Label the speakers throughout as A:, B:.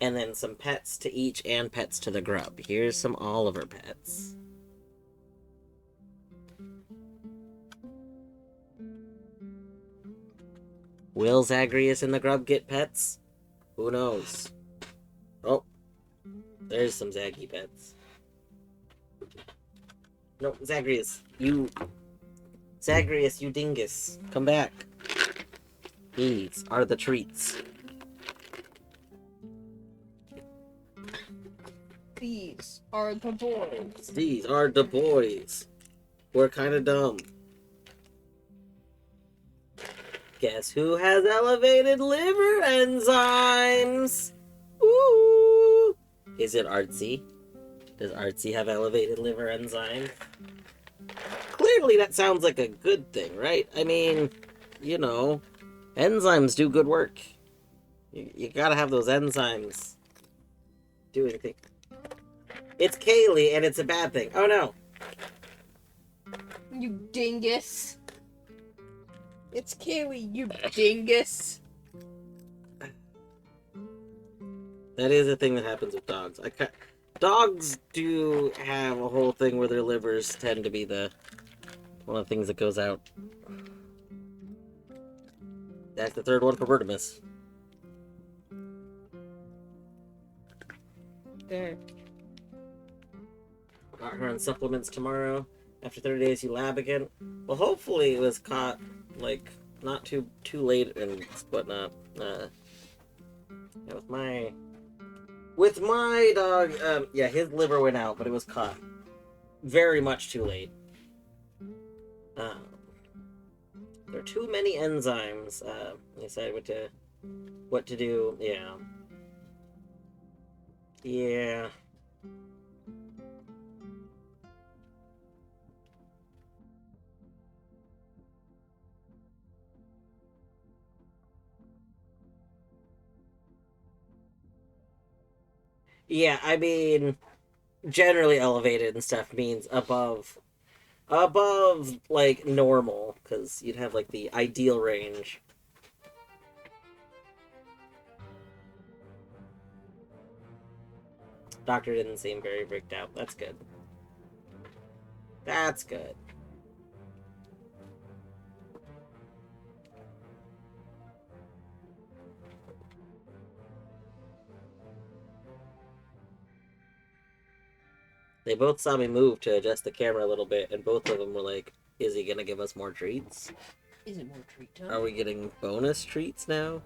A: and then some pets to each and pets to the grub. Here's some Oliver pets. Will Zagreus and the grub get pets? Who knows? Oh, there's some Zaggy pets. No, Zagreus, you dingus, come back. These are the treats.
B: These are the boys.
A: These are the boys. We're kind of dumb. Guess who has elevated liver enzymes? Ooh! Is it Artsy? Does Artsy have elevated liver enzymes? Clearly that sounds like a good thing, right? I mean, you know, enzymes do good work. You gotta have those enzymes doing things. It's Kaylee, and it's a bad thing. Oh no.
B: You dingus. It's Kaylee, you dingus.
A: That is a thing that happens with dogs. Dogs do have a whole thing where their livers tend to be one of the things that goes out. That's the third one for Bertimus.
B: There.
A: Got her on supplements tomorrow. After 30 days, you lab again. Well, hopefully it was caught, like, not too late and whatnot. Yeah, with my dog, yeah, his liver went out, but it was caught very much too late. There are too many enzymes. Decide what to do. Yeah. Yeah. Yeah, I mean, generally elevated and stuff means above, like, normal, because you'd have, like, the ideal range. Doctor didn't seem very freaked out. That's good. That's good. They both saw me move to adjust the camera a little bit, and both of them were like, is he gonna give us more treats?
B: Is it more treat time?
A: Are we getting bonus treats now?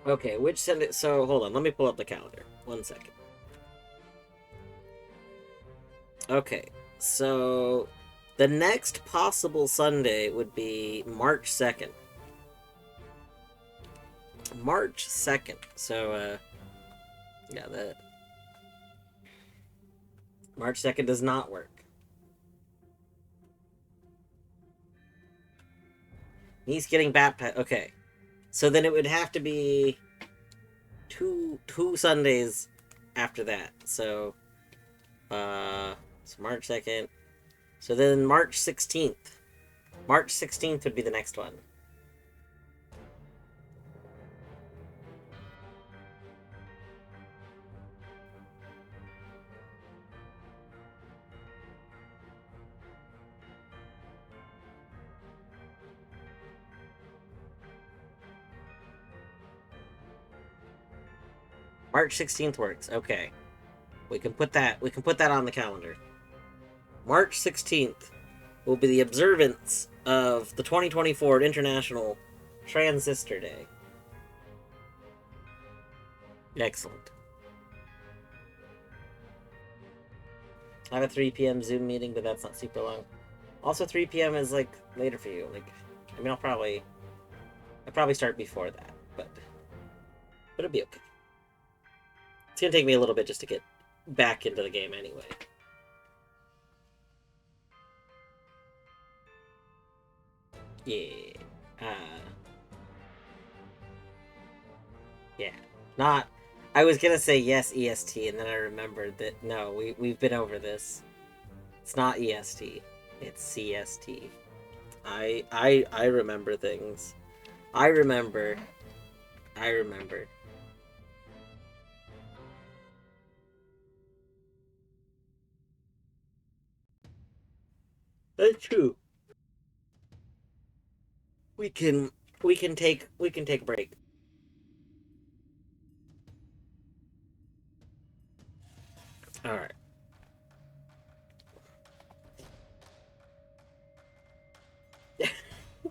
A: Okay, which Sunday? So, hold on, let me pull up the calendar. 1 second. Okay, so the next possible Sunday would be March 2nd. March 2nd. So, yeah, that March 2nd does not work. He's getting baptized. Okay. So then it would have to be two Sundays after that. So March 2nd. So then March 16th. March 16th would be the next one. March 16th works. Okay. We can put that on the calendar. March 16th will be the observance of the 2024 International Transistor Day. Excellent. I have a 3 p.m. Zoom meeting, but that's not super long. Also, 3 p.m. is, like, later for you. Like, I mean, I'll probably start before that, but it'll be okay. It's gonna take me a little bit just to get back into the game anyway. Yeah. Uh, yeah. Not... I was gonna say yes, EST, and then I remembered that, no, we've been over this. It's not EST. It's CST. I remember things. I remember. I remember. That's true. We can we can take a break. All right.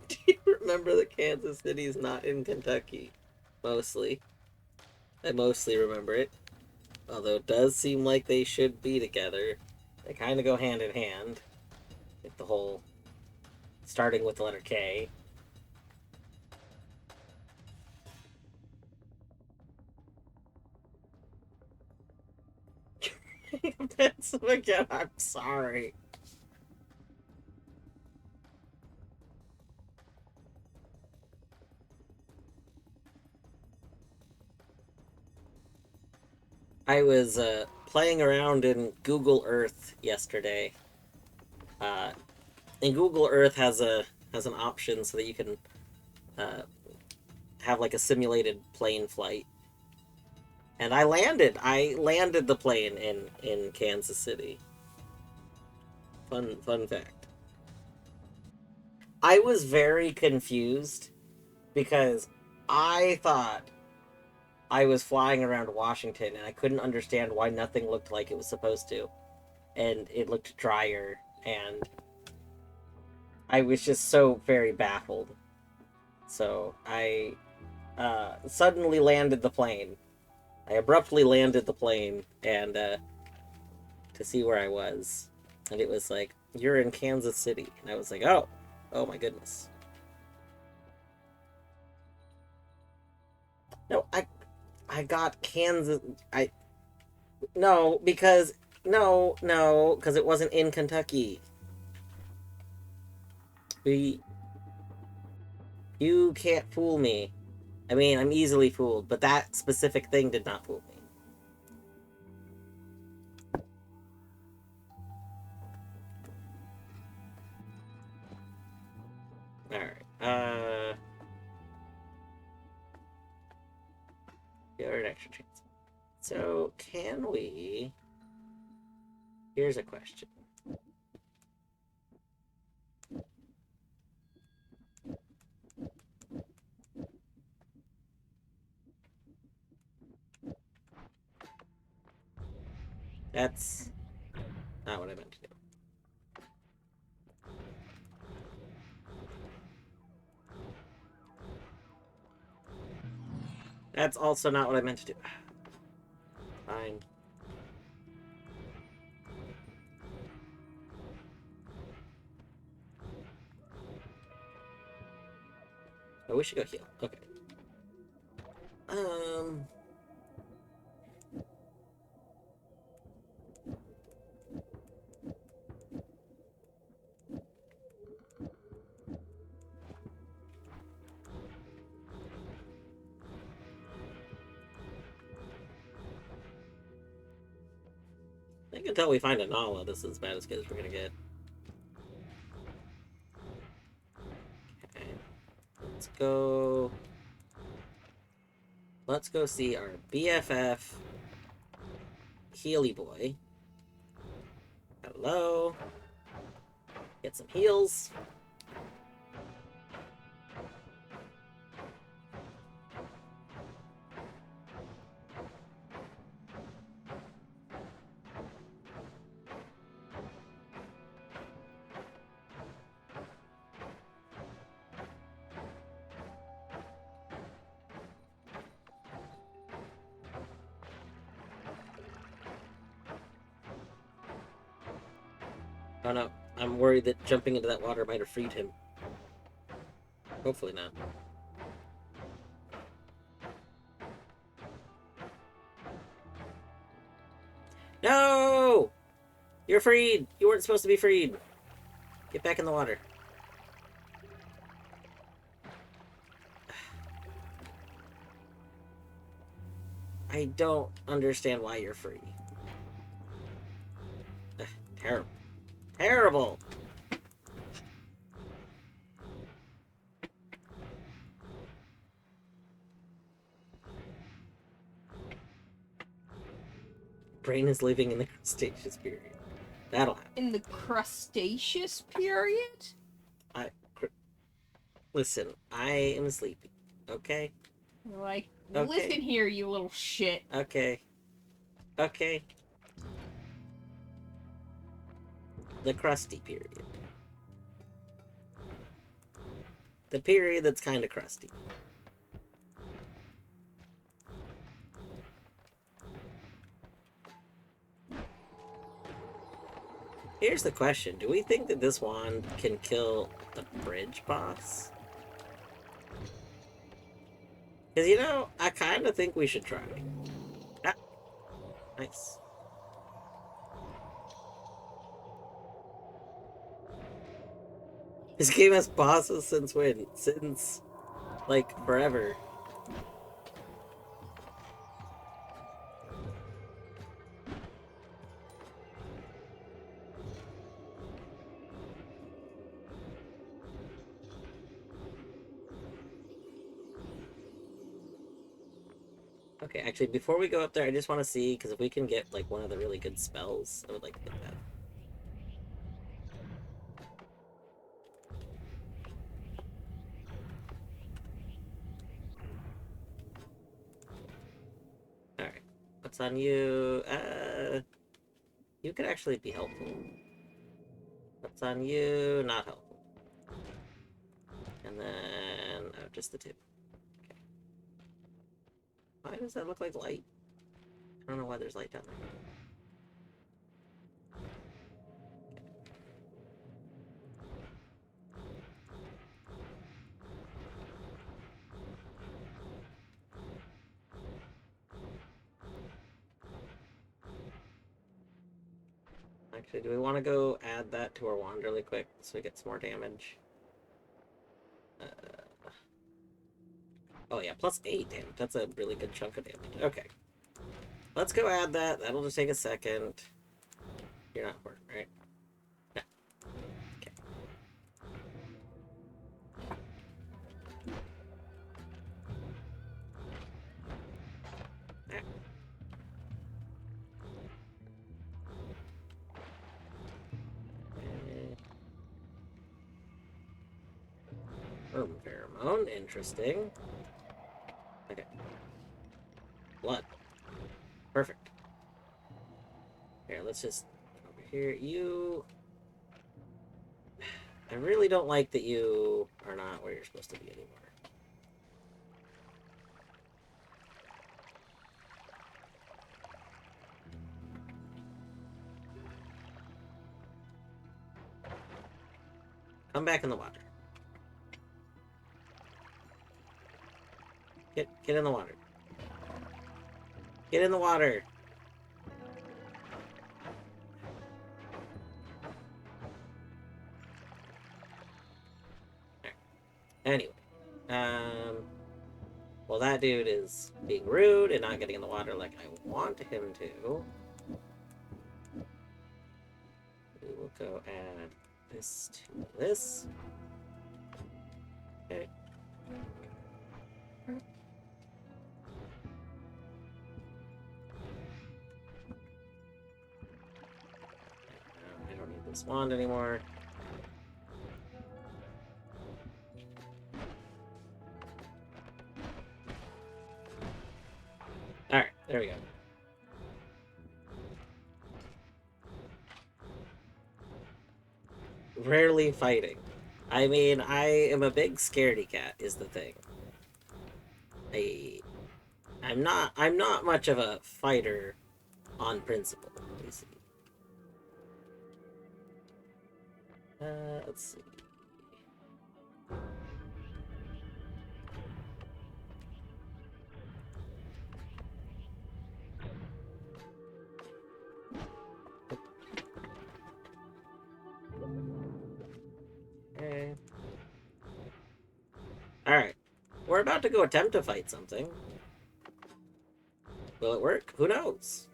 A: Do you remember that Kansas City's not in Kentucky? Mostly. I mostly remember it. Although it does seem like they should be together. They kind of go hand in hand. Like the whole starting with the letter K. That's again, I'm sorry. I was playing around in Google Earth yesterday. Uh, and Google Earth has an option so that you can uh, have like a simulated plane flight. And I landed. I landed the plane in Kansas City. Fun fact. I was very confused because I thought I was flying around Washington and I couldn't understand why nothing looked like it was supposed to. And it looked drier, and I was just so very baffled. So I suddenly landed the plane. I abruptly landed the plane and to see where I was. And it was like, you're in Kansas City. And I was like, oh my goodness. No, I got Kansas. No, because no, because it wasn't in Kentucky. We You can't fool me. I mean, I'm easily fooled, but that specific thing did not fool me. Alright, give her an extra chance. So, can we... Here's a question. That's not what I meant to do. That's also not what I meant to do. Fine. Oh, we should go heal. Okay. I think until we find a Nala, this is as bad as good as we're gonna get. Okay. Let's go... Let's go see our BFF... Healy boy. Hello. Get some heals. Oh no, I'm worried that jumping into that water might have freed him. Hopefully not. No! You're freed! You weren't supposed to be freed! Get back in the water. I don't understand why you're free. Ugh, terrible. Terrible! Brain is living in the crustaceous period. That'll happen.
B: In the crustaceous period?
A: Listen, I am sleepy. Okay?
B: Like,
A: Okay.
B: listen here, you little shit.
A: Okay. Okay. The crusty period. The period that's kind of crusty. Here's the question. Do we think that this wand can kill the bridge boss? Because, you know, I kind of think we should try. Ah, nice. This game has bosses since when? Since, like, forever. Okay, actually, before we go up there, I just want to see, because if we can get, like, one of the really good spells, I would like to get that. Alright. What's on you? You could actually be helpful. What's on you? Not helpful. And then... oh, just the two. Okay. Why does that look like light? I don't know why there's light down there. Actually, do we want to go add that to our wand really quick so we get some more damage? Oh yeah, +8 damage. That's a really good chunk of damage. Okay. Let's go add that. That'll just take a second. You're not working, right? No. Okay. Ah. Pheromone, interesting. Okay. Blood. Perfect. Here, let's just over here. You. I really don't like that you are not where you're supposed to be anymore. Come back in the water. Get in the water. Get in the water. Right. Anyway, well, that dude is being rude and not getting in the water like I want him to. We will go add this to this. Okay. I don't need this wand anymore. Alright, there we go. Rarely fighting. I mean, I am a big scaredy cat, is the thing. I'm not much of a fighter on principle, you see. Let's see. Okay. Alright. We're about to go attempt to fight something. Will it work? Who knows?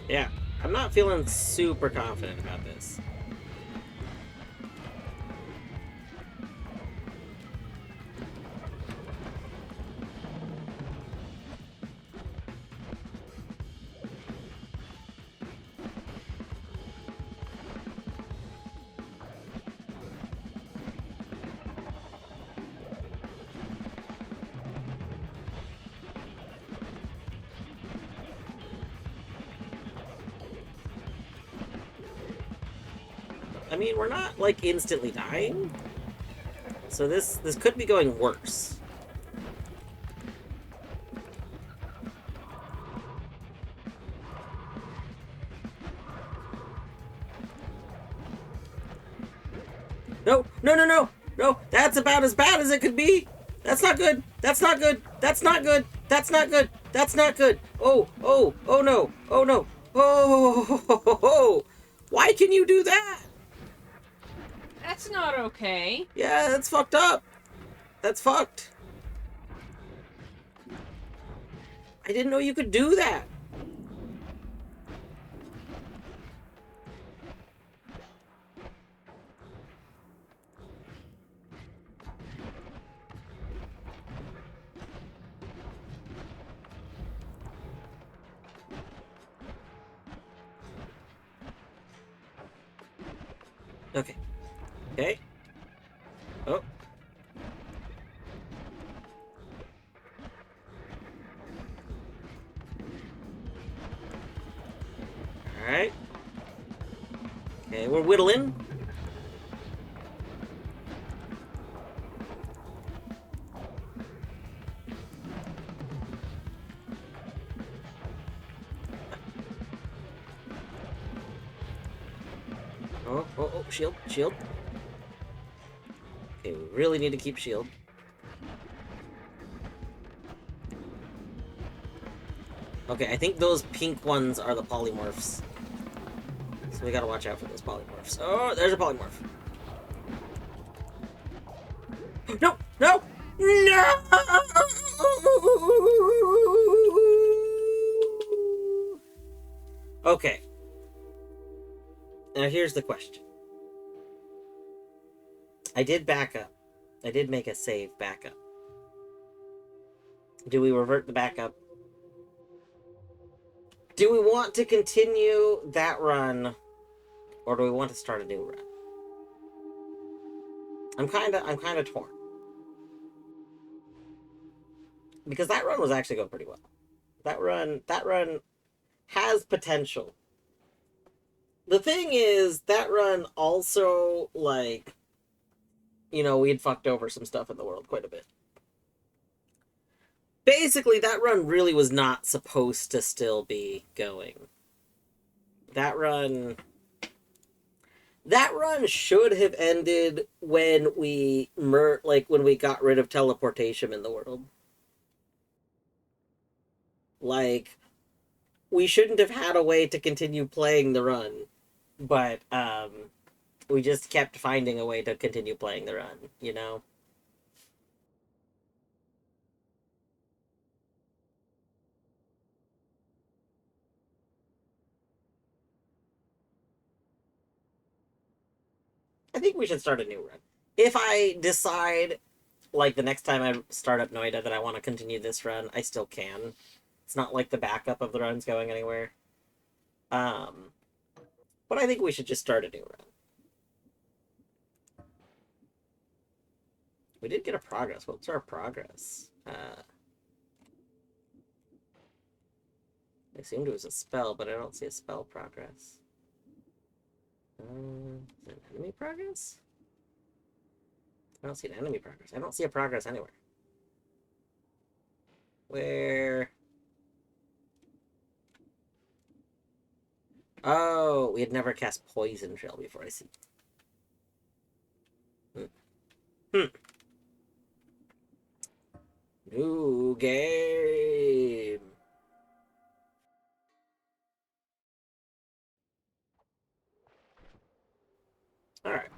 A: Yeah, I'm not feeling super confident about this. I mean, we're not, like, instantly dying. So this could be going worse. No, no, no, no! No, that's about as bad as it could be! That's not good! That's not good! That's not good! That's not good! That's not good! Oh, oh, oh no! Oh no! Oh! Why can you do that?
B: That's not okay.
A: Yeah, that's fucked up. That's fucked. I didn't know you could do that. Okay. Okay. Oh. Alright. Okay, we're whittling. Oh, oh, oh, shield, shield. Okay, we really need to keep shield. Okay, I think those pink ones are the polymorphs. So we gotta watch out for those polymorphs. Oh, there's a polymorph. No! No! No! Okay. Now here's the question. I did back up. I did make a save backup. Do we revert the backup? Do we want to continue that run, or do we want to start a new run? I'm kind of torn, because that run was actually going pretty well. That run has potential. The thing is, that run also, like, you know, we'd fucked over some stuff in the world quite a bit. Basically, that run really was not supposed to still be going. That run should have ended when we when we got rid of teleportation in the world. Like, we shouldn't have had a way to continue playing the run, but we just kept finding a way to continue playing the run, you know? I think we should start a new run. If I decide, like, the next time I start up Noita that I want to continue this run, I still can. It's not like the backup of the run's going anywhere. But I think we should just start a new run. We did get a progress. What's our progress? I assumed it was a spell, but I don't see a spell progress. Is it an enemy progress? I don't see an enemy progress. I don't see a progress anywhere. Where? Oh, we had never cast Poison Trail before, I see. New game. Alright.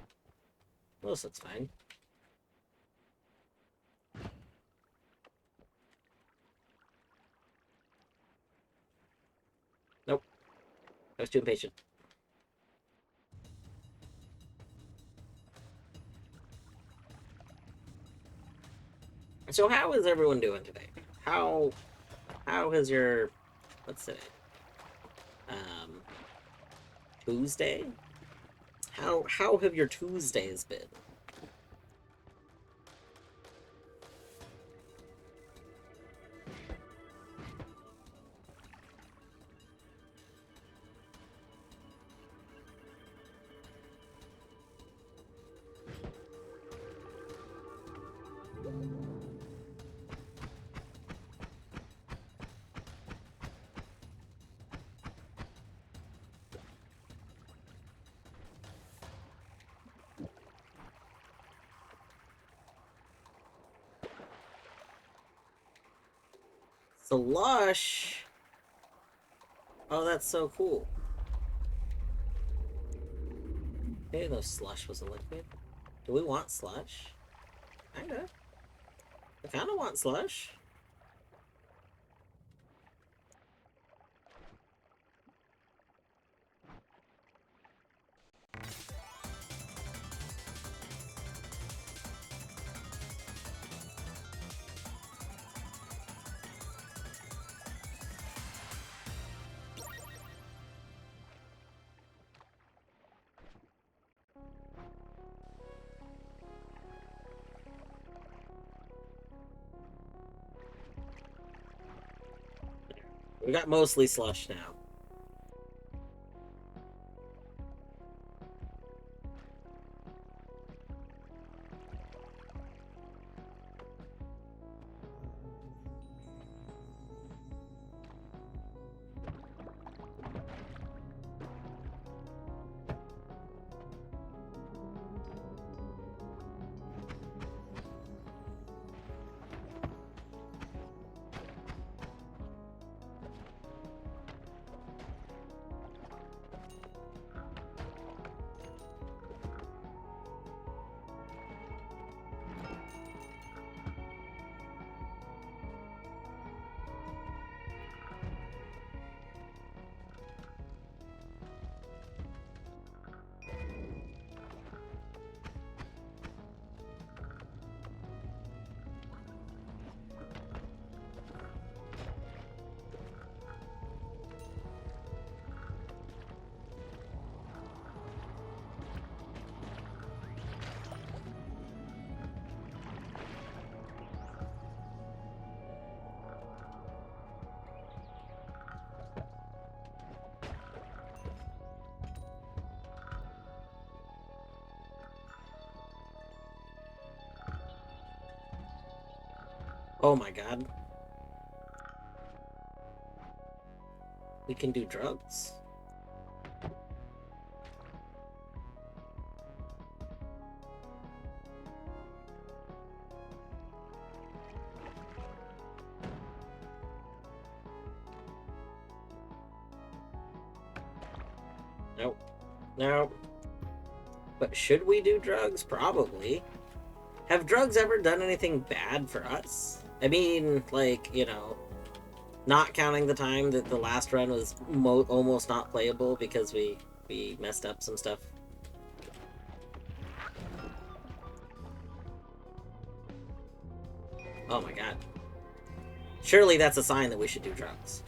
A: Well, that's fine. Nope. I was too impatient. So how is everyone doing today? How has your, what's today? Tuesday? How have your Tuesdays been? Slush! Oh, that's so cool. Hey, no, slush was a liquid. Do we want slush? Kinda. I kinda want slush. We got mostly slush now. Oh my god. We can do drugs. Nope. No. But should we do drugs? Probably. Have drugs ever done anything bad for us? I mean, like, you know, not counting the time that the last run was almost not playable because we messed up some stuff. Oh my god. Surely that's a sign that we should do drugs.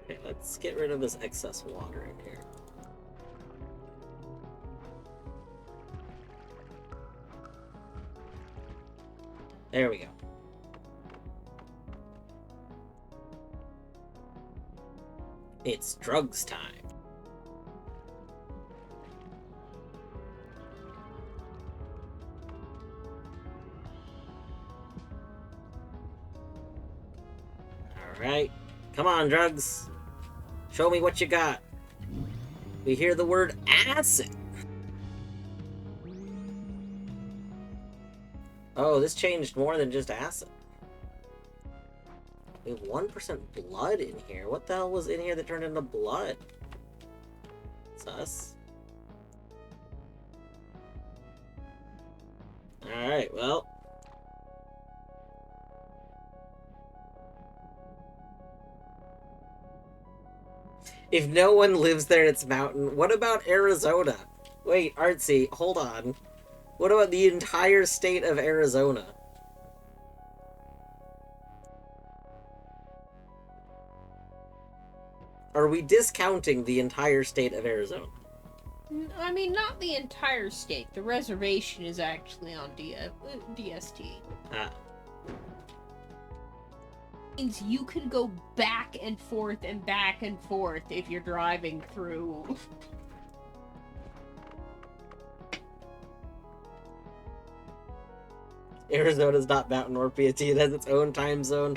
A: Okay, let's get rid of this excess water in here. There we go. It's drugs time. Alright. Come on, drugs. Show me what you got. We hear the word acid. Oh, this changed more than just acid. We have 1% blood in here. What the hell was in here that turned into blood? Sus. Alright, well. If no one lives there, it's mountain. What about Arizona? Wait, Artsy, hold on. What about the entire state of Arizona? Are we discounting the entire state of Arizona?
B: I mean, not the entire state. The reservation is actually on DST.
A: Ah.
B: Means you can go back and forth if you're driving through.
A: Arizona's not mountain or PST. It has its own time zone.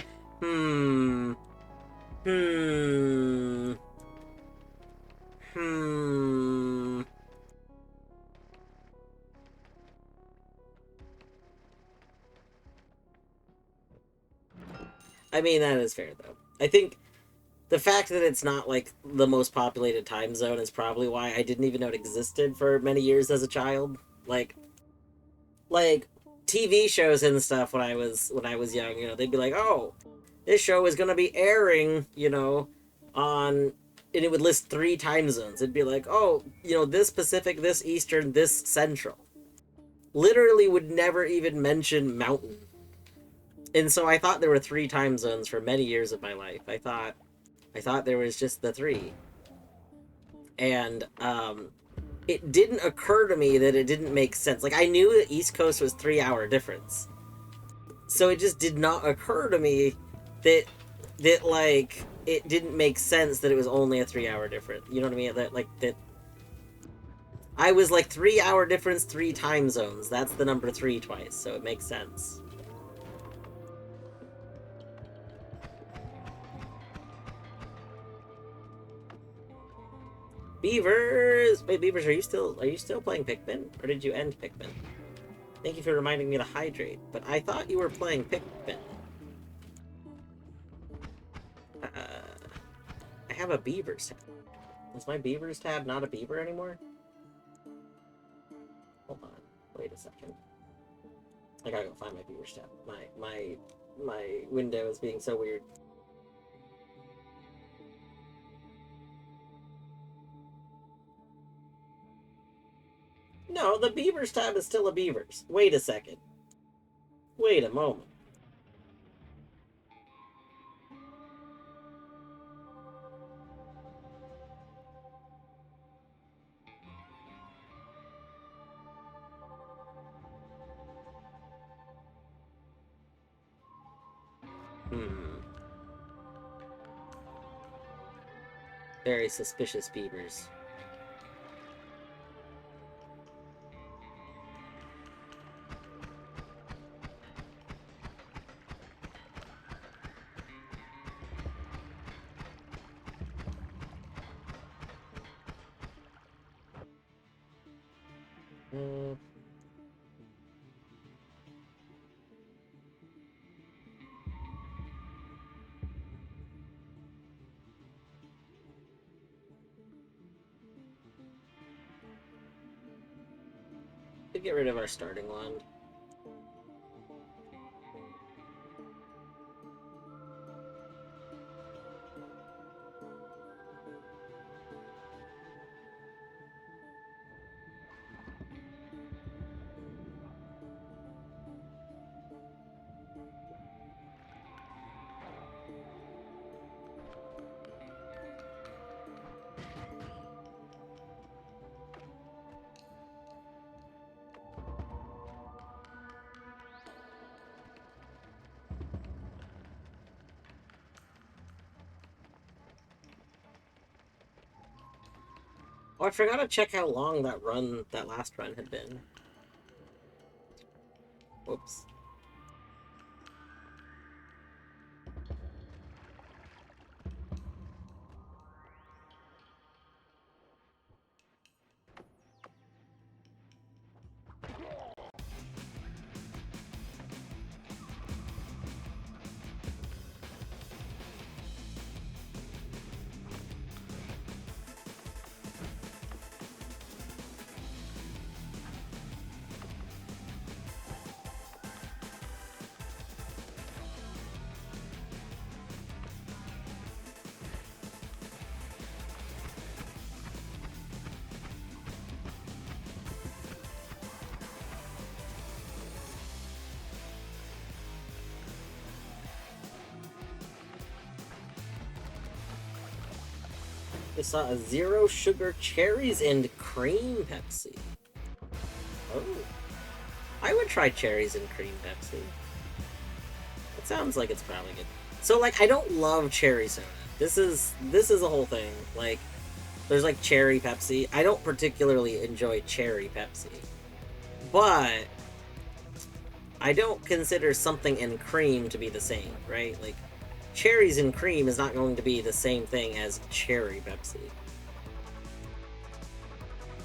A: I mean, that is fair, though. I think the fact that it's not, like, the most populated time zone is probably why I didn't even know it existed for many years as a child. Like TV shows and stuff when I was young, you know, they'd be like, oh, this show is gonna be airing, you know, on... And it would list 3 time zones. It'd be like, oh, you know, this Pacific, this Eastern, this Central. Literally would never even mention Mountain. And so I thought there were 3 time zones for many years of my life. I thought there was just the 3. And, it didn't occur to me that it didn't make sense. Like, I knew that East Coast was 3-hour difference. So it just did not occur to me that, like, it didn't make sense that it was only a 3-hour difference. You know what I mean? That I was like 3-hour difference, 3 time zones. That's the number 3 twice, so it makes sense. Beavers! Wait, Beavers, are you still playing Pikmin? Or did you end Pikmin? Thank you for reminding me to hydrate, but I thought you were playing Pikmin. I have a Beavers tab. Is my Beavers tab not a Beaver anymore? Hold on. Wait a second. I gotta go find my Beavers tab. My window is being so weird. No, the Beavers tab is still a Beavers. Wait a second. Wait a moment. Very suspicious beavers. To get rid of our starting wand. Oh, I forgot to check how long that last run had been. Whoops. I saw a zero sugar cherries and cream Pepsi. Oh. I would try cherries and cream Pepsi. It sounds like it's probably good. So, like, I don't love cherry soda. This is a whole thing. Like, there's, like, cherry Pepsi. I don't particularly enjoy cherry Pepsi. But I don't consider something and cream to be the same, right? Like, cherries and cream is not going to be the same thing as cherry Pepsi.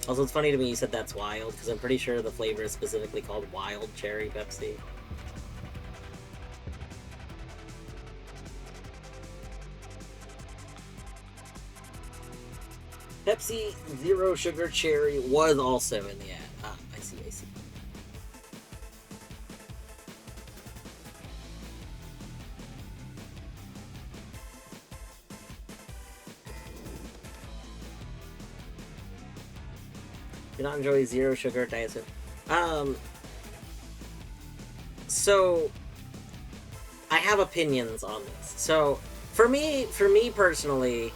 A: Also, it's funny to me you said that's wild, because I'm pretty sure the flavor is specifically called Wild Cherry Pepsi. Pepsi Zero Sugar Cherry was also in the ad. Ah, I see, I see. Do not enjoy zero sugar diet soda. So I have opinions on this. So for me personally,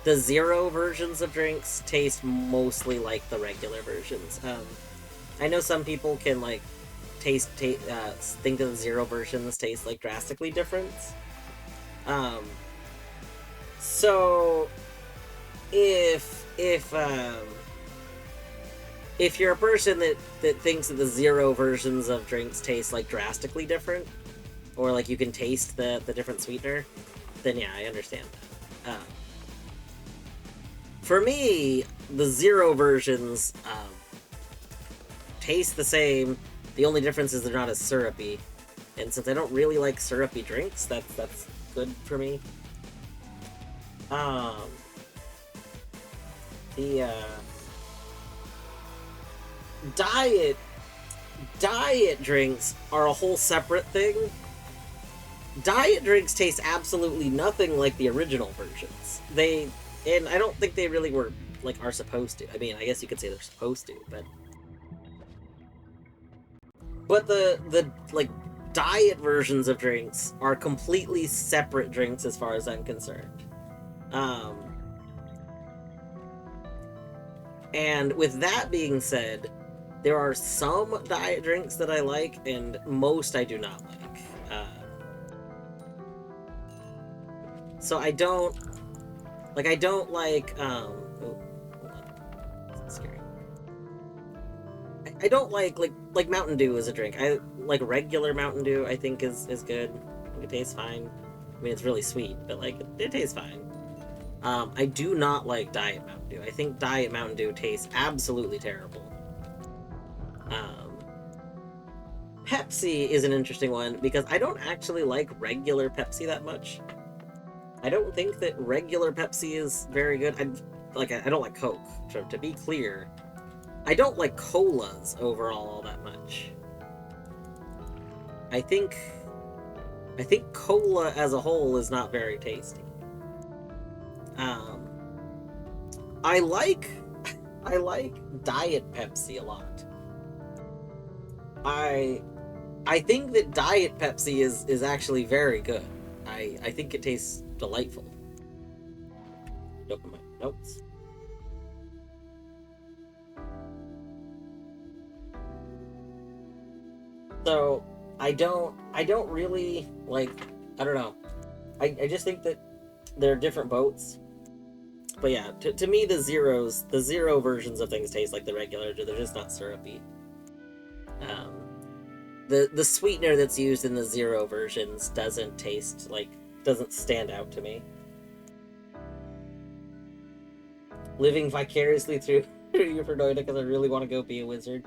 A: the zero versions of drinks taste mostly like the regular versions. I know some people can like think that the zero versions taste like drastically different. So if you're a person that thinks that the zero versions of drinks taste like drastically different, or like you can taste the different sweetener, then yeah, I understand that. For me, the zero versions taste the same. The only difference is they're not as syrupy, and since I don't really like syrupy drinks, that's good for me. The diet drinks are a whole separate thing. Diet drinks taste absolutely nothing like the original versions. And I don't think they really are supposed to. I mean, I guess you could say they're supposed to, but the like diet versions of drinks are completely separate drinks as far as I'm concerned. And with that being said, there are some diet drinks that I like, and most I do not like. So I don't like, oh, hold on. That's scary. I don't like Mountain Dew as a drink. I like regular Mountain Dew, I think is good. It tastes fine. I mean, it's really sweet, but like, it tastes fine. I do not like Diet Mountain Dew. I think Diet Mountain Dew tastes absolutely terrible. Pepsi is an interesting one, because I don't actually like regular Pepsi that much. I don't think that regular Pepsi is very good. I don't like Coke, to be clear. I don't like colas overall all that much. I think cola as a whole is not very tasty. I like Diet Pepsi a lot. I think that Diet Pepsi is actually very good. I think it tastes delightful. Open my notes. So I don't really like, I don't know. I just think that they're different boats. But yeah, to me the zero versions of things taste like the regular. They're just not syrupy. The sweetener that's used in the zero versions doesn't stand out to me. Living vicariously through you for Noita because I really want to go be a wizard.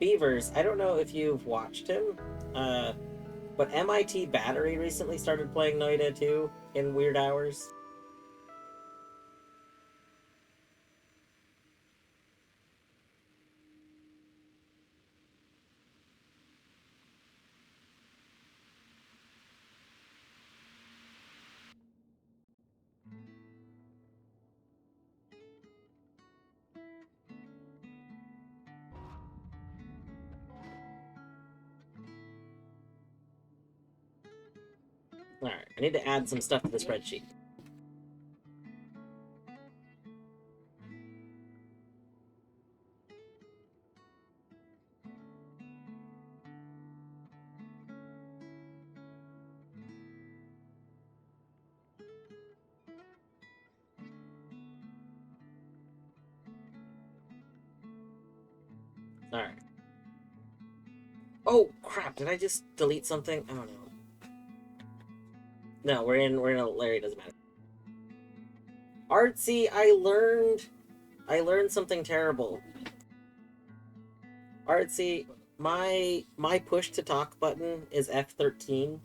A: Beavers, I don't know if you've watched him, but MIT Battery recently started playing Noita too in weird hours. Alright, I need to add some stuff to the spreadsheet. Alright. Oh, crap, did I just delete something? I don't know. No, we're in a Larry, doesn't matter. Artsy, I learned something terrible. Artsy, my push to talk button is F13.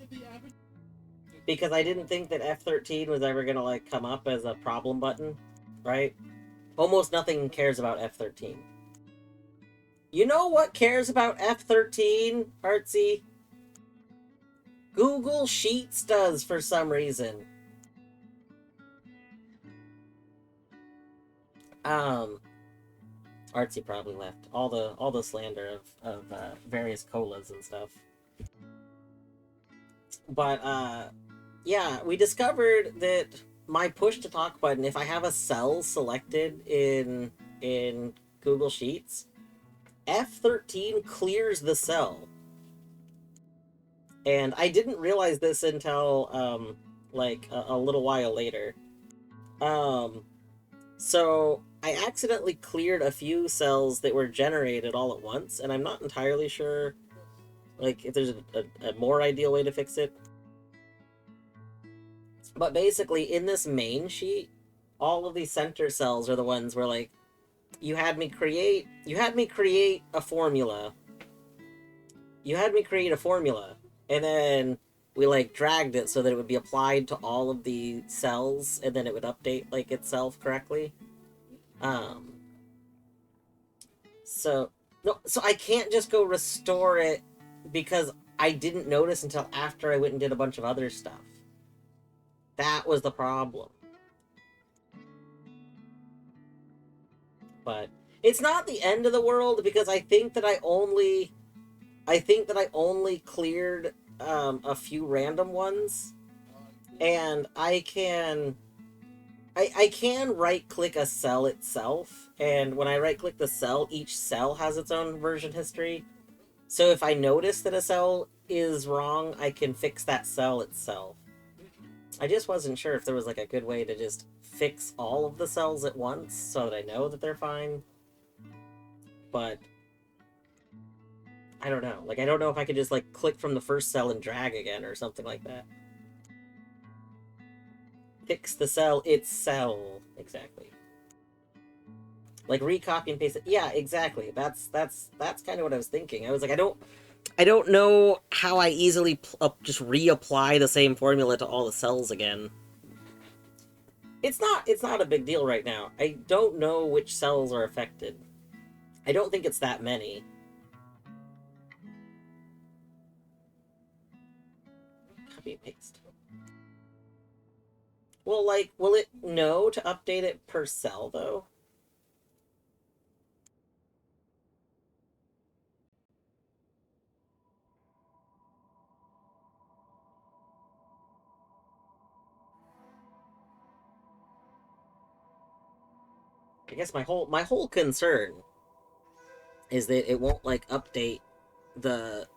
A: Because I didn't think that F13 was ever gonna, like, come up as a problem button, right? Almost nothing cares about F13. You know what cares about F13, Artsy? Google Sheets does for some reason. Artsy probably left. All the slander of various colas and stuff. But, yeah, we discovered that my push to talk button, if I have a cell selected in Google Sheets, F13 clears the cell. And I didn't realize this until, like, a little while later. So I accidentally cleared a few cells that were generated all at once, and I'm not entirely sure, like, if there's a more ideal way to fix it. But basically, in this main sheet, all of these center cells are the ones where, like, you had me create a formula. And then we, like, dragged it so that it would be applied to all of the cells, and then it would update, like, itself correctly. So I can't just go restore it because I didn't notice until after I went and did a bunch of other stuff. That was the problem. But it's not the end of the world because I think that I only cleared a few random ones, and I can right-click a cell itself, and when I right-click the cell, each cell has its own version history. So if I notice that a cell is wrong, I can fix that cell itself. I just wasn't sure if there was, like, a good way to just fix all of the cells at once so that I know that they're fine. But I don't know. Like, I don't know if I could just, like, click from the first cell and drag again or something like that. Fix the cell itself. Exactly. Like, recopy and paste it. Yeah, exactly. That's kind of what I was thinking. I was like, I don't know how I easily just reapply the same formula to all the cells again. It's not a big deal right now. I don't know which cells are affected. I don't think it's that many. Copy and paste. Well, like, will it know to update it per cell, though? I guess my whole concern is that it won't, like, update the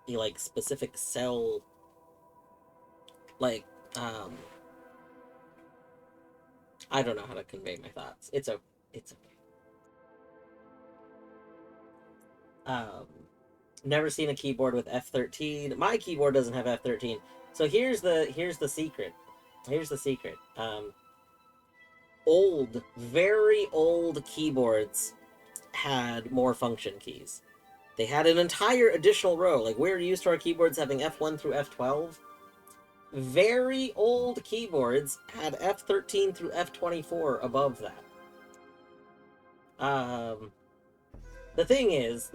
A: like, specific cell, like, I don't know how to convey my thoughts. It's okay. Never seen a keyboard with F13. My keyboard doesn't have F13. So here's the secret. Here's the secret. Very old keyboards had more function keys. They had an entire additional row. Like, we're used to our keyboards having F1 through F12. Very old keyboards had F13 through F24 above that. The thing is,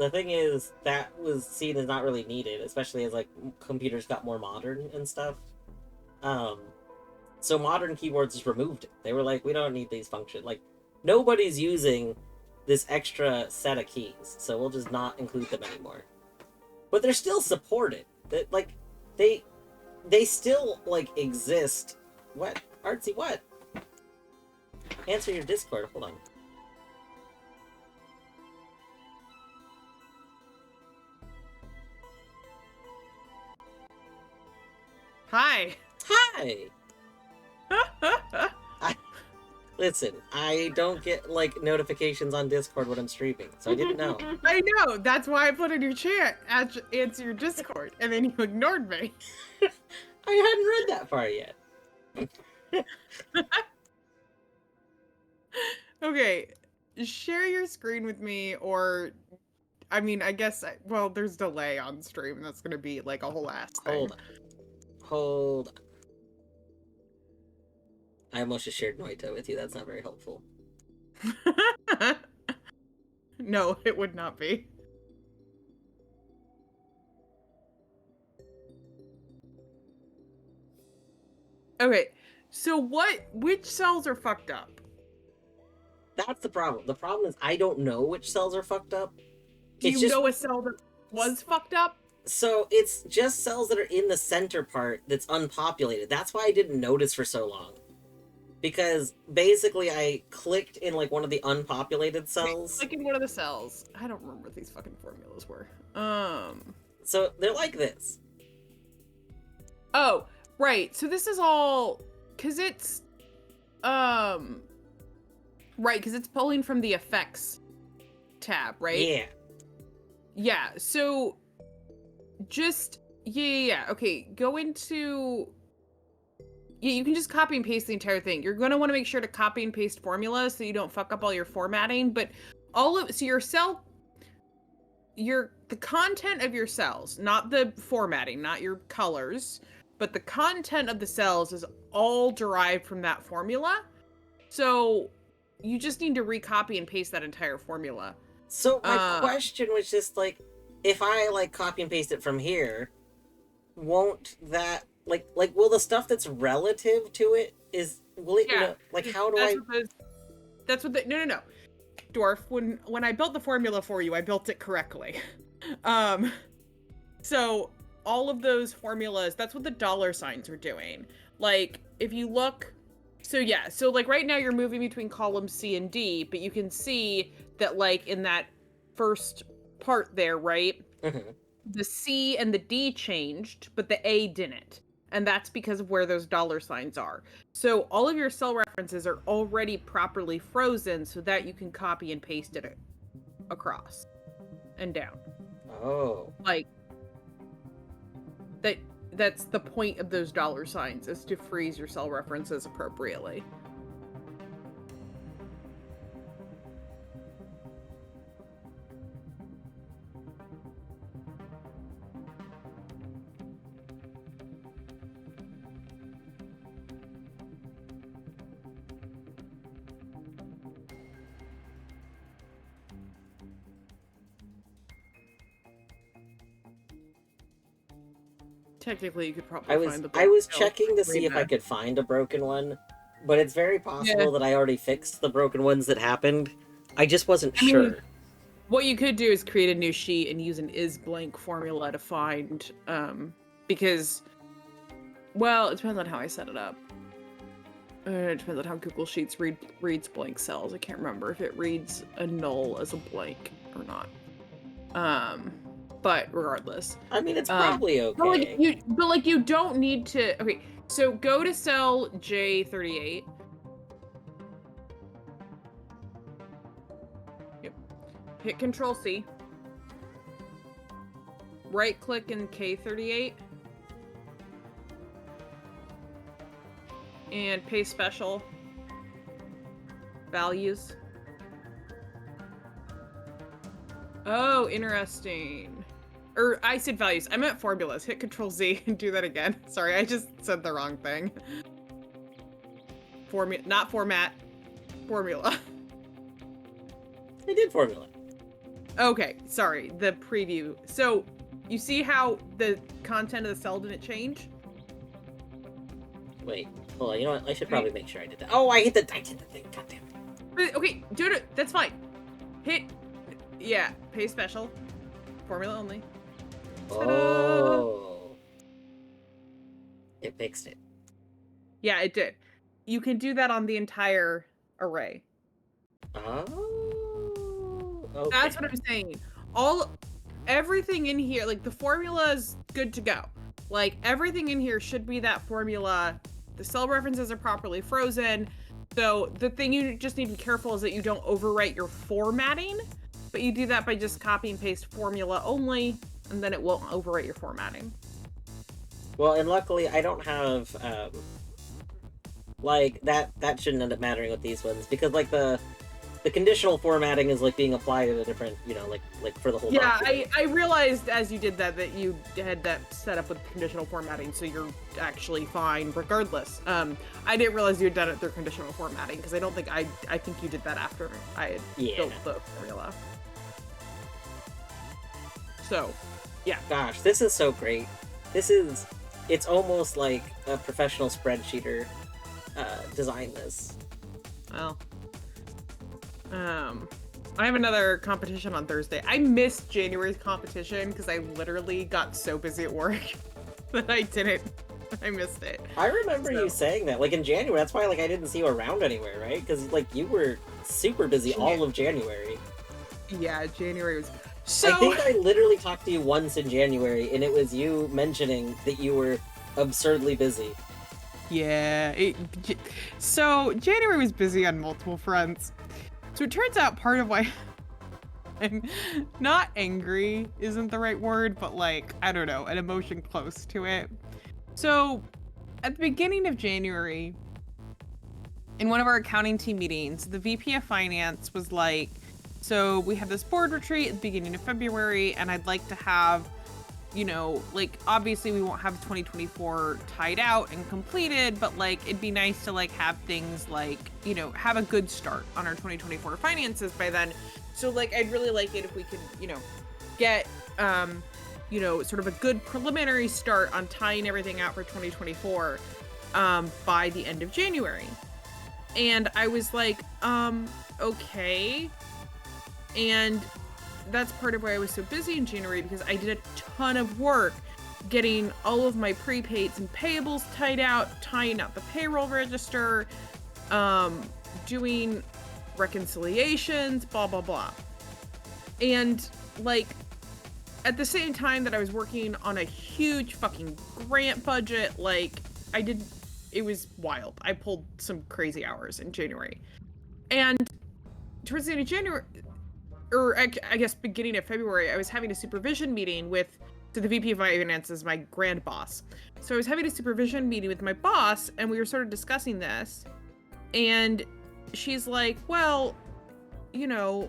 A: that was seen as not really needed, especially as, like, computers got more modern and stuff. So modern keyboards just removed it. They were like, we don't need these functions. Like, nobody's using this extra set of keys, so we'll just not include them anymore. But they're still supported. That, like, they still, like, exist. What? Artsy, what? Answer your Discord. Hold on.
B: Hi.
A: Hi! Listen, I don't get, like, notifications on Discord when I'm streaming, so I didn't know.
C: I know. That's why I put in your chat, answer your Discord, and then you ignored me.
A: I hadn't read that far yet.
C: Okay, share your screen with me, or, I mean, I guess, well, there's delay on stream. That's gonna be, like, a whole ass thing.
A: Hold on. I almost just shared Noita with you. That's not very helpful.
C: No, it would not be. Okay, so which cells are fucked up?
A: That's the problem. The problem is I don't know which cells are fucked up.
C: Do you know a cell that was fucked up?
A: So it's just cells that are in the center part that's unpopulated. That's why I didn't notice for so long. Because basically I clicked in like one of the unpopulated cells.
C: Click in one of the cells. I don't remember what these fucking formulas were.
A: So they're like this.
C: Oh, right. So this is all because it's right, because it's pulling from the effects tab, right?
A: Yeah.
C: Yeah. So just yeah. Okay, go into. Yeah, you can just copy and paste the entire thing. You're going to want to make sure to copy and paste formulas so you don't fuck up all your formatting, but so your cell, the content of your cells, not the formatting, not your colors, but the content of the cells is all derived from that formula. So you just need to recopy and paste that entire formula.
A: So my question was just like, if I like copy and paste it from here, won't that like will the stuff that's relative to it will it,
C: yeah,
A: like how do
C: that's what no Dwarf, when I built the formula for you, I built it correctly. So all of those formulas, that's what the dollar signs are doing. Like if you look, so like right now you're moving between columns C and D, but you can see that like in that first part there, right?
A: Mm-hmm.
C: The C and the D changed, but the A didn't. And that's because of where those dollar signs are. So all of your cell references are already properly frozen so that you can copy and paste it across and down.
A: Oh.
C: Like, that's the point of those dollar signs, is to freeze your cell references appropriately. Technically, you could probably find the
A: I was checking to see if I could find a broken one, but it's very possible that I already fixed the broken ones that happened. I just wasn't sure.
C: What you could do is create a new sheet and use an isBlank formula to find, because, well, it depends on how I set it up. It depends on how Google Sheets reads blank cells. I can't remember if it reads a null as a blank or not. But regardless,
A: I mean, it's probably okay.
C: But you don't need to. Okay, so go to cell J38. Yep. Hit Control C. Right click in K38. And paste special values. Oh, interesting. Or I said values. I meant formulas. Hit Control Z and do that again. Sorry, I just said the wrong thing. Not format. Formula.
A: I did formula.
C: Okay, sorry. The preview. So, you see how the content of the cell didn't change?
A: Wait, hold on. You know what? I should probably make sure I did that. Oh, I did the thing. God damn it.
C: Okay, do it. That's fine. Hit. Yeah, paste special. Formula only.
A: Oh. It fixed it.
C: Yeah, it did. You can do that on the entire array.
A: Oh. Okay.
C: That's what I'm saying. Everything in here, like the formula is good to go. Like everything in here should be that formula. The cell references are properly frozen. So the thing you just need to be careful is that you don't overwrite your formatting, but you do that by just copy and paste formula only, and then it won't overwrite your formatting.
A: Well, and luckily I don't have, like, that shouldn't end up mattering with these ones, because, like, the conditional formatting is, like, being applied at a different, you know, like for the whole document.
C: I realized as you did that you had that set up with conditional formatting, so you're actually fine regardless. I didn't realize you had done it through conditional formatting, because I think you did that after I had built the formula. So, yeah.
A: Gosh, this is so great. It's almost like a professional spreadsheeter designed this.
C: Well, I have another competition on Thursday. I missed January's competition because I literally got so busy at work that I missed it.
A: I remember you saying that, like, in January. That's why, like, I didn't see you around anywhere, right? Because, like, you were super busy all of January.
C: Yeah, January was... So...
A: I think I literally talked to you once in January, and it was you mentioning that you were absurdly busy.
C: Yeah. So, January was busy on multiple fronts. So it turns out part of why I'm not angry isn't the right word, but, like, I don't know, an emotion close to it. So at the beginning of January, in one of our accounting team meetings, the VP of Finance was like, so we have this board retreat at the beginning of February, and I'd like to have, you know, like, obviously we won't have 2024 tied out and completed, but, like, it'd be nice to, like, have things, like, you know, have a good start on our 2024 finances by then. So, like, I'd really like it if we could, you know, get, you know, sort of a good preliminary start on tying everything out for 2024 by the end of January. And I was like, okay. And that's part of why I was so busy in January, because I did a ton of work getting all of my prepaids and payables tied out, tying out the payroll register, doing reconciliations, blah, blah, blah. And, like, at the same time that I was working on a huge fucking grant budget, like, it was wild. I pulled some crazy hours in January. And towards the end of January, or I guess beginning of February, I was having a supervision meeting so the VP of Finance is my grand boss. So I was having a supervision meeting with my boss, and we were sort of discussing this. And she's like, well, you know,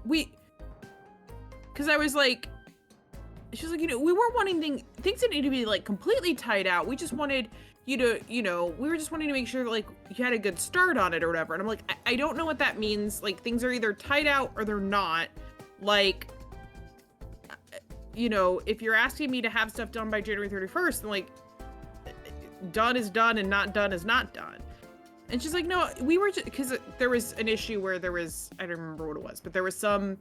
C: because I was like, she's like, you know, we weren't wanting things that need to be, like, completely tied out. We just wanted you to, you know, we were just wanting to make sure that, like, you had a good start on it or whatever. And I'm like, I don't know what that means. Like, things are either tied out or they're not. Like, you know, if you're asking me to have stuff done by January 31st, then, like, done is done and not done is not done. And she's like, no, we were just, because there was an issue where there was, I don't remember what it was, but there was the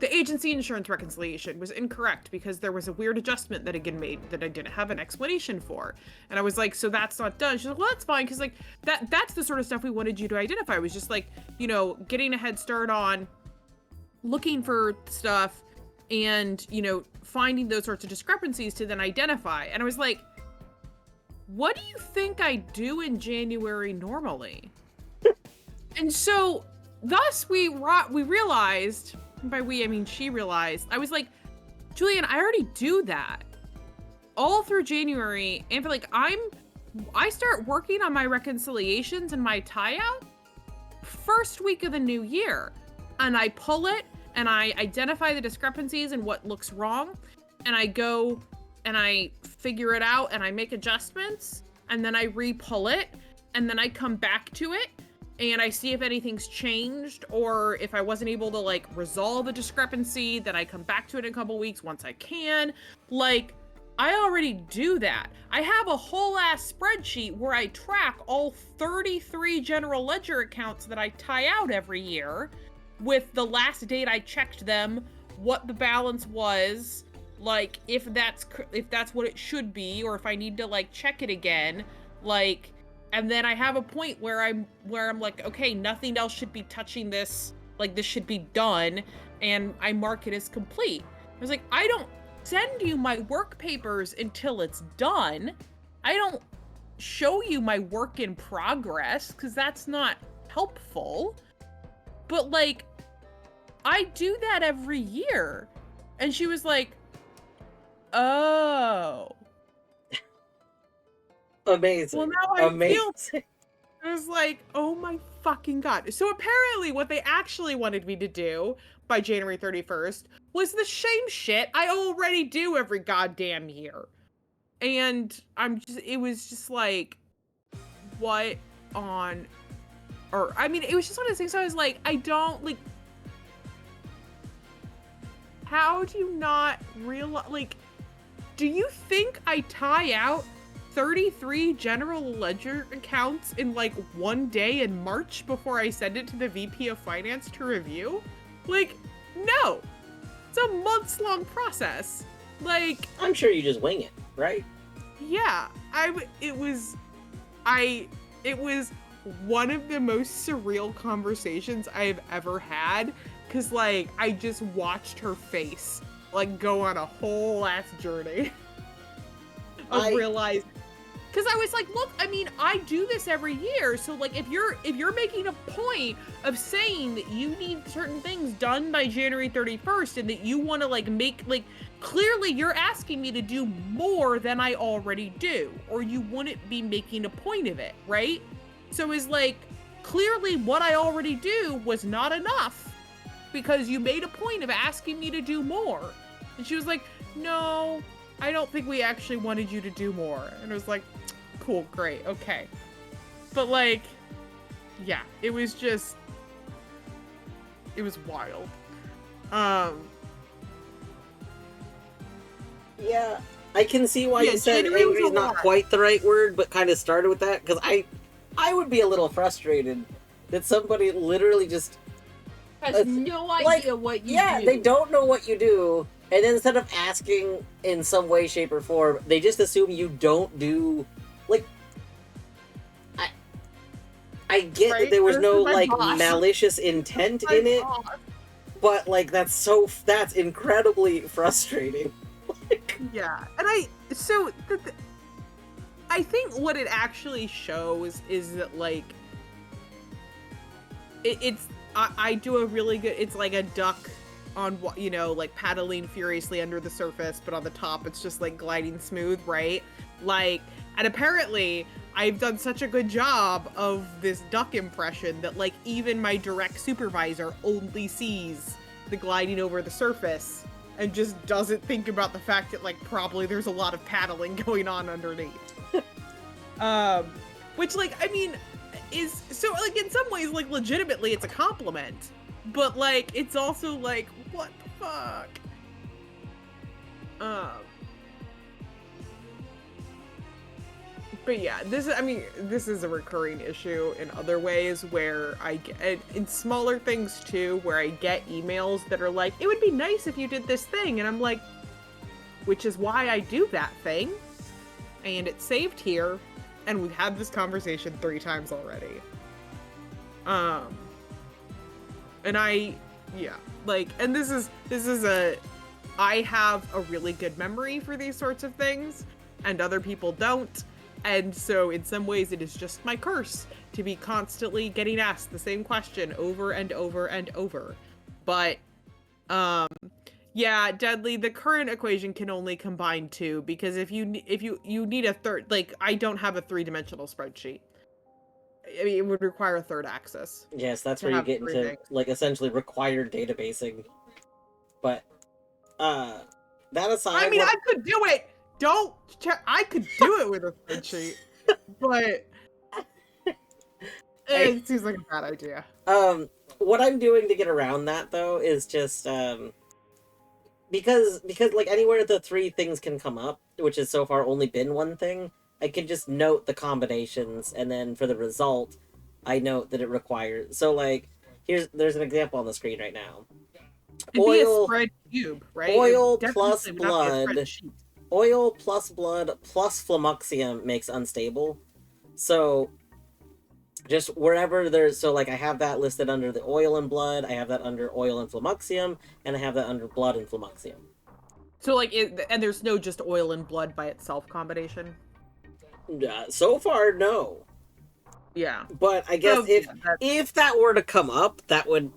C: agency insurance reconciliation was incorrect because there was a weird adjustment that had been made that I didn't have an explanation for. And I was like, so that's not done. She's like, well, that's fine, because, like, that's the sort of stuff we wanted you to identify. It was just, like, you know, getting a head start on looking for stuff and, you know, finding those sorts of discrepancies to then identify. And I was like, what do you think I do in January normally? And so thus we realized, and by we I mean she realized, I was like, Julian, I already do that all through January. And for, like, I start working on my reconciliations and my tie out first week of the new year. And I pull it and I identify the discrepancies and what looks wrong. And I go and I figure it out and I make adjustments, and then I re-pull it, and then I come back to it and I see if anything's changed, or if I wasn't able to, like, resolve a discrepancy, then I come back to it in a couple weeks once I can. Like, I already do that. I have a whole ass spreadsheet where I track all 33 general ledger accounts that I tie out every year with the last date I checked them, what the balance was, like, if that's what it should be, or if I need to, like, check it again, like, and then I have a point where I'm like, okay, nothing else should be touching this, like, this should be done, and I mark it as complete. I was like, I don't send you my work papers until it's done. I don't show you my work in progress, because that's not helpful, but like, I do that every year. And she was like, oh.
A: Amazing.
C: Well, now I feel
A: Amazing.
C: I was like, oh my fucking god. So apparently what they actually wanted me to do by January 31st was the same shit I already do every goddamn year. And it was just like, what on, or, I mean, it was just one of those things. So I was like, I don't, like, how do you not realize, like, do you think I tie out 33 general ledger accounts in like one day in March before I send it to the VP of Finance to review? Like, no. It's a months-long process.
A: I'm sure you just wing it, right?
C: Yeah, it was one of the most surreal conversations I've ever had, because like I just watched her face like go on a whole ass journey of realizing, because I was like, look, I mean, I do this every year, so like if you're making a point of saying that you need certain things done by January 31st and that you want to like make, like, clearly you're asking me to do more than I already do, or you wouldn't be making a point of it, right? So it's like, clearly what I already do was not enough because you made a point of asking me to do more. And she was like, no, I don't think we actually wanted you to do more. And I was like, cool, great, okay. But like, yeah, it was wild.
A: Yeah, I can see why you said
C: January was
A: angry is
C: a
A: not
C: lot.
A: quite the right word, but kind of started with that, because I would be a little frustrated that somebody literally just
B: Has no idea what you do.
A: Yeah, they don't know what you do, and then instead of asking in some way, shape, or form, they just assume you don't do, like, I get that there was no, like, malicious intent in it, but, like, that's incredibly frustrating.
C: Yeah, and I think what it actually shows is that, like, I do a really good, it's like a duck on, you know, like paddling furiously under the surface, but on the top it's just like gliding smooth, right? Like, and apparently I've done such a good job of this duck impression that like even my direct supervisor only sees the gliding over the surface and just doesn't think about the fact that like probably there's a lot of paddling going on underneath. Which, like, I mean, is so, like, in some ways, like, legitimately it's a compliment, but like it's also like, what the fuck? But yeah, this is a recurring issue in other ways where I get, in smaller things too, where I get emails that are like, it would be nice if you did this thing, and I'm like, which is why I do that thing, and it's saved here, and we've had this conversation 3 times already. And I have a really good memory for these sorts of things, and other people don't. And so in some ways it is just my curse to be constantly getting asked the same question over and over and over. But, yeah, Deadly, the current equation can only combine 2, because if you need a third, like, I don't have a 3-dimensional spreadsheet. I mean, it would require a third axis.
A: Yes, that's where you get into, like, essentially required databasing. But, that aside...
C: I mean, I could do it! I could do it with a spreadsheet, but it seems like a bad idea.
A: What I'm doing to get around that, though, is just, because, like, anywhere the 3 things can come up, which has so far only been one thing, I can just note the combinations, and then for the result, I note that it requires... So, like, there's an example on the screen right now.
C: It'd be a spread cube, right?
A: Oil plus blood... Oil plus blood plus flummoxium makes unstable. So, just wherever there's... So, like, I have that listed under the oil and blood, I have that under oil and flummoxium, and I have that under blood and flummoxium.
C: So, like, and there's no just oil and blood by itself combination?
A: So far, no.
C: Yeah.
A: But I guess
C: Oh, yeah, that's-
A: if that were to come up, that would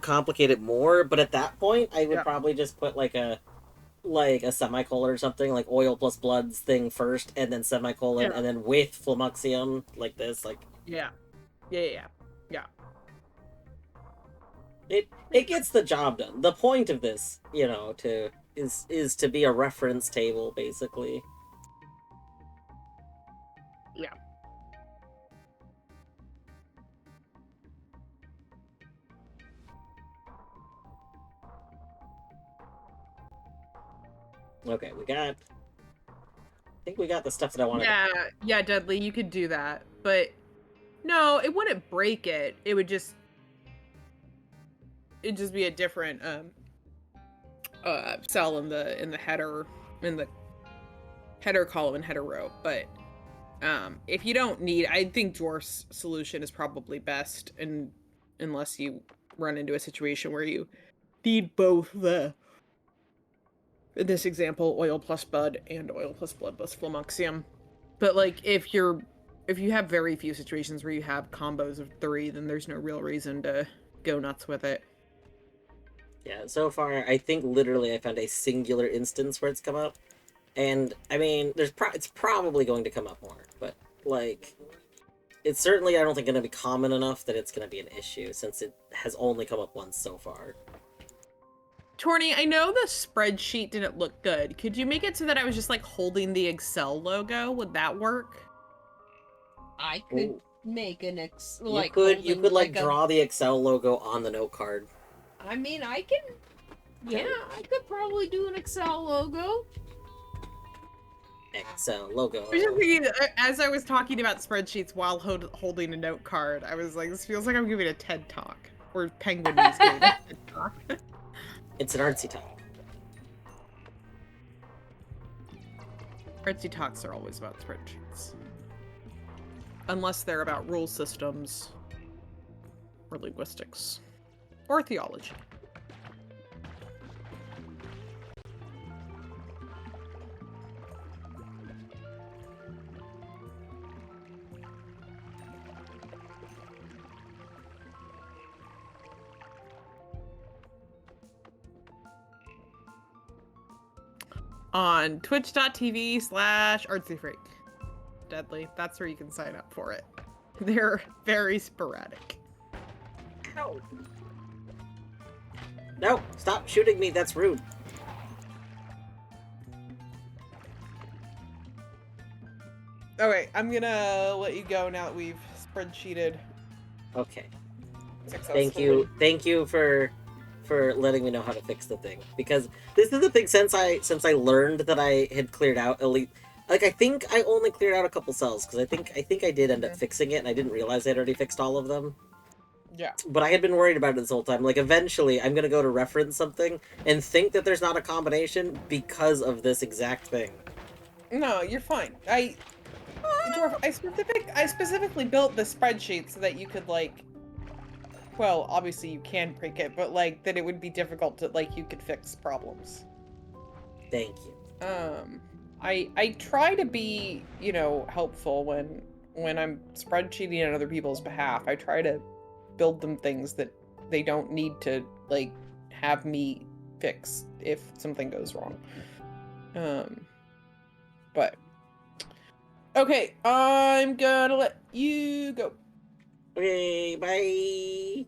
A: complicate it more. But at that point, I would
C: Yeah.
A: probably just put like a semicolon or something, like oil plus bloods thing first, and then semicolon,
C: Yeah.
A: and then with flumoxium like this, like
C: Yeah. Yeah. Yeah.
A: it gets the job done. The point of this, is to be a reference table, basically.
C: Yeah.
A: Okay, I think we got the stuff that I wanted.
C: Yeah, Dudley, you could do that. But no, it wouldn't break it. It'd just be a different cell in the header column and header row. But if you don't need, I think Dwarf's solution is probably best, and unless you run into a situation where you need both in this example, oil plus bud and oil plus blood plus flumoxium. But like if you have very few situations where you have combos of 3, then there's no real reason to go nuts with it.
A: Yeah, so far I think literally I found a singular instance where it's come up, and I mean it's probably going to come up more, but like it's certainly I don't think going to be common enough that it's going to be an issue since it has only come up once so far.
C: Torny, I know the spreadsheet didn't look good. Could you make it so that I was just like holding the Excel logo? Would that work?
B: I could make an
A: you could like draw the Excel logo on the note card.
B: I mean, I can. Yeah, I could probably do an Excel logo.
A: Excel logo.
C: As I was talking about spreadsheets while holding a note card, I was like, this feels like I'm giving a TED talk. Or Penguin is giving a TED talk.
A: It's an artsy talk.
C: Artsy talks are always about spreadsheets. Unless they're about rule systems, or linguistics, or theology. On twitch.tv/artsyfreak. Deadly. That's where you can sign up for it. They're very sporadic.
A: Ow. No, stop shooting me, that's rude.
C: Okay, I'm gonna let you go now that we've spreadsheeted.
A: Okay.
C: Successfully.
A: Thank you for letting me know how to fix the thing, because this is the thing since I learned that I had cleared out elite. Like I think I only cleared out a couple cells because I think I did end up fixing it and I didn't realize I'd already fixed all of them.
C: Yeah.
A: But I had been worried about it this whole time. Like eventually I'm gonna go to reference something and think that there's not a combination because of this exact thing.
C: No, you're fine. I specifically built the spreadsheet so that you could like, well, obviously you can break it, but like that it would be difficult to like you could fix problems.
A: Thank you.
C: I try to be, helpful when I'm spreadsheeting on other people's behalf. I try to build them things that they don't need to like have me fix if something goes wrong. But okay, I'm gonna let you go.
A: Okay, bye.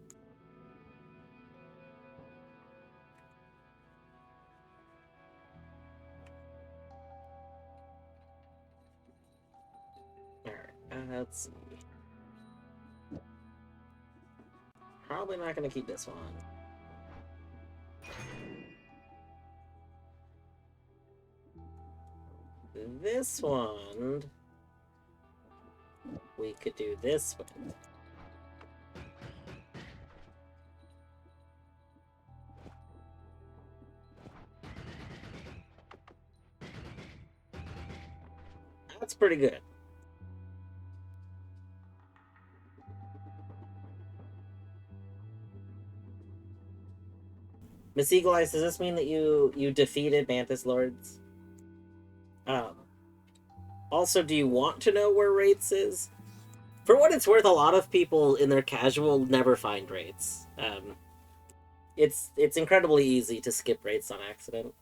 A: Alright, let's see. Probably not gonna keep this one. This one we could do this one. That's pretty good. Miss Eagle Eyes, does this mean that you defeated Mantis Lords? Also, do you want to know where Wraiths is? For what it's worth, a lot of people in their casual never find raids. It's incredibly easy to skip raids on accident.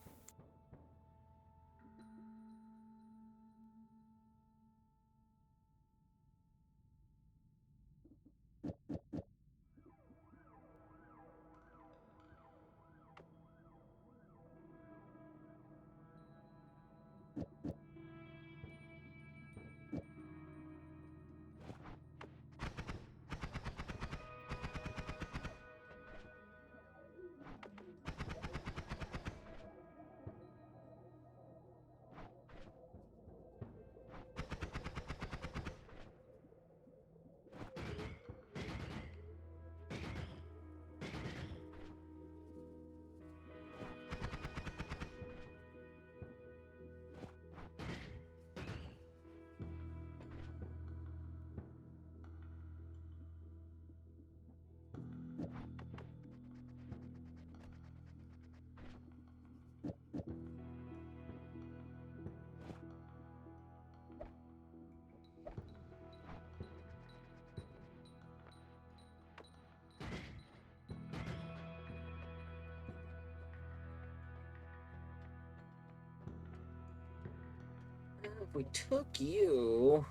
A: If we took you,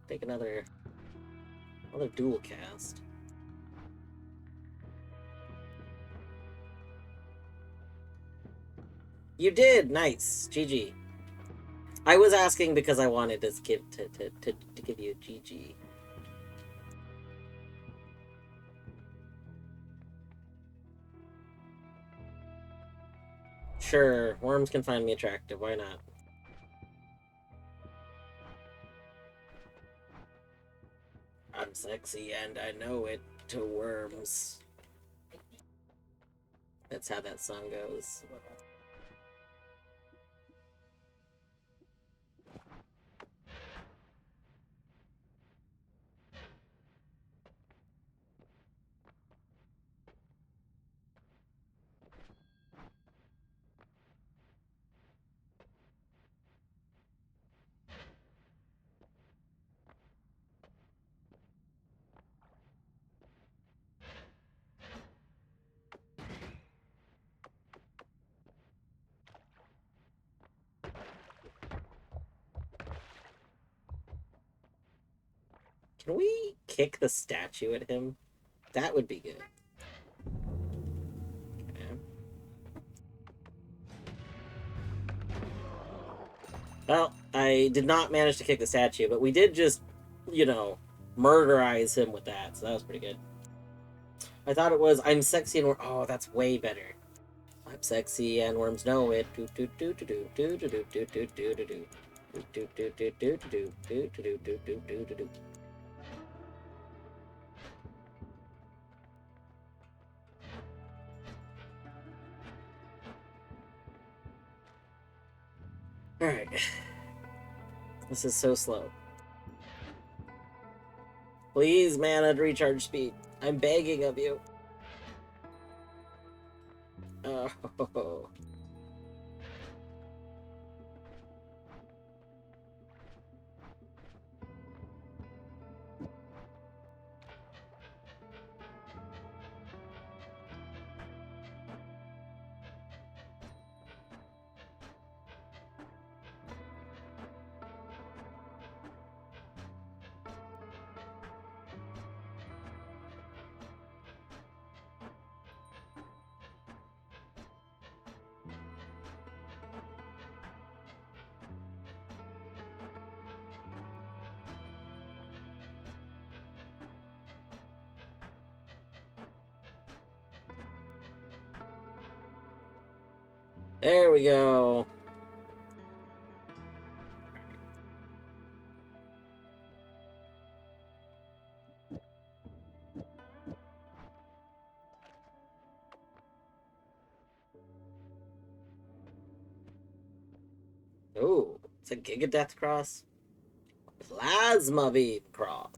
A: take another dual cast. You did, nice, GG. I was asking because I wanted to give to give you a GG. Sure, worms can find me attractive. Why not? I'm sexy and I know it to worms. That's how that song goes. Can we kick the statue at him? That would be good. Okay. Well, I did not manage to kick the statue, but we did just, you know, murderize him with that, so that was pretty good. I thought it was I'm sexy and oh, that's way better. I'm sexy and worms know it. Do do do do do do do do do do do do. Do do do do do do do do do do do do do. Alright. This is so slow. Please, mana to recharge speed. I'm begging of you. Oh. There we go. Ooh, it's a Giga Death Cross. Plasma Beam Cross.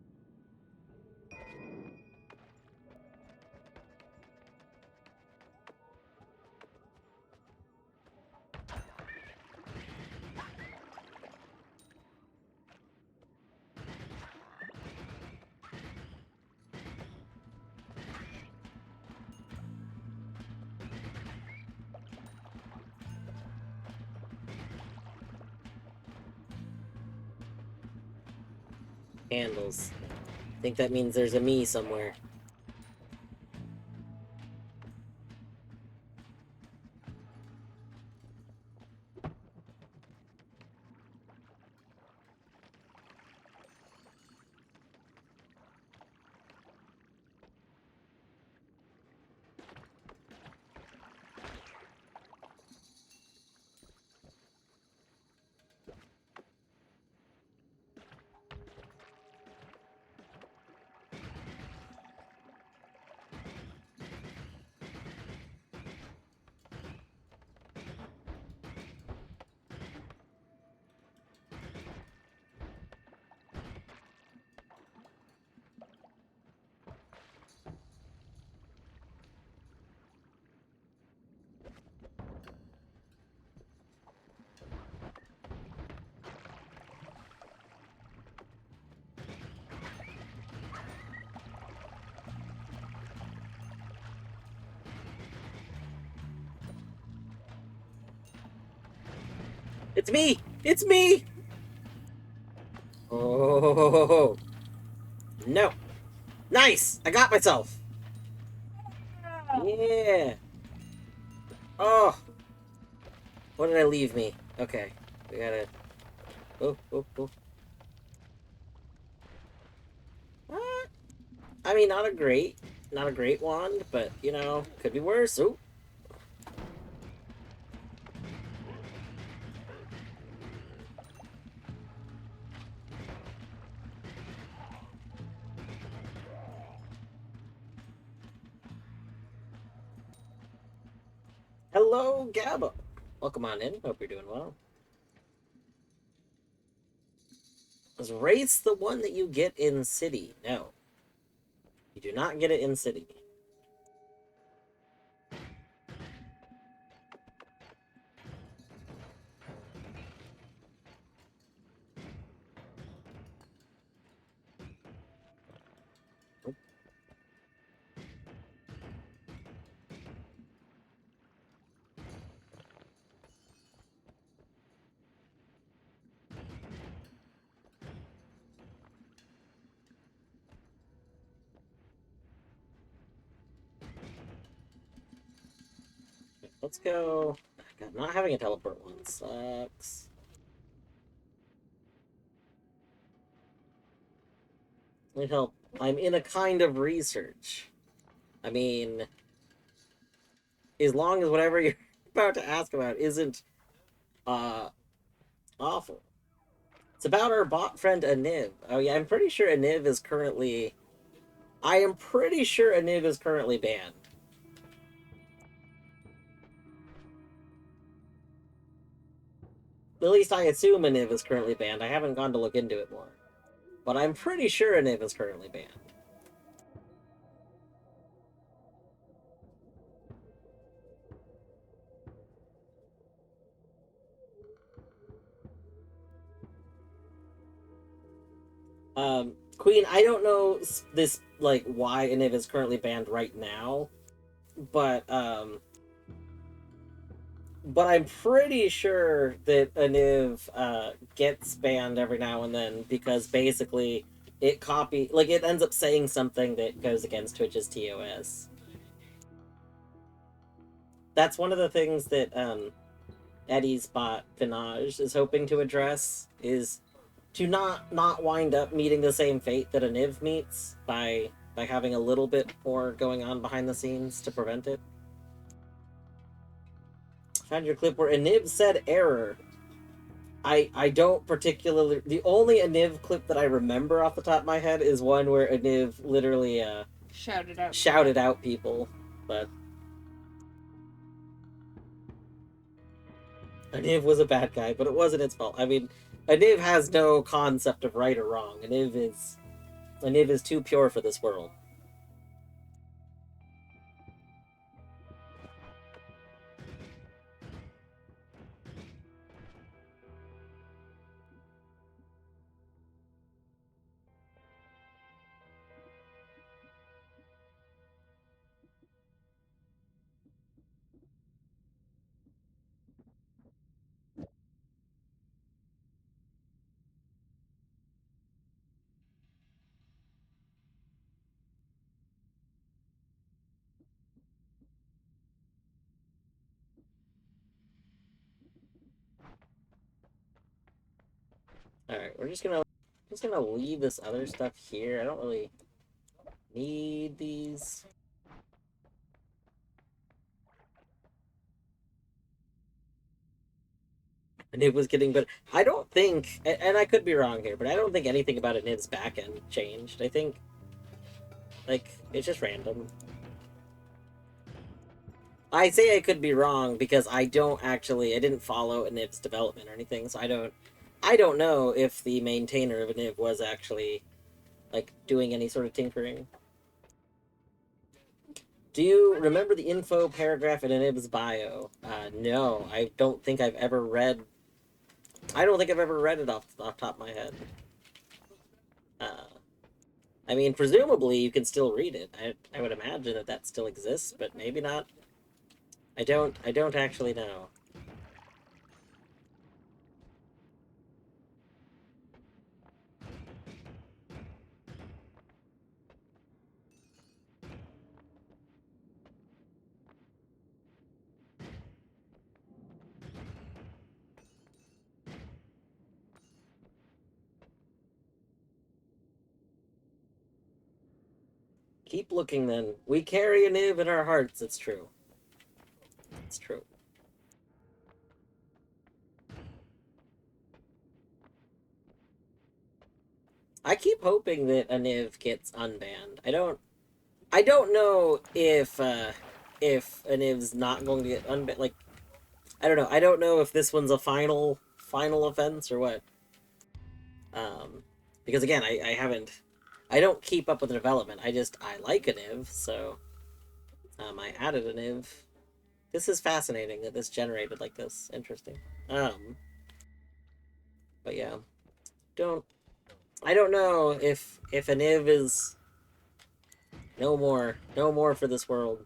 A: Handles. I think that means there's a me somewhere. It's me! It's me! Oh, no. Nice! I got myself! Yeah! Oh! What did I leave me? Okay. We gotta... Oh, oh, oh. I mean, not a great wand, but, you know, could be worse. Oh! Hello, Gabba! Welcome on in. Hope you're doing well. Is Wraith's the one that you get in City? No. You do not get it in City. Let's go. God, not having a teleport one sucks. Need help. I'm in a kind of research. I mean, as long as whatever you're about to ask about isn't, awful. It's about our bot friend Aniv. Oh yeah, I'm pretty sure Aniv is currently... I am pretty sure Aniv is currently banned. At least I assume Aniv is currently banned. I haven't gone to look into it more. But I'm pretty sure Aniv is currently banned. Queen, I don't know this, like, why Aniv is currently banned right now, but I'm pretty sure that Aniv, gets banned every now and then because basically it it ends up saying something that goes against Twitch's TOS. That's one of the things that, Eddie's bot, Vinage, is hoping to address, is to not wind up meeting the same fate that Aniv meets by having a little bit more going on behind the scenes to prevent it. Found your clip where Aniv said error. I don't particularly... The only Aniv clip that I remember off the top of my head is one where Aniv literally, shouted out people, but... Aniv was a bad guy, but it wasn't its fault. I mean, Aniv has no concept of right or wrong. Aniv is too pure for this world. Alright, we're just gonna leave this other stuff here. I don't really need these. And it was getting better. I don't think, and I could be wrong here, but I don't think anything about Niv's backend changed. I think, like, it's just random. I say I could be wrong because I didn't follow Niv's development or anything, so I don't know if the maintainer of Niv was actually, like, doing any sort of tinkering. Do you remember the info paragraph in Niv's bio? No, I don't think I've ever read. I don't think I've ever read it off the top of my head. I mean, presumably you can still read it. I would imagine that still exists, but maybe not. I don't actually know. Keep looking then. We carry a Niv in our hearts, it's true. It's true. I keep hoping that a Niv gets unbanned. I don't know if a Niv's not going to get unbanned. Like, I don't know. I don't know if this one's a final offense or what. Because again, I don't keep up with the development. I like a Niv, so I added a Niv. This is fascinating that this generated like this. Interesting. But yeah, I don't know if a Niv is no more for this world.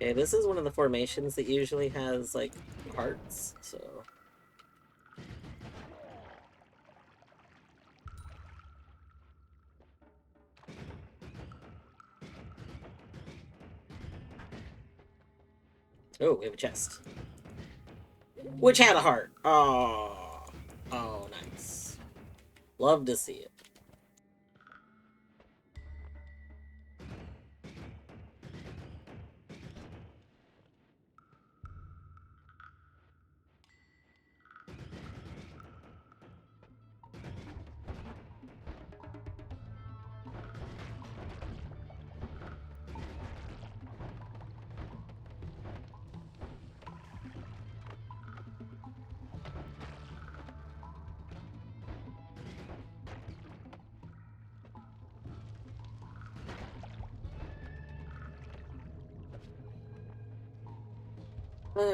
A: Okay, this is one of the formations that usually has, like, hearts, so... Oh, we have a chest. Which had a heart! Oh, oh, nice. Love to see it.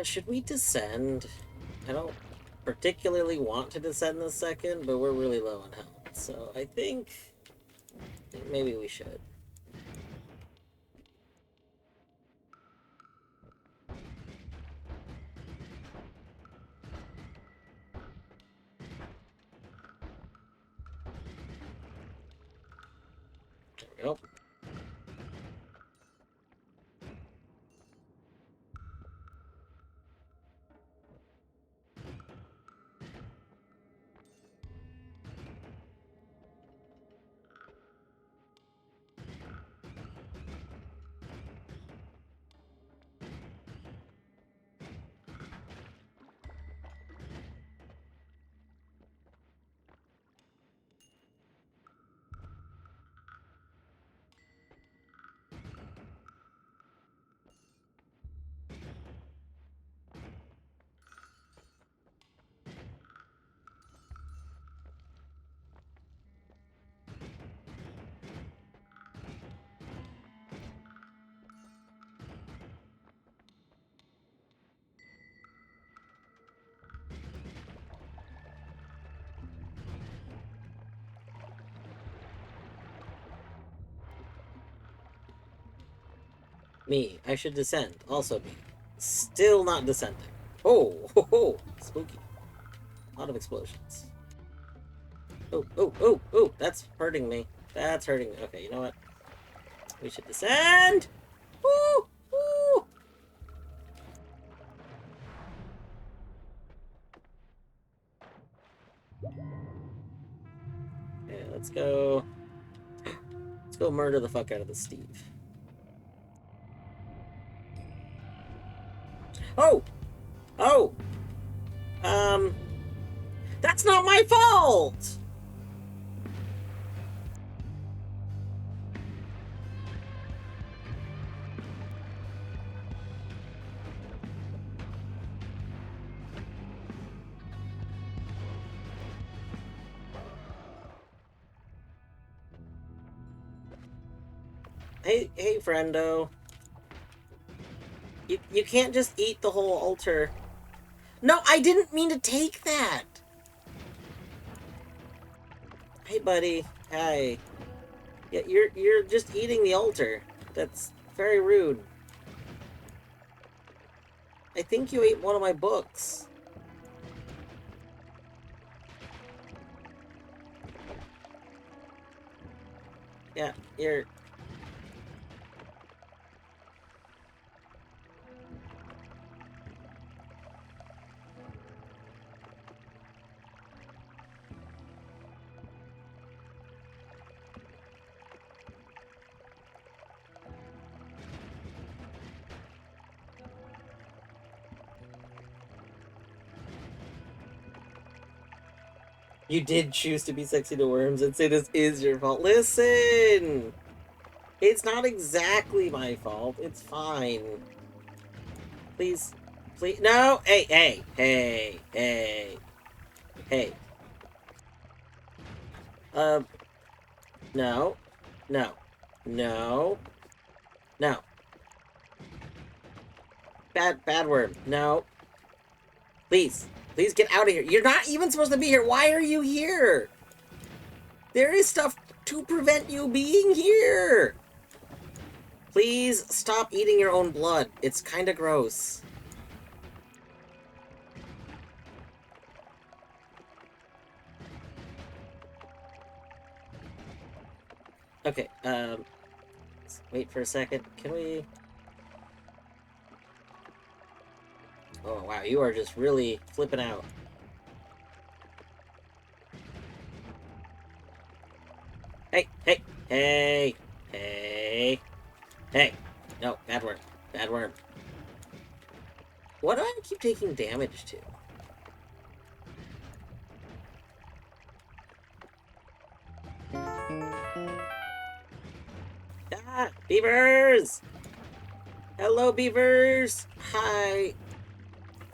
A: Should we descend? I don't particularly want to descend this second, but we're really low on health, so I think maybe we should. There we go. Me. I should descend. Also me. Still not descending. Oh, ho, ho. Spooky. A lot of explosions. Oh, oh, oh, oh. That's hurting me. That's hurting me. Okay, you know what? We should descend! Woo! Woo! Okay, let's go. Let's go murder the fuck out of this Steve. Oh! Oh! That's not my fault! Hey, friendo. You can't just eat the whole altar. No, I didn't mean to take that! Hey, buddy. Hi. Yeah, you're just eating the altar. That's very rude. I think you ate one of my books. Yeah, you're... You did choose to be sexy to worms and say this is your fault. Listen! It's not exactly my fault. It's fine. Please. Please. No! Hey, hey, hey, hey. Hey. No. No. No. No. Bad worm. No. Please. Please get out of here. You're not even supposed to be here. Why are you here? There is stuff to prevent you being here. Please stop eating your own blood. It's kind of gross. Okay, let's wait for a second. Can we... Oh, wow, you are just really flipping out. Hey, hey, hey, hey, hey. No, bad worm. Bad worm. What do I keep taking damage to? Ah, beavers! Hello, beavers! Hi.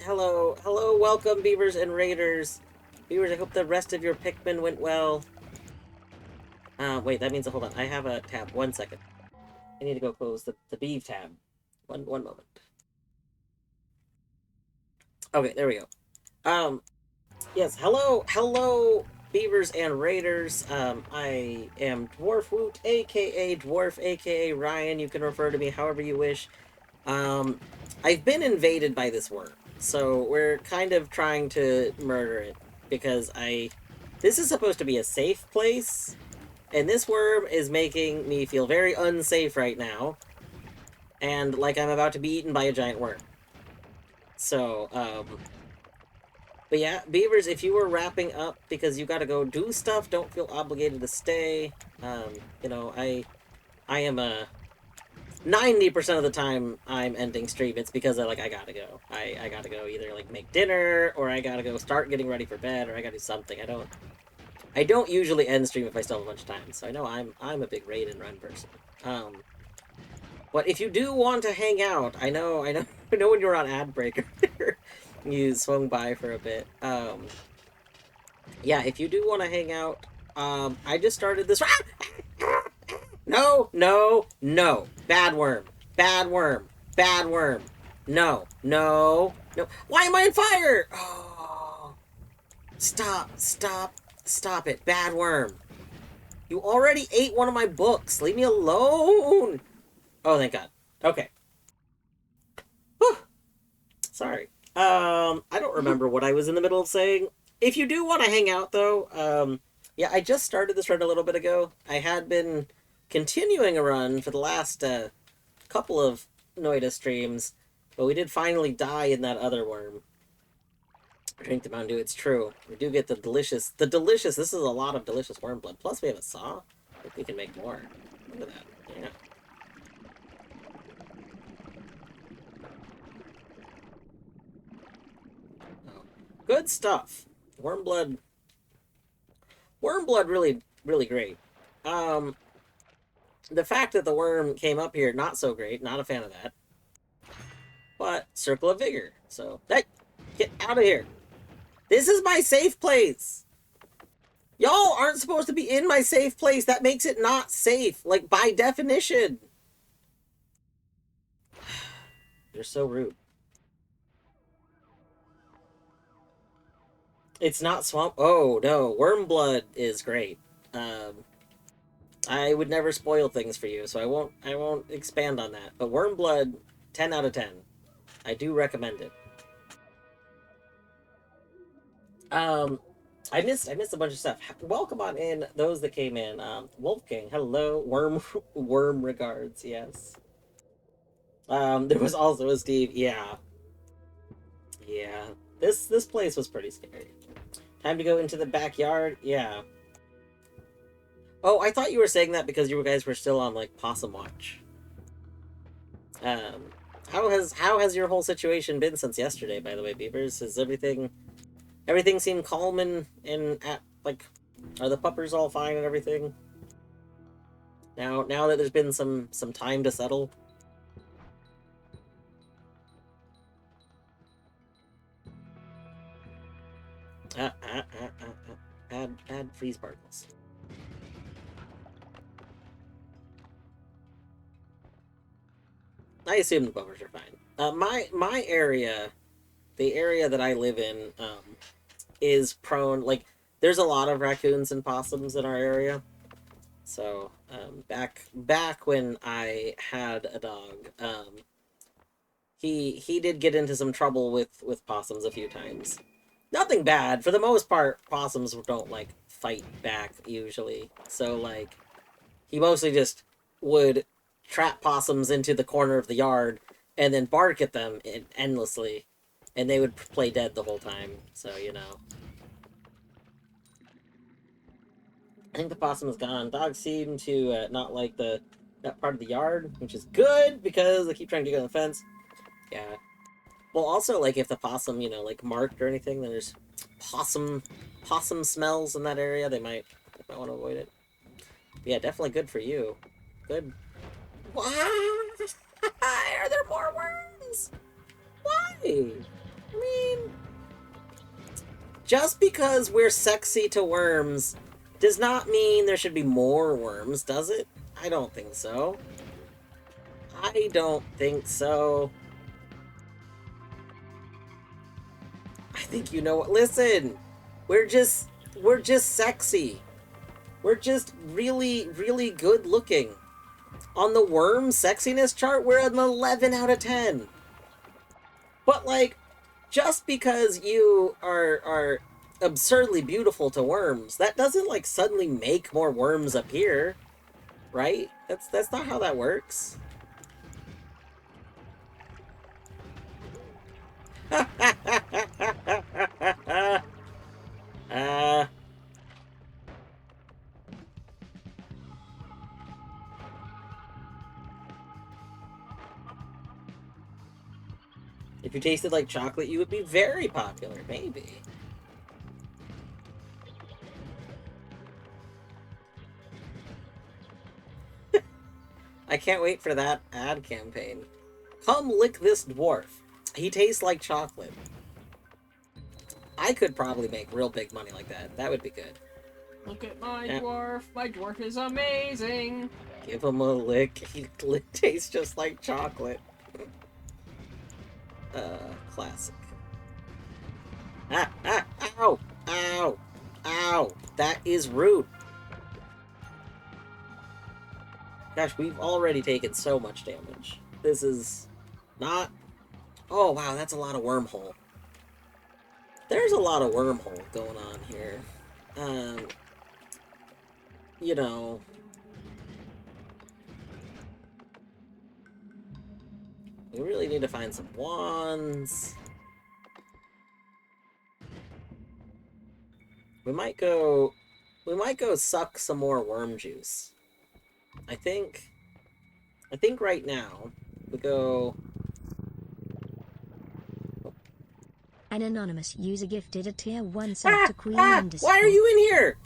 A: Hello, hello, welcome, beavers and raiders. Beavers, I hope the rest of your Pikmin went well. Wait, that means, hold on, I have a tab. 1 second. I need to go close the beeve tab. One moment. Okay, there we go. Yes, hello, beavers and raiders. I am Dwarf Woot, aka Dwarf, aka Ryan. You can refer to me however you wish. I've been invaded by this worm, so we're kind of trying to murder it, because this is supposed to be a safe place, and this worm is making me feel very unsafe right now, and like I'm about to be eaten by a giant worm. So, but yeah, beavers, if you were wrapping up because you gotta go do stuff, don't feel obligated to stay. You know, I am 90% of the time I'm ending stream, it's because I gotta go. I gotta go either, like, make dinner, or I gotta go start getting ready for bed, or I gotta do something. I don't usually end stream if I still have a bunch of time, so I know I'm a big raid and run person. But if you do want to hang out, I know when you were on ad break, you swung by for a bit. Yeah, if you do want to hang out, I just started this. No, no, no. Bad worm. Bad worm. Bad worm. No, no, no. Why am I on fire? Oh. Stop, stop, stop it. Bad worm. You already ate one of my books. Leave me alone. Oh, thank God. Okay. Sorry. I don't remember what I was in the middle of saying. If you do want to hang out, though, yeah, I just started this run a little bit ago. I had been continuing a run for the last couple of Noita streams, but we did finally die in that other worm. Drink the Mountain Dew, it's true. We do get the delicious, this is a lot of delicious worm blood. Plus we have a saw. I think we can make more. Look at that. Yeah. Oh. Good stuff. Worm blood really, really great. The fact that the worm came up here, not so great. Not a fan of that. But Circle of Vigor. So, hey, get out of here. This is my safe place. Y'all aren't supposed to be in my safe place. That makes it not safe. Like, by definition. You're so rude. It's not swamp. Oh, no. Worm blood is great. I would never spoil things for you, so I won't expand on that. But worm blood, 10 out of 10. I do recommend it. I missed a bunch of stuff. Welcome on in, those that came in. Wolfgang, hello. Worm regards, yes. There was also a Steve, yeah. Yeah. This place was pretty scary. Time to go into the backyard, yeah. Oh, I thought you were saying that because you guys were still on, like, Possum Watch. How has your whole situation been since yesterday, by the way, Beavers? Has everything seemed calm and at, like, are the puppers all fine and everything? Now that there's been some time to settle? Add freeze particles. I assume the buffers are fine. My area, the area that I live in, is prone, like, there's a lot of raccoons and possums in our area. So, back when I had a dog, he did get into some trouble with possums a few times. Nothing bad. For the most part, possums don't, like, fight back, usually. So, like, he mostly just would trap possums into the corner of the yard and then bark at them endlessly, and they would play dead the whole time. So, you know. I think the possum is gone. Dogs seem to not like that part of the yard, which is good because they keep trying to get on the fence. Yeah. Well, also, like, if the possum, you know, like, marked or anything, then there's possum smells in that area, they might want to avoid it. But yeah, definitely good for you. Good. Why? Are there more worms? Why? I mean, just because we're sexy to worms does not mean there should be more worms, does it? I don't think so. I don't think so. I think you know what. Listen, we're just sexy. We're just really, really good looking. On the worm sexiness chart, we're an 11 out of 10. But, like, just because you are absurdly beautiful to worms, that doesn't, like, suddenly make more worms appear, right? That's not how that works. If you tasted like chocolate, you would be very popular, maybe. I can't wait for that ad campaign. Come lick this dwarf. He tastes like chocolate. I could probably make real big money like that. That would be good.
B: Look at my dwarf. My dwarf is amazing.
A: Give him a lick. He tastes just like chocolate. Classic. Ow! Ow! Ow! That is rude. Gosh, we've already taken so much damage. This is not Oh, wow, that's a lot of wormhole. There's a lot of wormhole going on here. You know... We really need to find some wands. We might go suck some more worm juice. I think right now we go...
D: An anonymous user gifted a tier 1 sub to Queen underscore.
A: Why are you in here?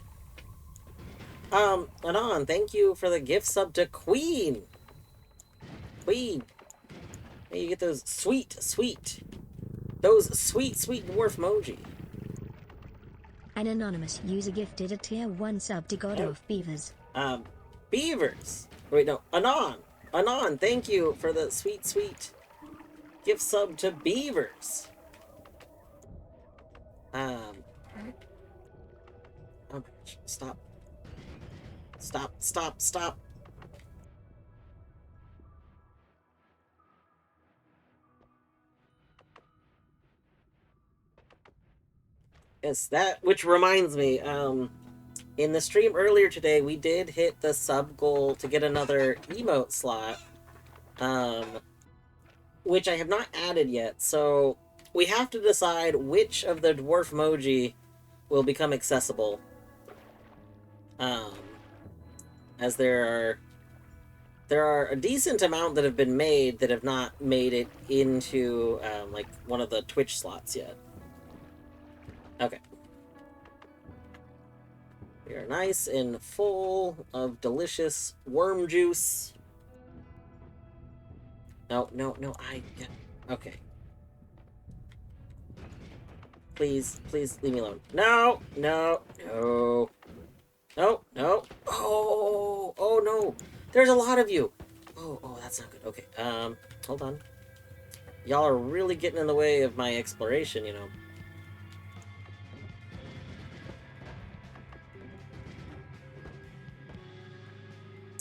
A: Anon, thank you for the gift sub to Queen. Queen. Hey, you get those sweet dwarf emoji.
D: An anonymous user gifted a tier 1 sub to God of Beavers.
A: Beavers. Wait, no, Anon. Anon, thank you for the sweet gift sub to Beavers. Oh, stop. Yes, which reminds me, in the stream earlier today, we did hit the sub goal to get another emote slot, which I have not added yet, so we have to decide which of the dwarf emoji will become accessible. As there are a decent amount that have been made that have not made it into, like, one of the Twitch slots yet. Okay. We are nice and full of delicious worm juice. No, okay. Please leave me alone. No. Oh no. There's a lot of you. Oh, that's not good. Okay, hold on. Y'all are really getting in the way of my exploration, you know.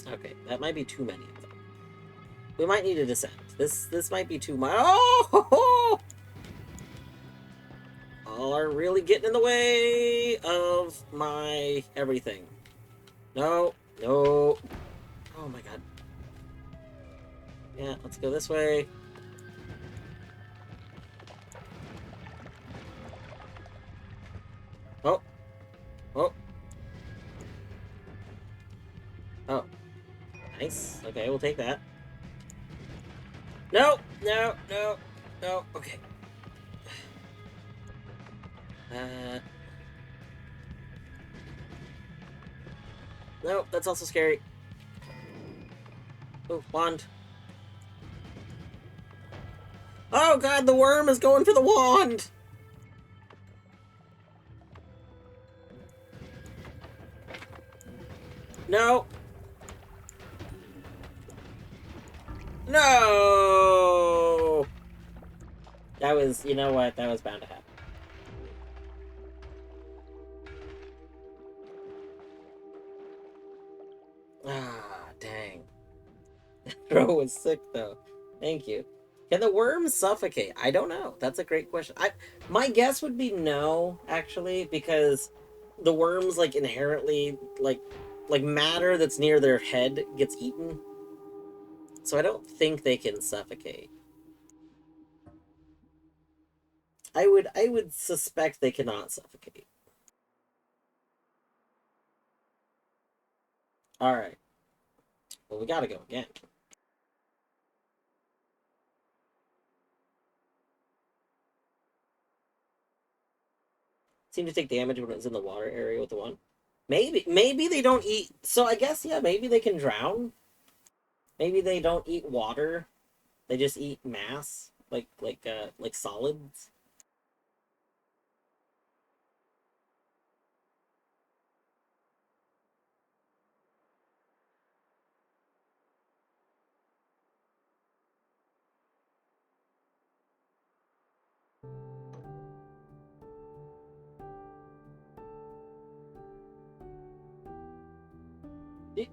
A: Okay, that might be too many of them. We might need to descend. This might be too much. Oh! All are really getting in the way of my everything. No. Oh my god. Yeah, let's go this way. Oh. Nice. Okay, we'll take that. No. Okay. No, that's also scary. Oh, wand. Oh god, the worm is going for the wand! No! No! That was, you know what, that was bound to happen. Ah, dang. Throw was sick, though. Thank you. Can the worms suffocate? I don't know. That's a great question. My guess would be no, actually, because the worms, like, inherently, like matter that's near their head gets eaten. So I don't think they can suffocate. I would suspect they cannot suffocate. Alright. Well, we gotta go again. Seem to take damage when it's in the water area with the one. Maybe they don't eat... So I guess, yeah, maybe they can drown. Maybe they don't eat water. They just eat mass. Like solids.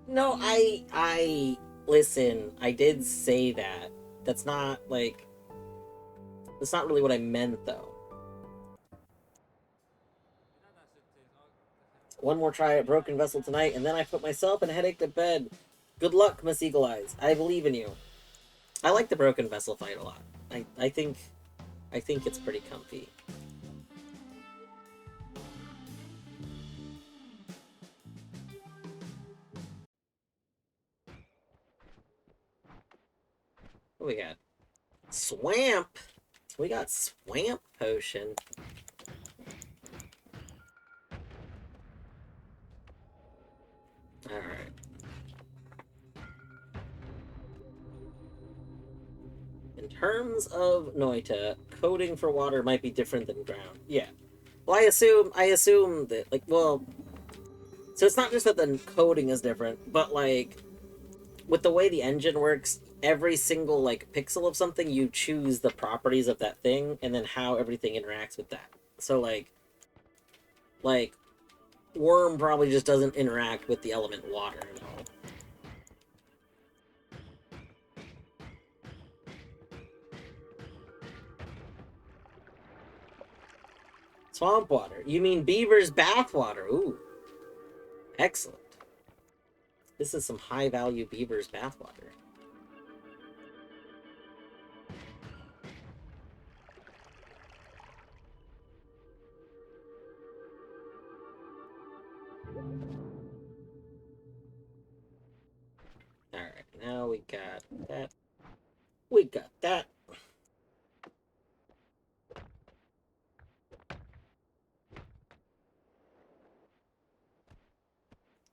A: No, listen, I did say that. That's not, like... That's not really what I meant, though. One more try at Broken Vessel tonight, and then I put myself and a headache to bed. Good luck, Miss Eagle Eyes. I believe in you. I like the Broken Vessel fight a lot. I think it's pretty comfy. What we got? Swamp! We got Swamp Potion. Alright. In terms of Noita, coding for water might be different than ground. Yeah. Well, I assume that, like, well... So it's not just that the coding is different, but, like, with the way the engine works, every single, like, pixel of something, you choose the properties of that thing, and then how everything interacts with that. So, like, Worm probably just doesn't interact with the element water at all. Swamp water. You mean Beaver's bathwater. Ooh. Excellent. This is some high-value Beaver's bathwater. Alright, now we got that. We got that.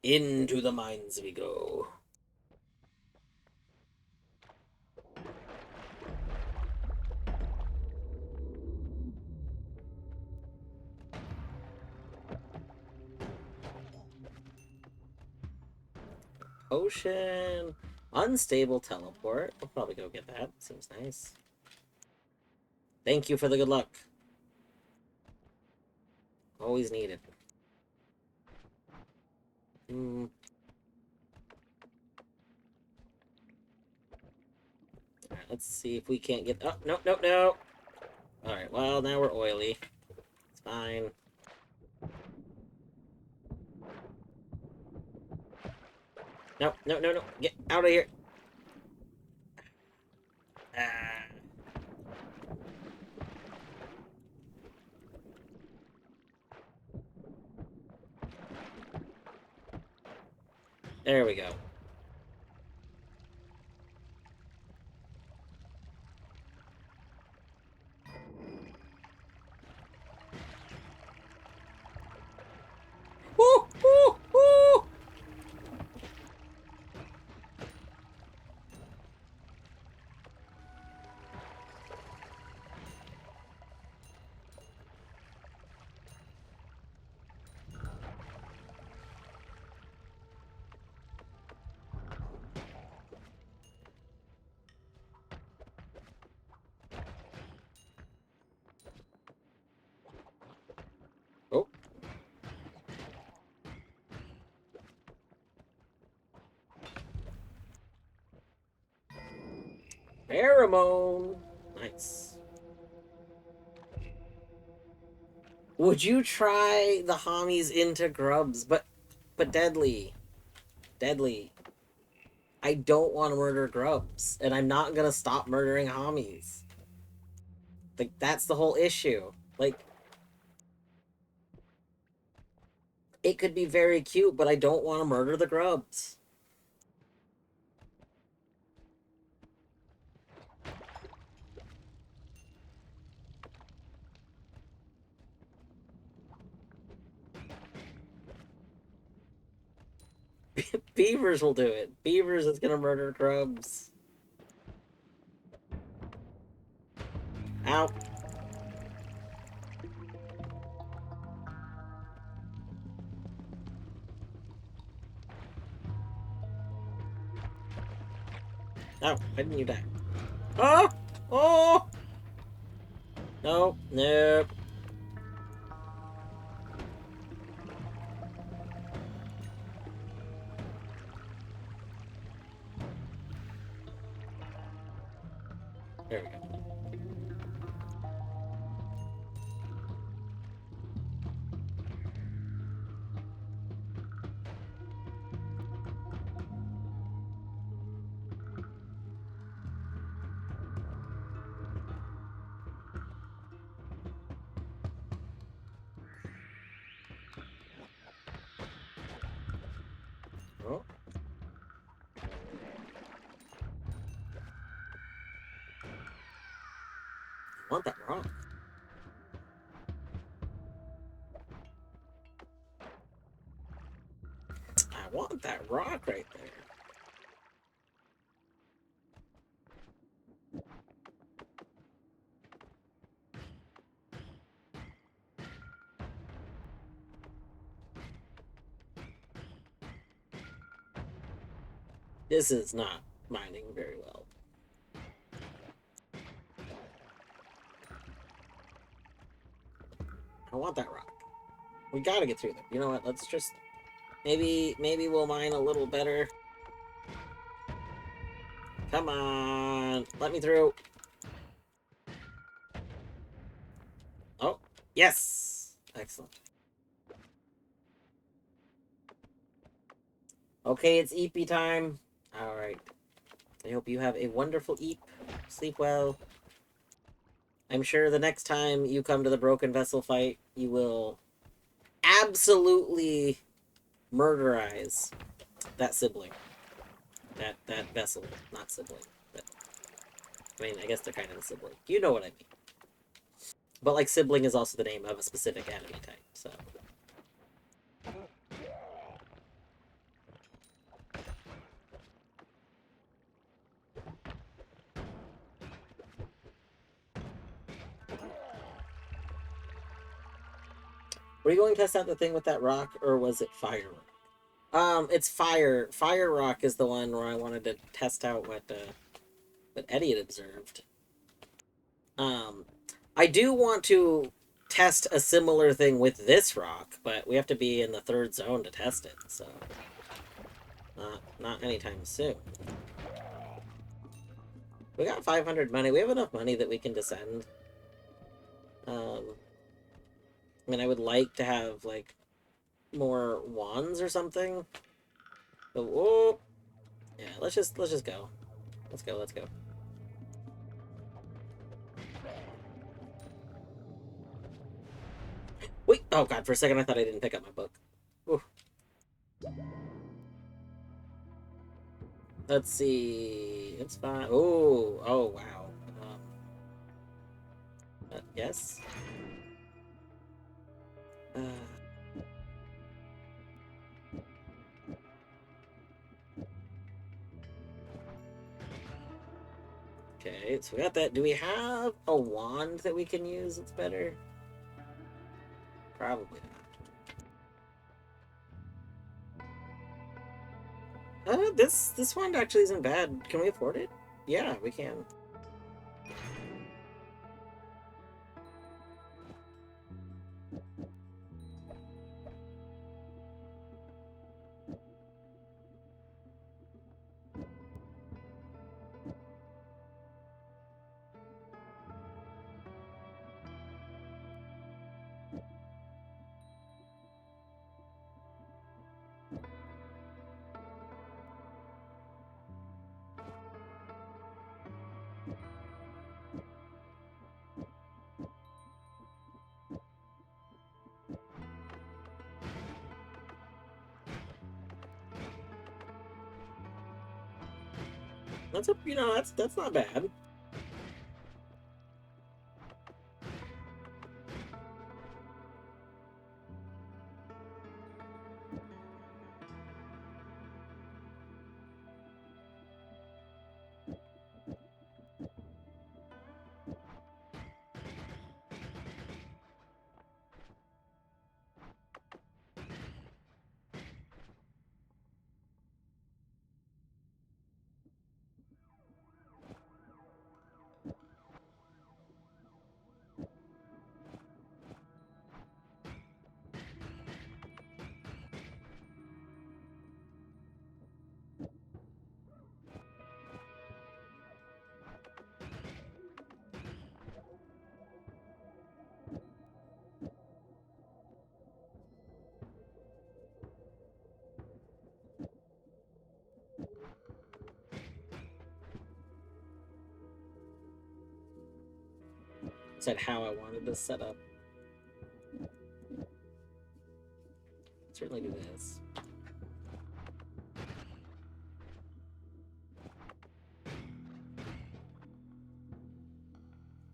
A: Into the mines we go. Potion. Unstable teleport. I'll probably go get that. Seems nice. Thank you for the good luck. Always needed. Alright, let's see if we can't get... Oh, no, no, no! Alright, well, now we're oily. It's fine. No, no, no, no. Get out of here. Ah. There we go. Woo! Woo! Woo! Oh. Pheromone. Nice. Would you try the Hommies into grubs? But deadly. Deadly. I don't want to murder grubs, and I'm not gonna stop murdering Hommies. Like, that's the whole issue. Like, it could be very cute, but I don't want to murder the grubs. Beavers will do it. Beavers is gonna murder grubs. Ow. Oh, why didn't you die? Oh! Oh! No, nope. There we go. want that rock. I want that rock right there. This is not mining very well. I want that rock. We gotta get through there. You know what? Let's just... Maybe we'll mine a little better. Come on. Let me through. Oh, yes. Excellent. Okay, it's Eepy time. Alright. I hope you have a wonderful Eep. Sleep well. I'm sure the next time you come to the Broken Vessel fight, you will absolutely murderize that sibling. That vessel, not sibling. But, I mean, I guess they're kind of a sibling. You know what I mean. But, like, sibling is also the name of a specific enemy type, so... Were you going to test out the thing with that rock, or was it fire rock? It's fire. Fire rock is the one where I wanted to test out what Eddie had observed. I do want to test a similar thing with this rock, but we have to be in the 3rd zone to test it, so... Not anytime soon. We got 500 money. We have enough money that we can descend. I mean, I would like to have, like, more wands or something. But, whoa! Yeah, let's just go. Let's go. Wait! Oh god, for a second I thought I didn't pick up my book. Ooh. Let's see... It's fine. Oh, wow. Yes? Okay, so we got that. Do we have a wand that we can use that's better? Probably not. This wand actually isn't bad. Can we afford it? Yeah, we can. That's a, you know, that's not bad. Said how I wanted this set up. Certainly do this.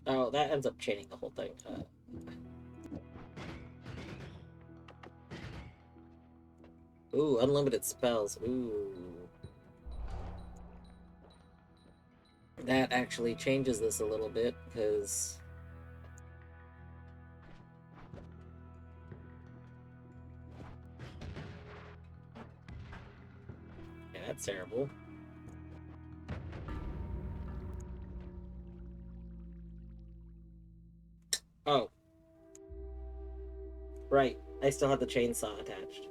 A: Oh, that ends up chaining the whole thing. Ooh, unlimited spells. Ooh. That actually changes this a little bit, because... Yeah, that's terrible. Oh. Right. I still have the chainsaw attached.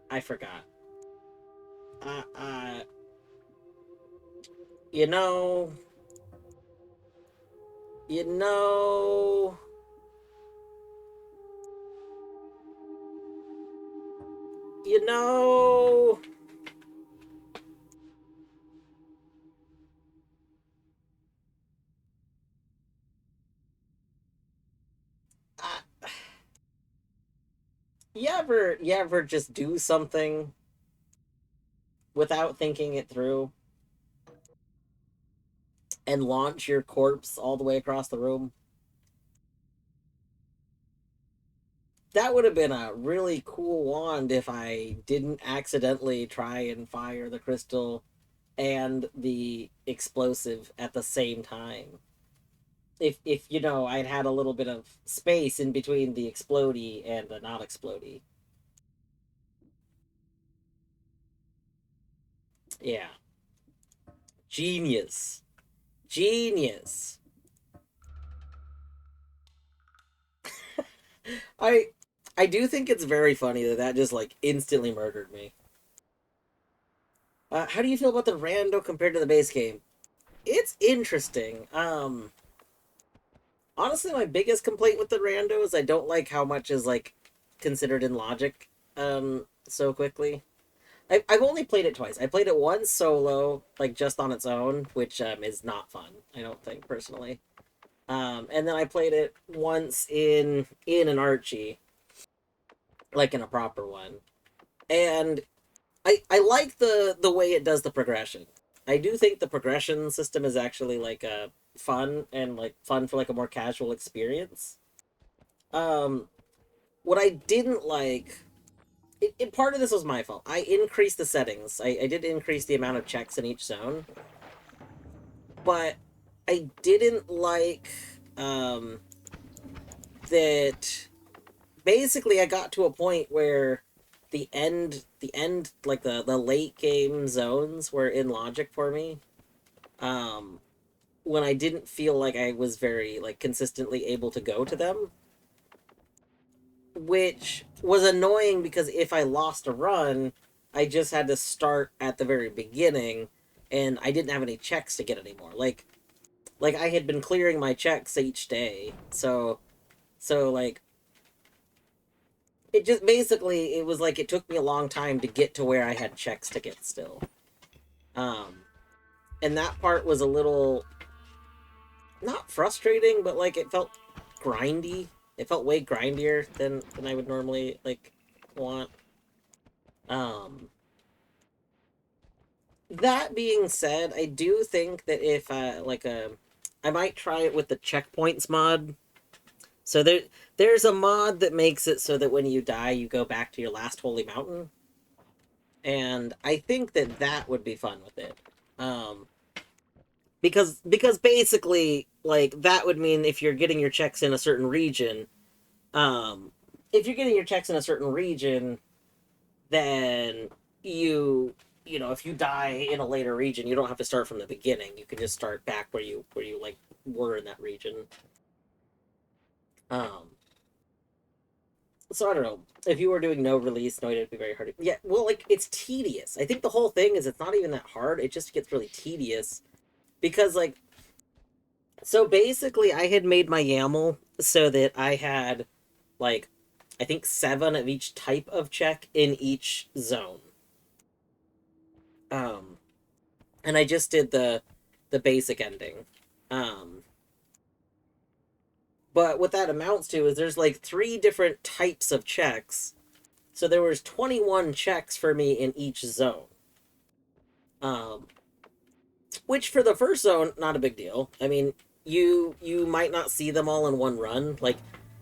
A: I forgot. Uh, you know... You know... You know... Uh, you ever just do something without thinking it through and launch your corpse all the way across the room? That would have been a really cool wand if I didn't accidentally try and fire the crystal and the explosive at the same time. If you know, I'd had a little bit of space in between the explodey and the not explodey. Yeah. Genius. Genius. I I do think it's very funny that that just like instantly murdered me. How do you feel about the rando compared to the base game? It's interesting. Honestly, my biggest complaint with the rando is I don't like how much is like considered in logic so quickly. I've only played it twice. I played it once solo, like just on its own, which is not fun, I don't think, personally. And then I played it once in an Archie, like in a proper one. And I like the way it does the progression. I do think the progression system is actually like fun and like fun for like a more casual experience. Um, what I didn't like, part of this was my fault. I increased the settings. I did increase the amount of checks in each zone, but I didn't like that. Basically, I got to a point where the end, like the late game zones were in logic for me. Um, when I didn't feel like I was very like consistently able to go to them, which was annoying because if I lost a run, I just had to start at the very beginning, and I didn't have any checks to get anymore. Like I had been clearing my checks each day, so like it just basically it was like it took me a long time to get to where I had checks to get still. Um, and that part was a little not frustrating, but like it felt grindy. It felt way grindier than I would normally like want. Um, that being said, I do think that if I might try it with the checkpoints mod. So there's a mod that makes it so that when you die, you go back to your last holy mountain, and I think that that would be fun with it. Because basically like that would mean if you're getting your checks in a certain region, um, if you're getting your checks in a certain region, then you know if you die in a later region, you don't have to start from the beginning. You can just start back where you like were in that region. Um, so I don't know. If you were doing no release, no, it'd be very hard. Yeah, well, like it's tedious. I think the whole thing is it's not even that hard. It just gets really tedious because like so basically I had made my YAML so that I had like I think 7 of each type of check in each zone. Um, and I just did the basic ending. Um, but what that amounts to is there's like 3 different types of checks. So there was 21 checks for me in each zone. Um, Which for the first zone, not a big deal. I mean, you might not see them all in one run. Like,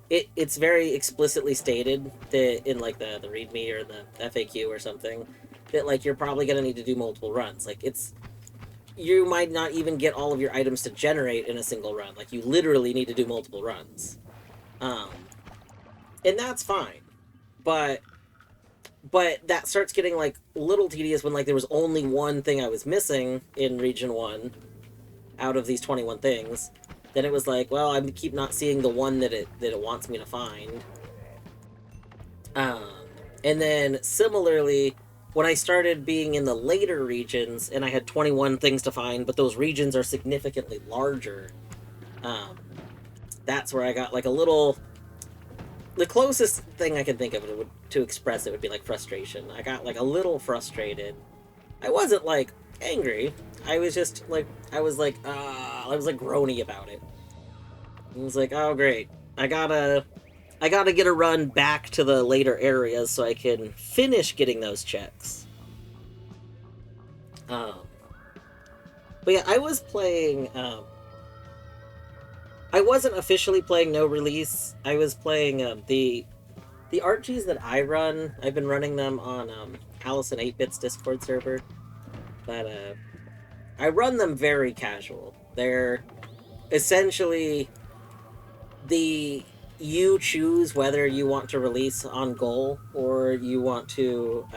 A: it's very explicitly stated that in like the README or the FAQ or something that like you're probably gonna need to do multiple runs. Like it's you might not even get all of your items to generate in a single run. Like you literally need to do multiple runs, um, and that's fine. But that starts getting like a little tedious when like there was only one thing I was missing in region 1 out of these 21 things. Then it was like, well, I keep not seeing the one that it wants me to find. Um, and then similarly, when I started being in the later regions and I had 21 things to find, but those regions are significantly larger, um, that's where I got like a little. The closest thing I can think of to express it would be like frustration. I got like a little frustrated. I wasn't like angry. I was just like I was like groany about it. I was like, oh great, I gotta get a run back to the later areas so I can finish getting those checks. Um, but yeah, I was playing. I wasn't officially playing no release. I was playing the Archies that I run. I've been running them on Alice and 8-Bit's Discord server, but I run them very casual. They're essentially you choose whether you want to release on goal or you want to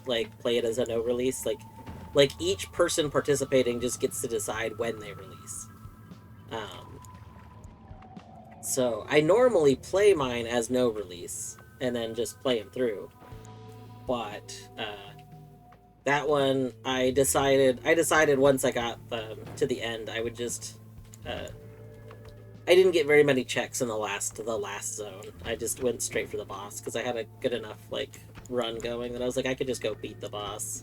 A: like play it as a no release. Like each person participating just gets to decide when they release. So I normally play mine as no release and then just play them through. But that one I decided once I got to the end I would just I didn't get very many checks in the last zone. I just went straight for the boss because I had a good enough like run going that I was like I could just go beat the boss.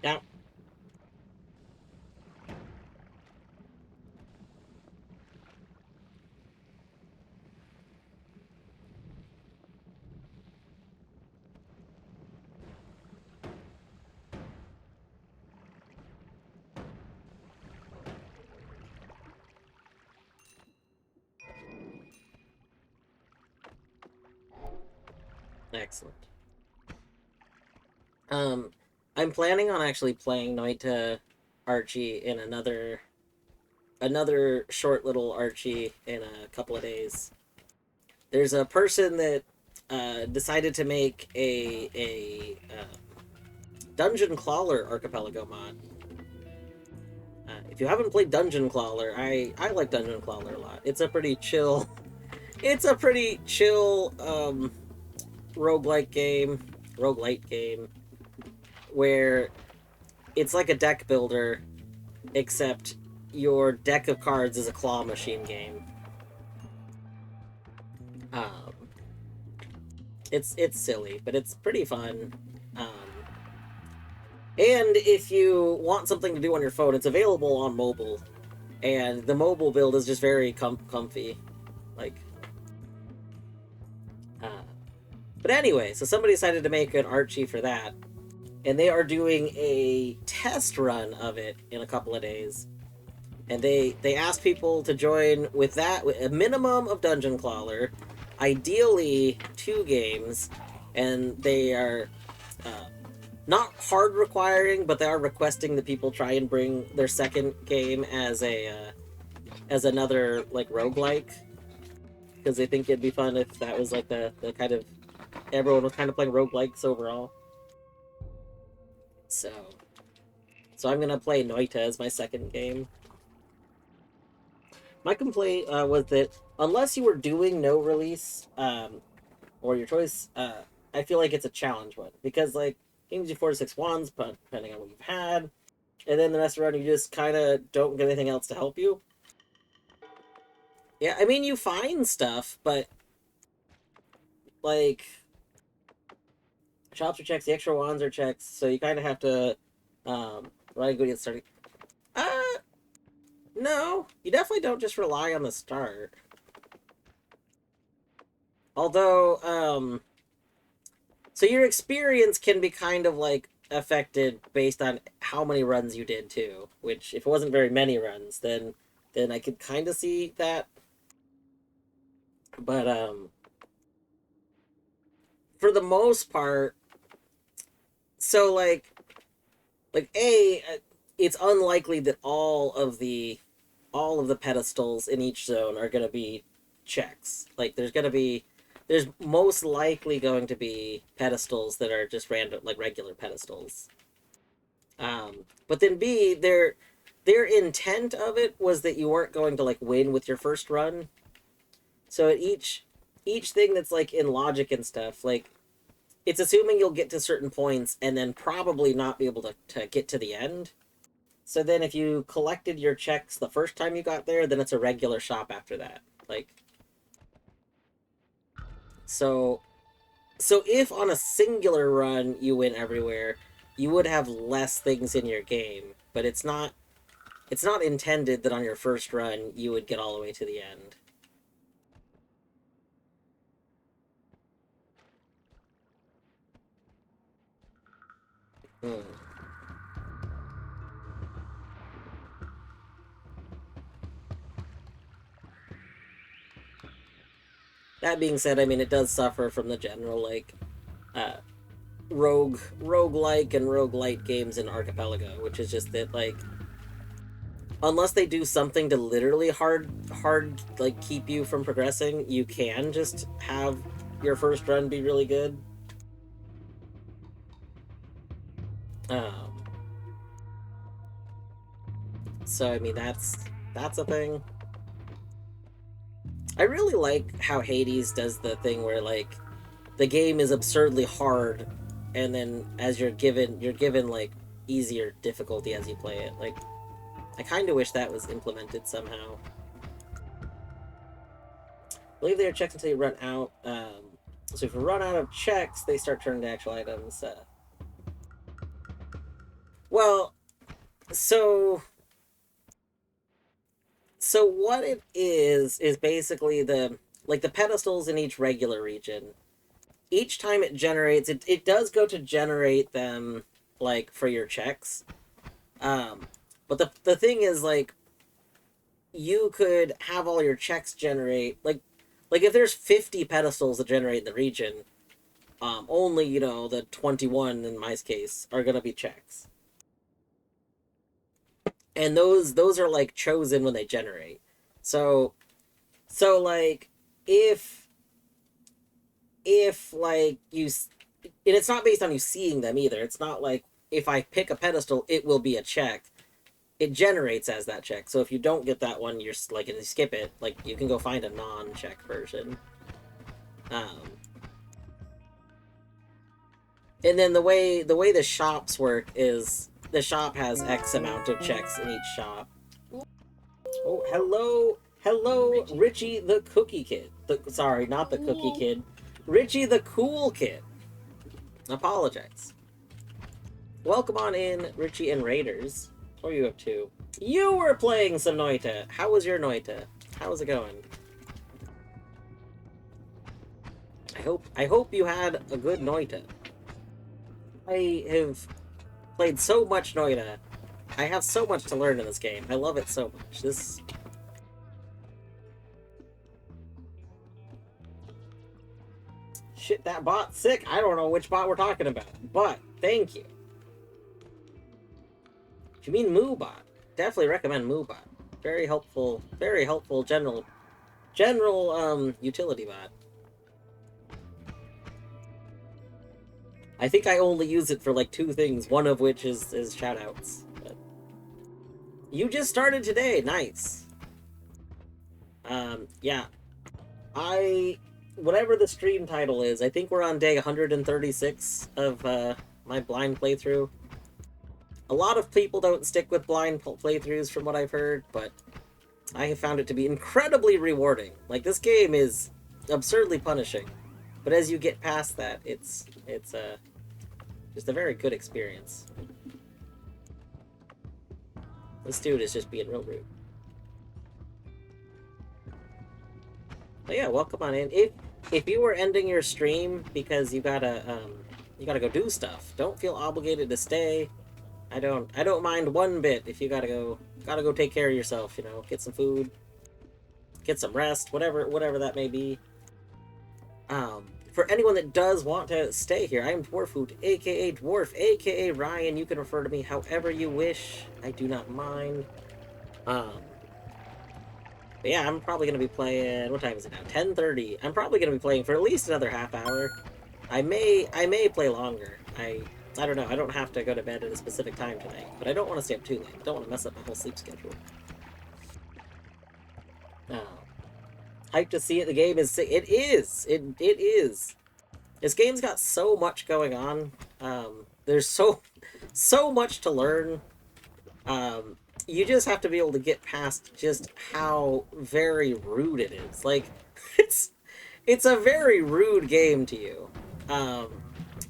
A: Yeah. Excellent. I'm planning on actually playing Noita Archie in another short little Archie in a couple of days. There's a person that decided to make a Dungeon Crawler Archipelago mod. If you haven't played Dungeon Crawler, I like Dungeon Crawler a lot. It's a pretty chill roguelike game where it's like a deck builder except your deck of cards is a claw machine game. It's silly, but it's pretty fun. And if you want something to do on your phone, it's available on mobile, and the mobile build is just very comfy, like. But anyway, so somebody decided to make an Archie for that, and they are doing a test run of it in a couple of days. And they asked people to join with that, with a minimum of Dungeon Crawler, ideally 2 games, and they are not hard requiring, but they are requesting that people try and bring their second game as another like roguelike, because they think it'd be fun if that was like the kind of everyone was kind of playing roguelikes overall. So I'm gonna play Noita as my second game. My complaint was that unless you were doing no release, or your choice, I feel like it's a challenge one. Because, like, games you 4 to 6 wands, depending on what you've had, and then the rest of the run you just kind of don't get anything else to help you. Yeah, I mean, you find stuff, but, like, Shops are checks, the extra wands are checks, so you kind of have to, right, go get started. No, you definitely don't just rely on the start. Although, so your experience can be kind of, like, affected based on how many runs you did, too. Which, if it wasn't very many runs, then I could kind of see that. But, for the most part, so, like, it's unlikely that all of the pedestals in each zone are going to be checks. Like, there's most likely going to be pedestals that are just random, like regular pedestals. But then B, their intent of it was that you weren't going to, like, win with your first run. So at each thing that's, like, in logic and stuff, like, it's assuming you'll get to certain points and then probably not be able to get to the end. So then if you collected your checks the first time you got there, then it's a regular shop after that. Like, so if on a singular run you win everywhere, you would have less things in your game, but it's not intended that on your first run you would get all the way to the end. That being said, I mean, it does suffer from the general, like, roguelike and roguelite games in Archipelago, which is just that, like, unless they do something to literally hard, like, keep you from progressing, you can just have your first run be really good. So, I mean, that's a thing. I really like how Hades does the thing where, like, the game is absurdly hard, and then as you're given, like, easier difficulty as you play it. Like, I kind of wish that was implemented somehow. I believe they are checks until you run out. So if you run out of checks, they start turning to actual items. Well, so what it is basically the pedestals in each regular region. Each time it generates, it does go to generate them, like, for your checks. But the thing is, like, you could have all your checks generate, like if there's 50 pedestals that generate in the region, only, you know, the 21 in my case are gonna be checks. And those are, like, chosen when they generate. So like, if like you, and it's not based on you seeing them either. It's not like if I pick a pedestal, it will be a check. It generates as that check. So if you don't get that one, you're like, and you skip it, like, you can go find a non-check version. And then the way the shops work is the shop has X amount of checks in each shop. Oh, hello, Richie the Cookie Kid. Sorry, not the Cookie Kid. Richie the Cool Kid. Apologize. Welcome on in, Richie and Raiders. What are you up to? You were playing some Noita. How was your Noita? How was it going? I hope you had a good Noita. I have played so much Noita. I have so much to learn in this game. I love it so much. This... Shit, that bot's sick. I don't know which bot we're talking about, but thank you. If you mean MooBot, definitely recommend MooBot. Very helpful general utility bot. I think I only use it for, like, 2 things, one of which is shoutouts. But... You just started today, nice. Yeah. Whatever the stream title is, I think we're on day 136 of my blind playthrough. A lot of people don't stick with blind playthroughs from what I've heard, but I have found it to be incredibly rewarding. Like, this game is absurdly punishing, but as you get past that, it's Just a very good experience. This dude is just being real rude. But yeah, welcome on in. If you were ending your stream because you gotta go do stuff, don't feel obligated to stay. I don't mind one bit if you gotta go take care of yourself, you know, get some food, get some rest, whatever that may be. For anyone that does want to stay here, I am Dwarfhoot, aka Dwarf, aka Ryan. You can refer to me however you wish. I do not mind. But yeah, I'm probably gonna be playing. What time is it now? 10:30. I'm probably gonna be playing for at least another half hour. I may play longer. I don't know. I don't have to go to bed at a specific time tonight, but I don't want to stay up too late. I don't want to mess up my whole sleep schedule. Hyped to see it. The game is. It is. It is. This game's got so much going on. There's so much to learn. You just have to be able to get past just how very rude it is. Like, it's a very rude game to you.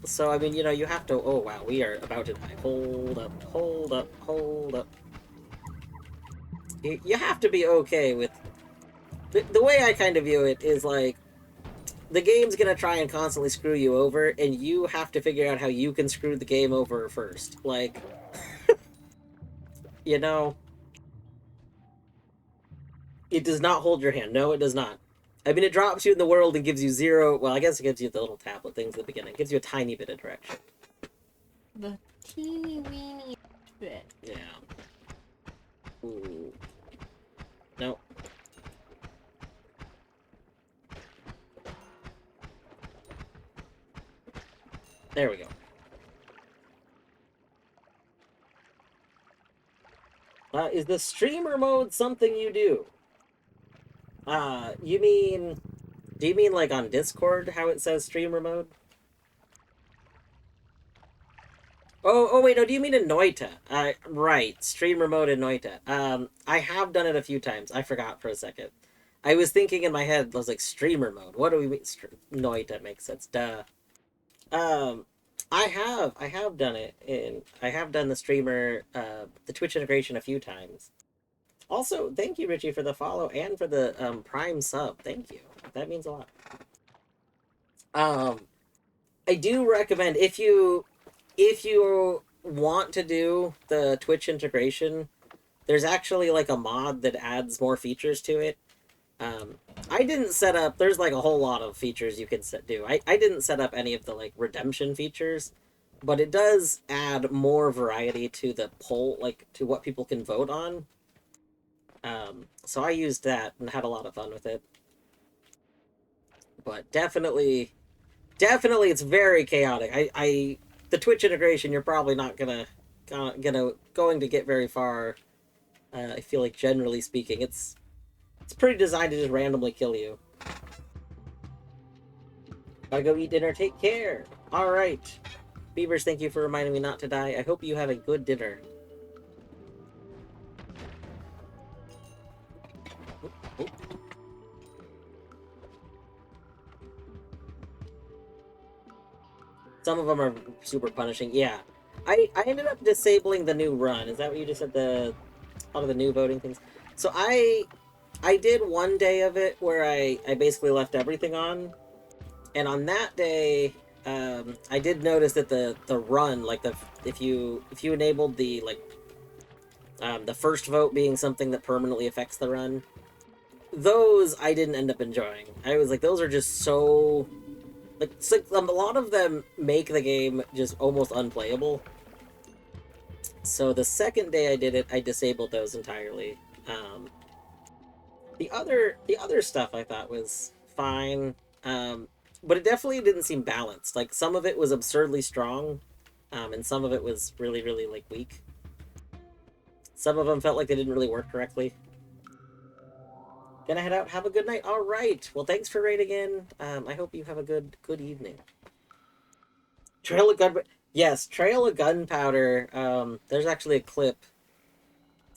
A: So I mean, you know, you have to. Oh wow, we are about to die. Hold up. You have to be okay with. The way I kind of view it is like, the game's gonna try and constantly screw you over, and you have to figure out how you can screw the game over first. Like, you know, it does not hold your hand. No, it does not. I mean, it drops you in the world and gives you zero. Well, I guess it gives you the little tablet things at the beginning. It gives you a tiny bit of direction.
B: The teeny weeny bit.
A: Yeah. Ooh. No. There we go. Is the streamer mode something you do? Do you mean like on Discord, how it says streamer mode? Oh wait, no, do you mean in Noita? Right, streamer mode in Noita. I have done it a few times. I forgot for a second. I was thinking in my head, I was like, streamer mode. What do we mean? Noita makes sense. Duh. I have done it, and I have done the streamer, the Twitch integration a few times. Also, thank you, Richie, for the follow and for the Prime sub. Thank you. That means a lot. I do recommend, if you want to do the Twitch integration, there's actually like a mod that adds more features to it. I didn't set up, there's like a whole lot of features you can do. I didn't set up any of the like redemption features, but it does add more variety to the poll, like to what people can vote on. So I used that and had a lot of fun with it. But definitely it's very chaotic. The Twitch integration, you're probably not going to get very far. I feel like, generally speaking, it's pretty designed to just randomly kill you. Gotta go eat dinner. Take care. All right. Beavers, thank you for reminding me not to die. I hope you have a good dinner. Some of them are super punishing. Yeah. I ended up disabling the new run. Is that what you just said? All of the new voting things? So I did one day of it where I basically left everything on. And on that day, I did notice that the run, like if you enabled the the first vote being something that permanently affects the run, those I didn't end up enjoying. I was like, those are just so a lot of them make the game just almost unplayable. So the second day I did it, I disabled those entirely. The other stuff I thought was fine. But it definitely didn't seem balanced. Like, some of it was absurdly strong, and some of it was really, really, like, weak. Some of them felt like they didn't really work correctly. Gonna head out. Have a good night. All right. Well, thanks for raiding in. I hope you have a good evening. Trail of Gunpowder. Yes, Trail of Gunpowder. There's actually a clip.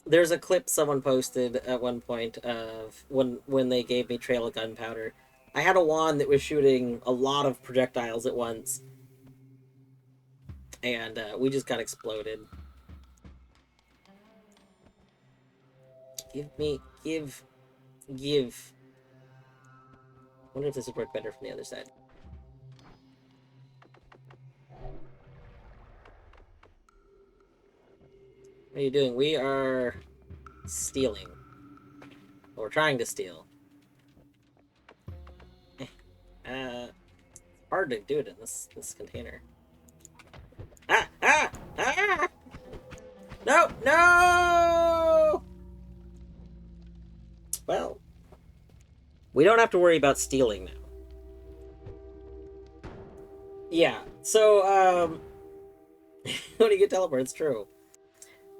A: There's a clip someone posted at one point of when they gave me Trail of Gunpowder. I had a wand that was shooting a lot of projectiles at once. and we just got exploded. Give. Wonder if this would work better from the other side. What are you doing? We are stealing. Or we're trying to steal. Hard to do it in this container. Ah! No! No! Well, we don't have to worry about stealing now. Yeah, so, when you get teleport, it's true.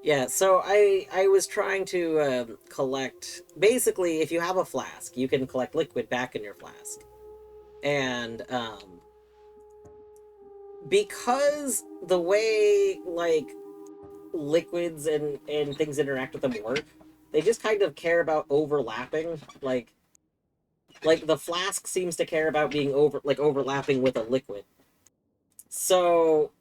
A: Yeah, so I was trying to collect... Basically, if you have a flask, you can collect liquid back in your flask. And, because the way, like, liquids and things interact with them work, they just kind of care about overlapping. Like the flask seems to care about being overlapping with a liquid. So,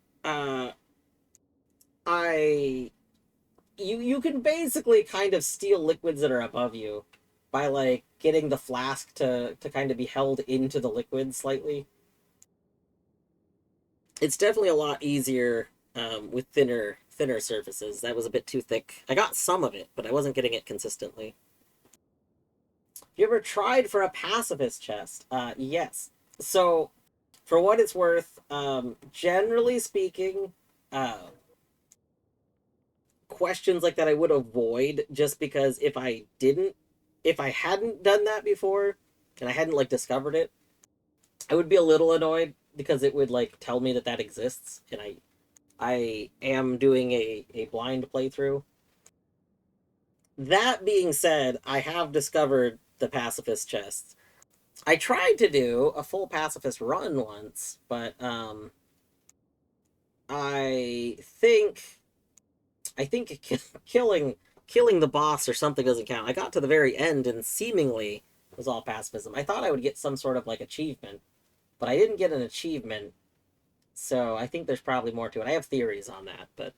A: you can basically kind of steal liquids that are above you by, like, getting the flask to kind of be held into the liquid slightly. It's definitely a lot easier with thinner surfaces. That was a bit too thick. I got some of it, but I wasn't getting it consistently. You ever tried for a pacifist chest? Yes. So, for what it's worth, generally speaking, questions like that I would avoid, just because if I hadn't done that before, and I hadn't, like, discovered it, I would be a little annoyed, because it would, like, tell me that exists, and I am doing a blind playthrough. That being said, I have discovered the pacifist chests. I tried to do a full pacifist run once, but I think killing the boss or something doesn't count. I got to the very end and seemingly it was all pacifism. I thought I would get some sort of, like, achievement, but I didn't get an achievement. So I think there's probably more to it. I have theories on that, but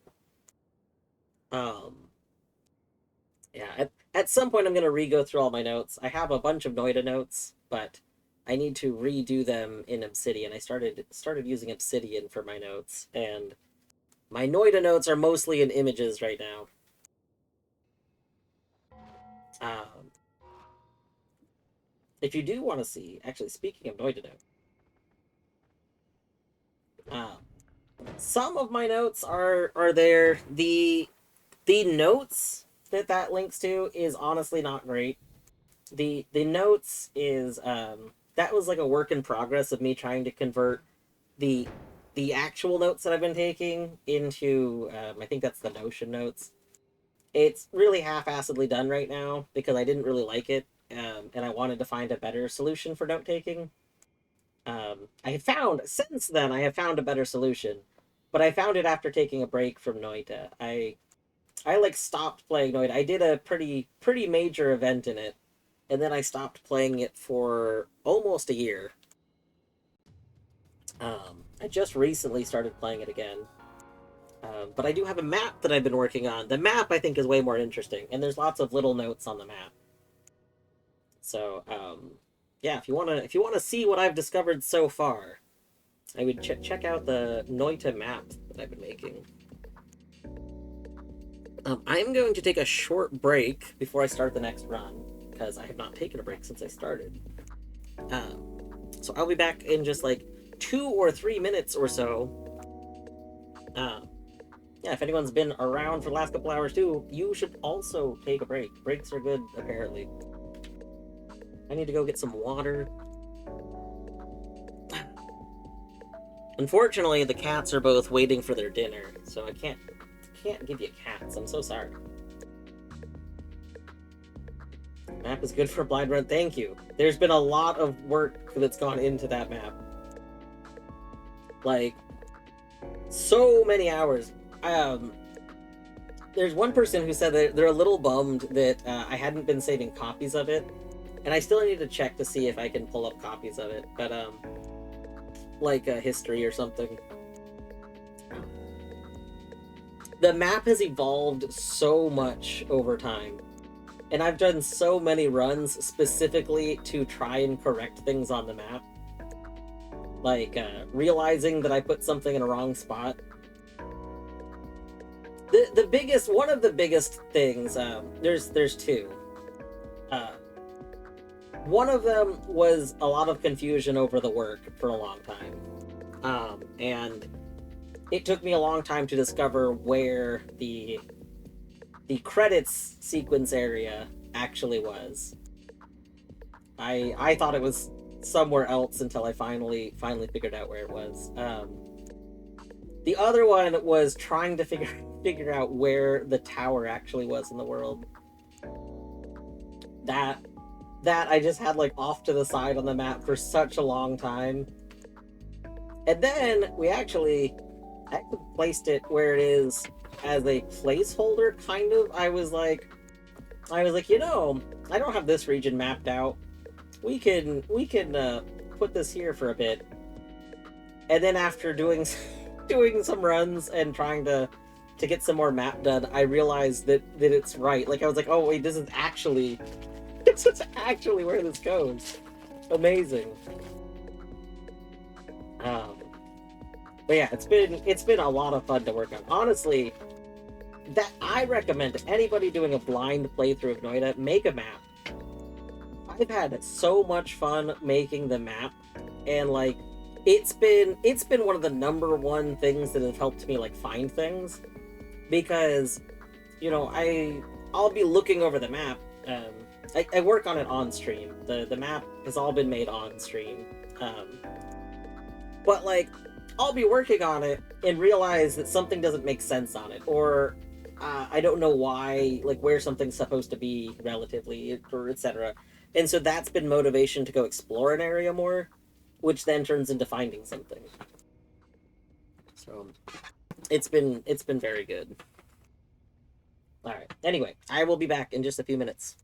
A: yeah, at some point I'm going to re-go through all my notes. I have a bunch of Noita notes, but I need to redo them in Obsidian. I started using Obsidian for my notes, and my Noita notes are mostly in images right now. If you do want to see, actually, speaking of Noita notes, some of my notes are there. The notes that links to is honestly not great. The notes is that was like a work in progress of me trying to convert the actual notes that I've been taking into I think that's the Notion notes. It's really half-assedly done right now because I didn't really like it, and I wanted to find a better solution for note taking. Since then I have found a better solution, but I found it after taking a break from Noita. I like stopped playing Noita. I did a pretty major event in it, and then I stopped playing it for almost a year. I just recently started playing it again. But I do have a map that I've been working on. The map, I think, is way more interesting, and there's lots of little notes on the map. So, yeah, if you wanna see what I've discovered so far, I would check out the Noita map that I've been making. I'm going to take a short break before I start the next run, because I have not taken a break since I started. So I'll be back in just like 2 or 3 minutes or so. Yeah, if anyone's been around for the last couple hours too, you should also take a break. Breaks are good, apparently. I need to go get some water. Unfortunately, the cats are both waiting for their dinner, so I can't give you cats. I'm so sorry. Map is good for a blind run. Thank you. There's been a lot of work that's gone into that map. Like, so many hours. There's one person who said that they're a little bummed that I hadn't been saving copies of it, and I still need to check to see if I can pull up copies of it, but like a history or something. the map has evolved so much over time. And I've done so many runs specifically to try and correct things on the map. Like, realizing that I put something in a wrong spot. One of the biggest things, there's two. One of them was a lot of confusion over the work for a long time. And it took me a long time to discover where the credits sequence area actually was. I thought it was somewhere else until I finally figured out where it was. The other one was trying to figure out where the tower actually was in the world. That I just had like off to the side on the map for such a long time. And then we actually placed it where it is as a placeholder, kind of. I was like, you know, I don't have this region mapped out. We can put this here for a bit. And then after doing some runs and trying to get some more map done, I realized that it's right. Like, I was like, oh wait, this is actually where this goes. Amazing. But yeah, it's been a lot of fun to work on. Honestly, that I recommend to anybody doing a blind playthrough of Noita, make a map. I've had so much fun making the map, and like it's been one of the number one things that have helped me like find things, because you know I'll be looking over the map. I work on it on stream. The map has all been made on stream. But like I'll be working on it and realize that something doesn't make sense on it, or I don't know why, like where something's supposed to be relatively, or etc. And so that's been motivation to go explore an area more, which then turns into finding something. So it's been very good. All right. Anyway, I will be back in just a few minutes.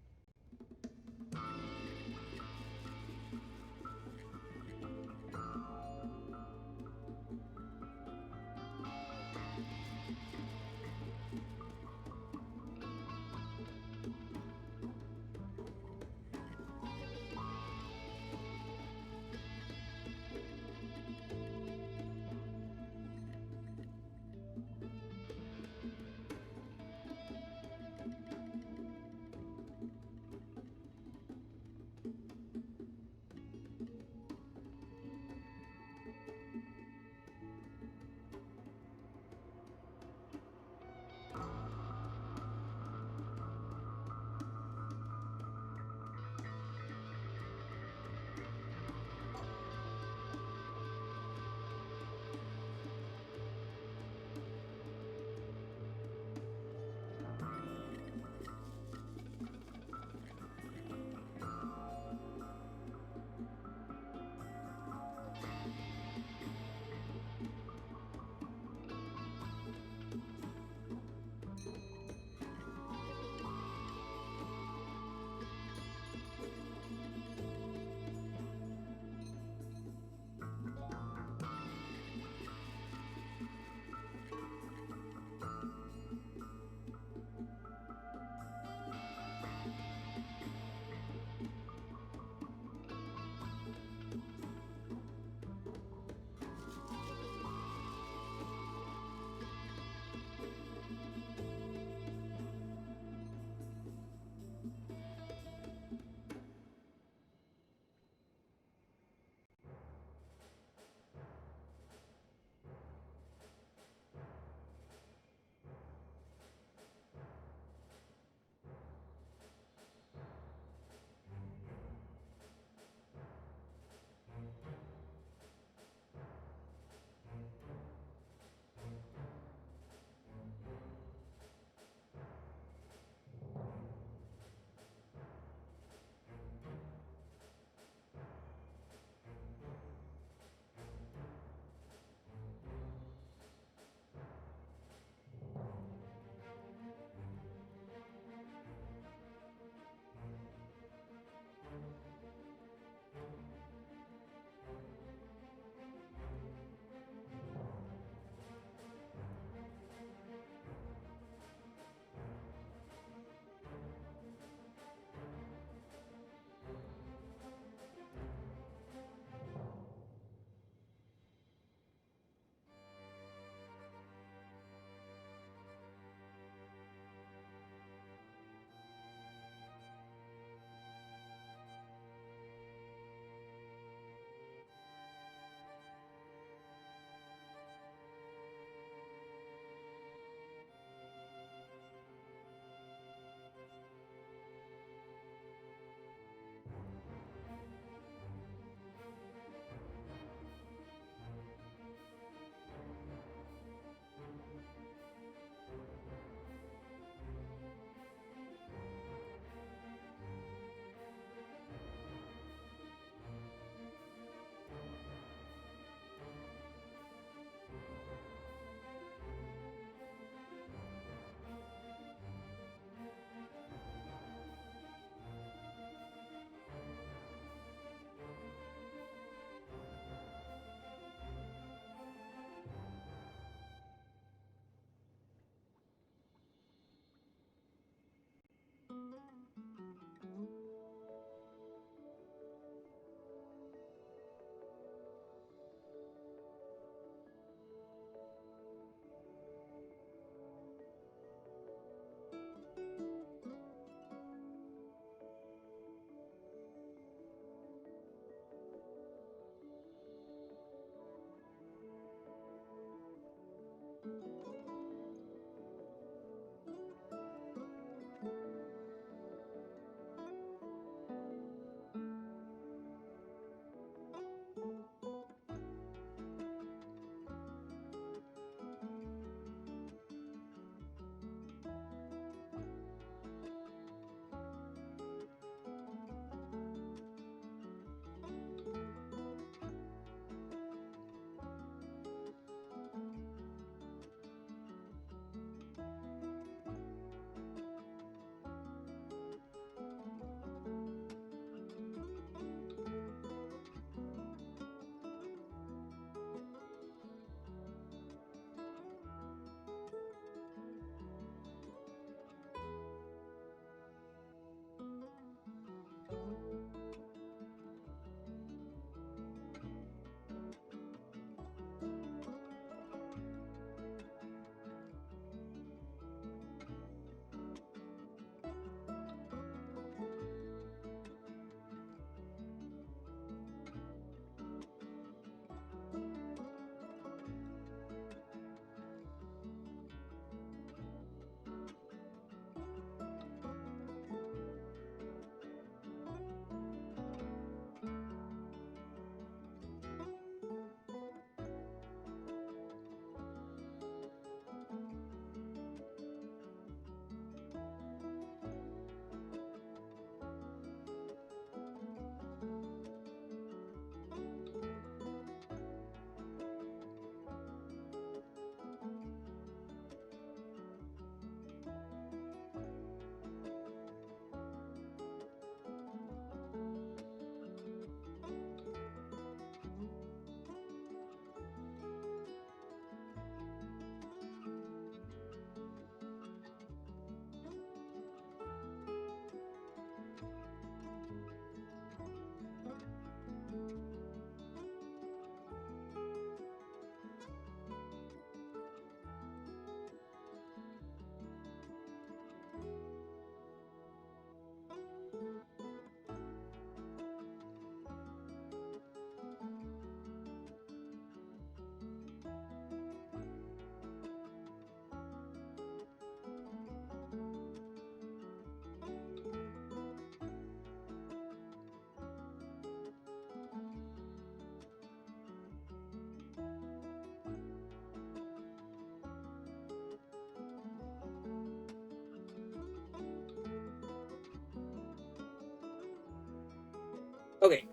A: Okay.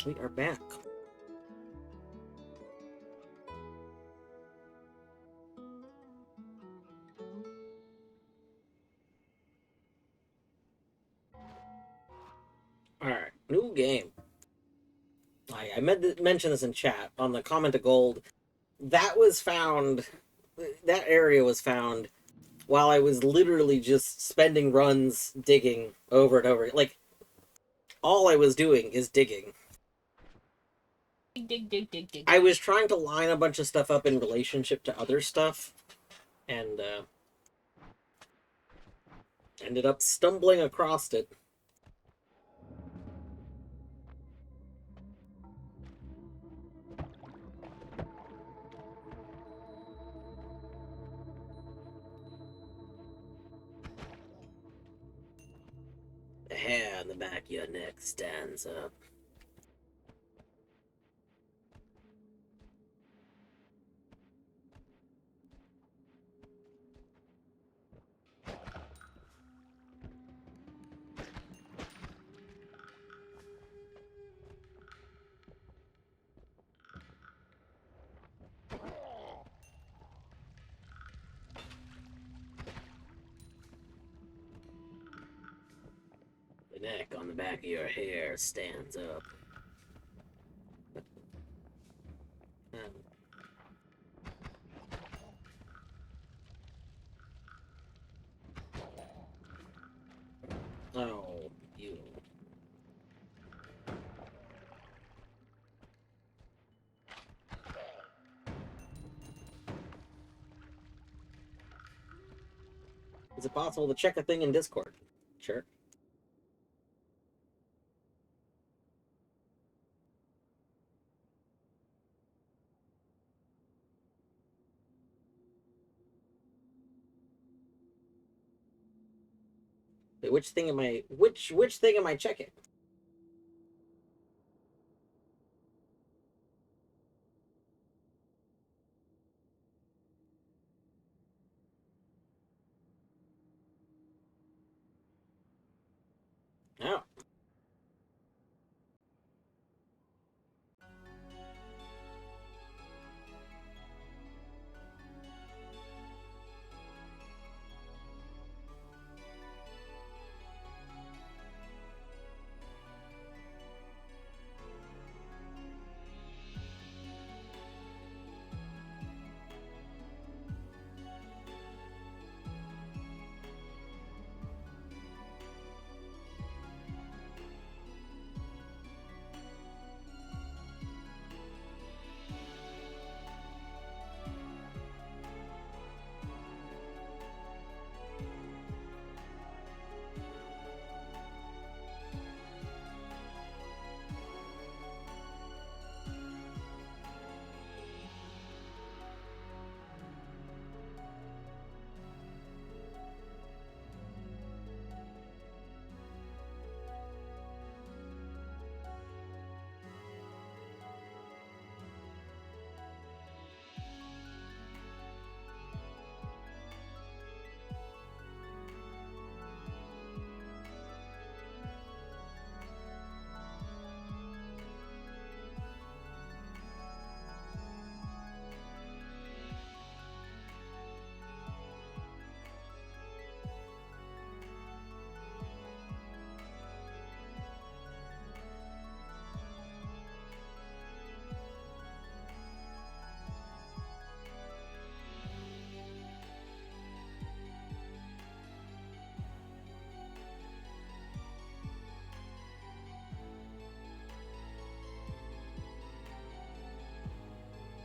A: We are back. Alright, new game. I mentioned this in chat on the comment of gold. That was found, that area was found while I was literally just spending runs digging over and over. Like, all I was doing is digging.
B: Dig.
A: I was trying to line a bunch of stuff up in relationship to other stuff, and ended up stumbling across it. The hair on the back of your neck stands up. The neck on the back of your hair stands up. Oh, you. Is it possible to check a thing in Discord? Sure. Wait, which thing am I? Which thing am I checking? Oh.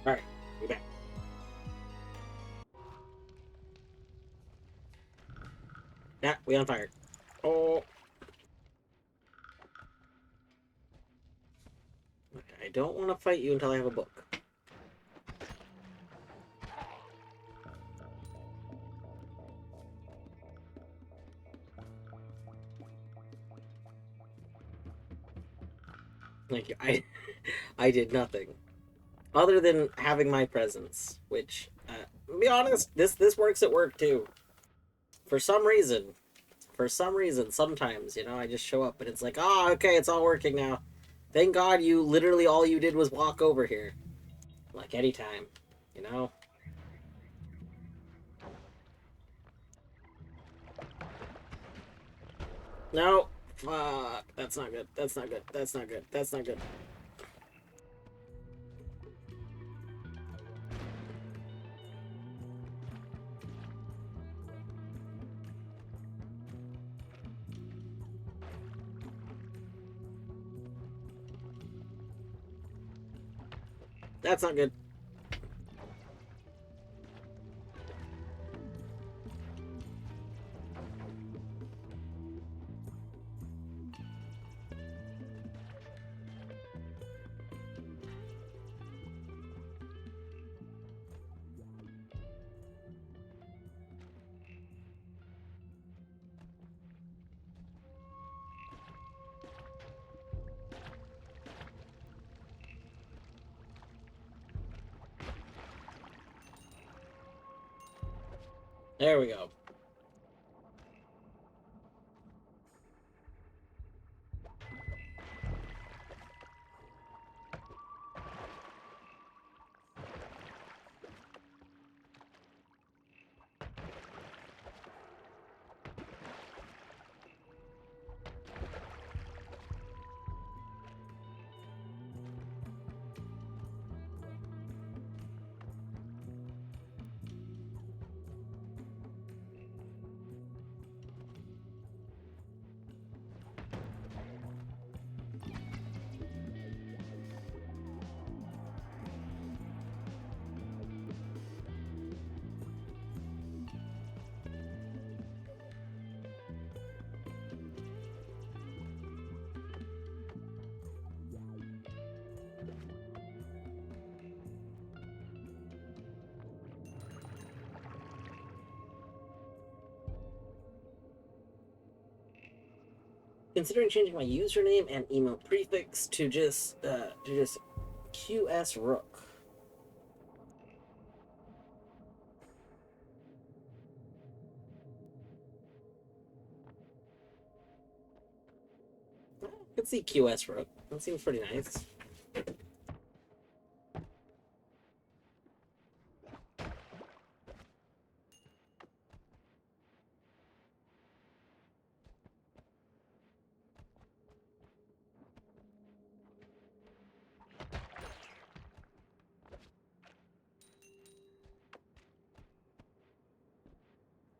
A: All right, we're back. Yeah, we on fire. Oh. I don't want to fight you until I have a book. Like I did nothing other than having my presence, which, to be honest, this works at work too. For some reason, For some reason, sometimes, I just show up and it's like, oh, okay, it's all working now. Thank God you literally all you did was walk over here. Like, anytime, you know? No. Fuck. That's not good. That's not good. That's not good. That's not good. That's not good. There we go. Considering changing my username and email prefix to just QS Rook. I could see QS Rook. That seems pretty nice.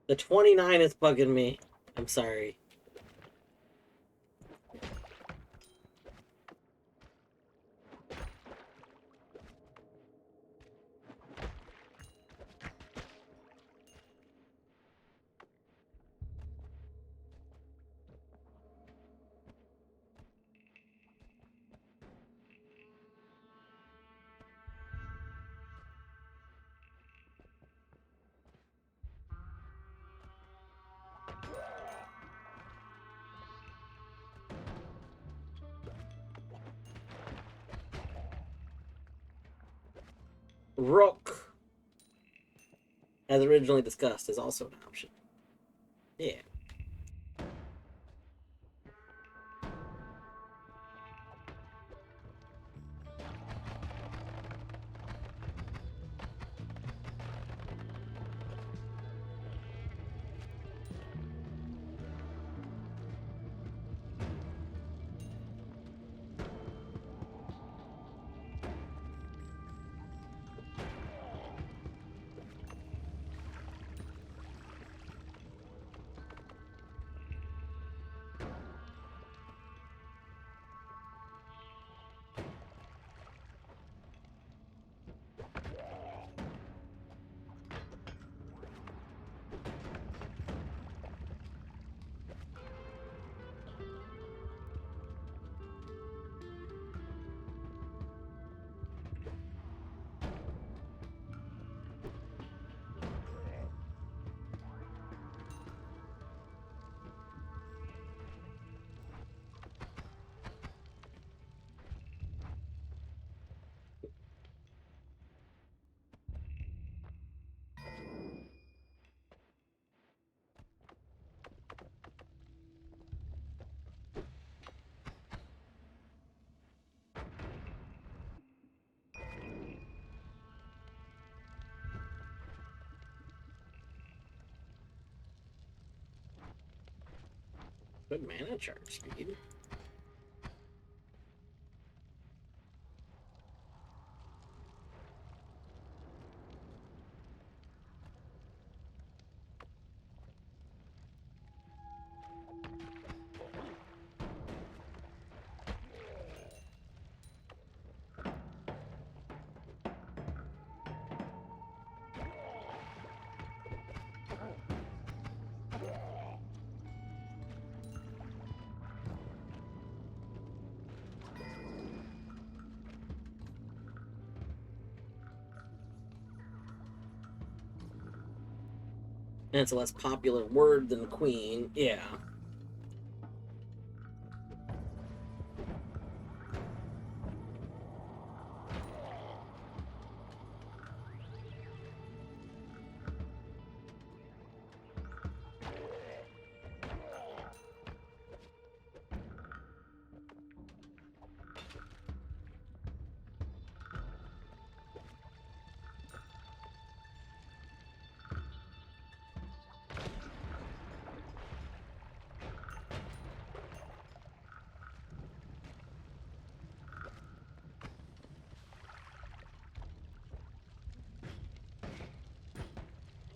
A: The 29 is bugging me. I'm sorry. Rook, as originally discussed, is also an option. Yeah. Good mana charge speed. And it's a less popular word than queen. Yeah.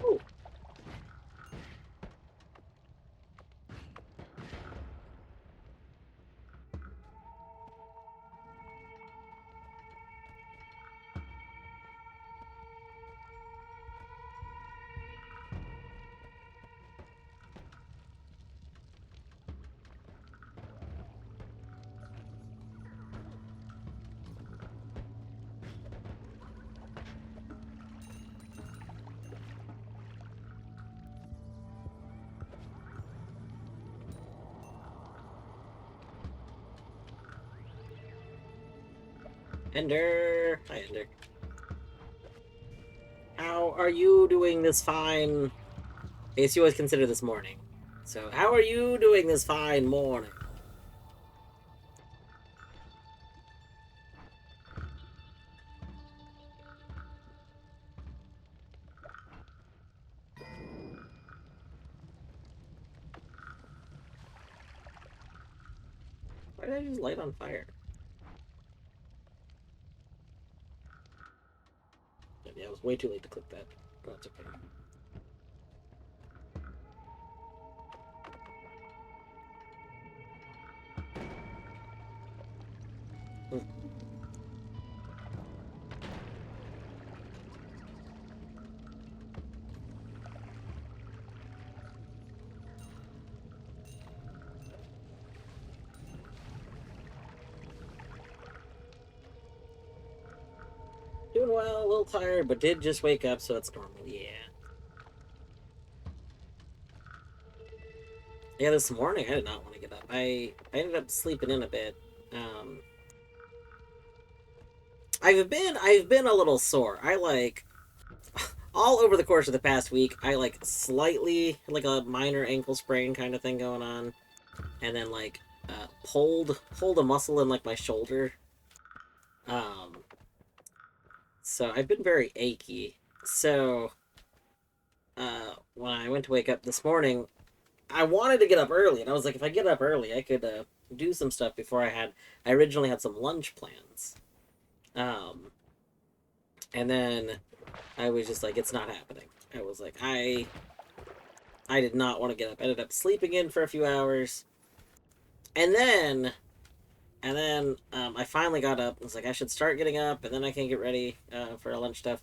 A: Ooh. Ender. Hi, Ender. How are you doing this fine? I guess you always consider this morning. So, how are you doing this fine morning? Why did I just light on fire? Yeah, it was way too late to click that. But that's okay. Hmm. Doing well, a little tired, but did just wake up, so it's normal. Yeah. Yeah, this morning I did not want to get up. I ended up sleeping in a bit. Um, I've been a little sore. I like all over the course of the past week. I like slightly like a minor ankle sprain kind of thing going on, and then like pulled a muscle in like my shoulder. Um, so I've been very achy. So when I went to wake up this morning, I wanted to get up early, and I was like, if I get up early, I could do some stuff before I had. I originally had some lunch plans, um, and then I was just like, it's not happening. I was like, I did not want to get up. I ended up sleeping in for a few hours, and then I finally got up. I was like, I should start getting up, and then I can get ready for our lunch stuff.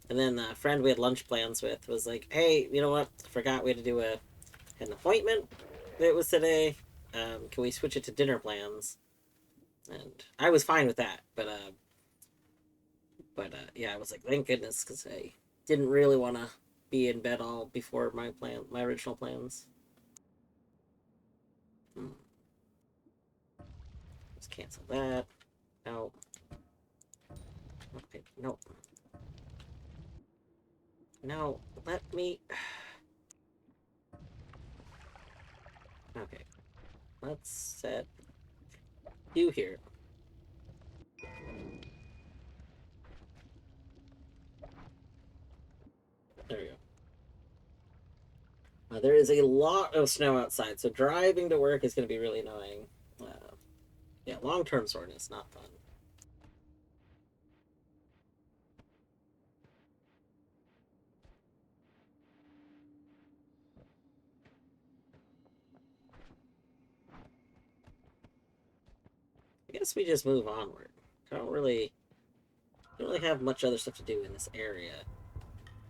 A: And then a friend we had lunch plans with was like, hey, you know what? I forgot we had to do an appointment. It was today. Can we switch it to dinner plans? And I was fine with that, but yeah, I was like, thank goodness, because I didn't really want to be in bed all before my original plans. Let's cancel that. No. Okay, no. No, let me. Okay, let's set you here. There we go. There is a lot of snow outside, so driving to work is going to be really annoying. Yeah, long-term soreness, not fun. I guess we just move onward. Don't really have much other stuff to do in this area.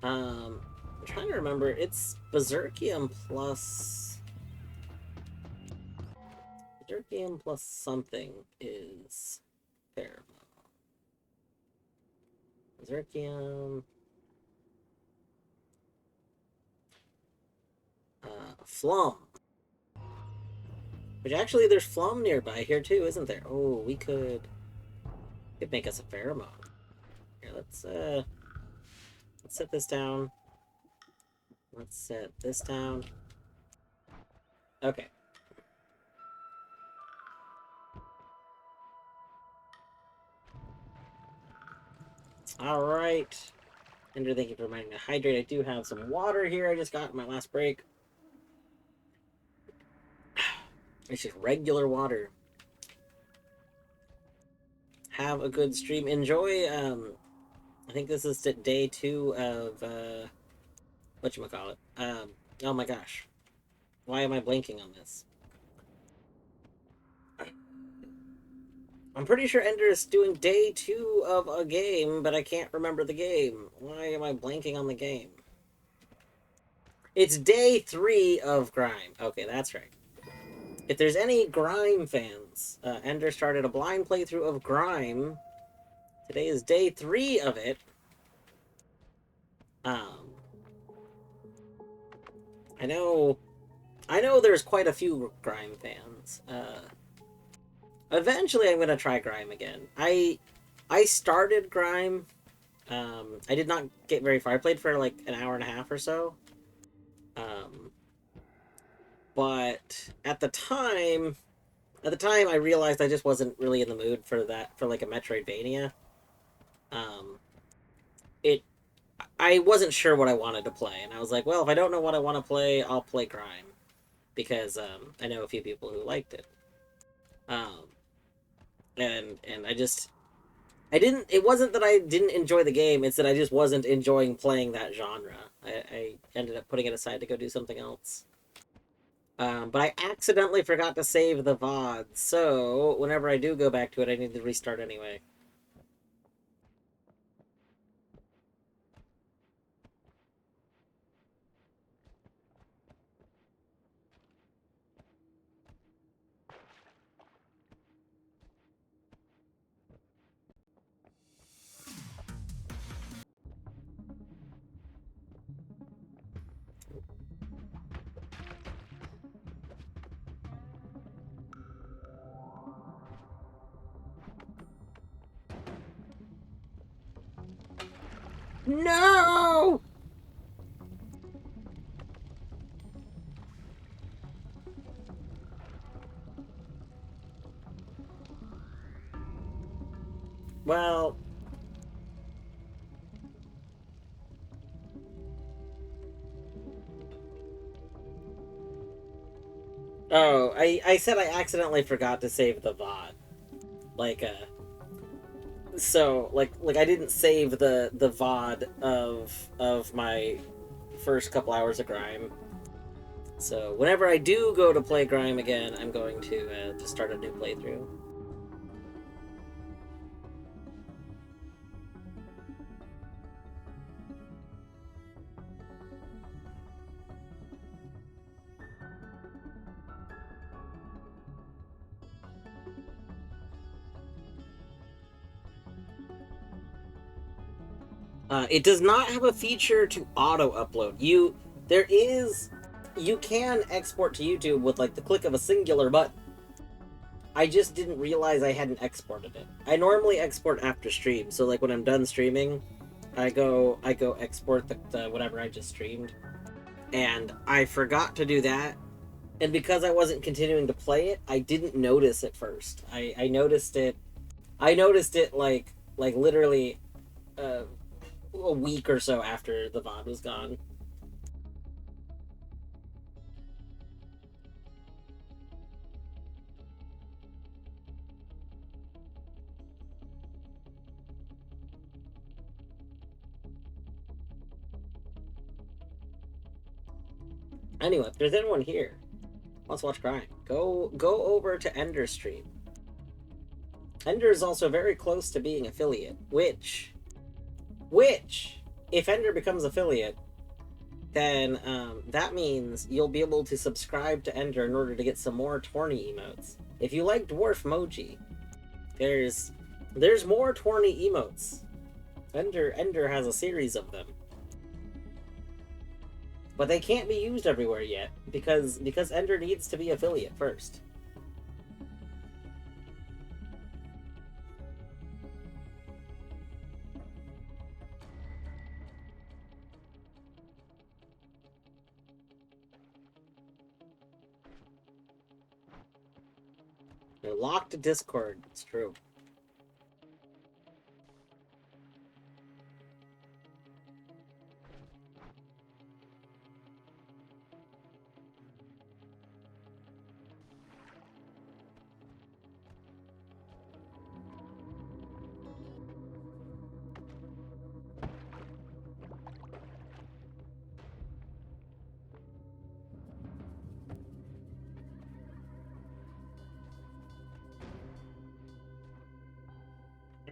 A: I'm trying to remember. It's Berserkium plus something is pheromone. Berserkium. Flum. Which actually, there's Flum nearby here too, isn't there? Oh, we could make us a pheromone. Here, let's set this down. Let's set this down. Okay. Alright. Ender, thank you for reminding me to hydrate. I do have some water here I just got in my last break. It's just regular water. Have a good stream. Enjoy, I think this is day 2 of, whatchamacallit. Oh my gosh. Why am I blanking on this? I'm pretty sure Ender is doing day 2 of a game, but I can't remember the game. Why am I blanking on the game? It's day 3 of Grime. Okay, that's right. If there's any Grime fans, Ender started a blind playthrough of Grime. Today is day 3 of it. I know there's quite a few Grime fans. Eventually I'm gonna try Grime again. I started Grime. I did not get very far. I played for like an hour and a half or so. But at the time I realized I just wasn't really in the mood for like a Metroidvania. I wasn't sure what I wanted to play, and I was like, well, if I don't know what I want to play, I'll play Grime. Because, I know a few people who liked it. And it wasn't that I didn't enjoy the game, it's that I just wasn't enjoying playing that genre. I ended up putting it aside to go do something else. But I accidentally forgot to save the VOD, so whenever I do go back to it, I need to restart anyway. No! Well... Oh, I said I accidentally forgot to save the VOD. Like, so, like I didn't save the VOD of my first couple hours of Grime. So, whenever I do go to play Grime again, I'm going to start a new playthrough. It does not have a feature to auto-upload. You can export to YouTube with, like, the click of a singular button. I just didn't realize I hadn't exported it. I normally export after stream, so, like, when I'm done streaming, I go export the whatever I just streamed. And I forgot to do that, and because I wasn't continuing to play it, I didn't notice it first. I noticed it, like literally, a week or so after the VOD was gone. Anyway, if there's anyone here wants to watch crime, go over to Ender's stream. Ender is also very close to being affiliate, which, if Ender becomes affiliate, then that means you'll be able to subscribe to Ender in order to get some more Torny emotes. If you like Dwarf Moji, there's more Torny emotes. Ender has a series of them. But they can't be used everywhere yet, because Ender needs to be affiliate first. They're locked to Discord, it's true.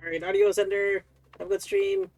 A: Alright, adios, Ender. Have a good stream.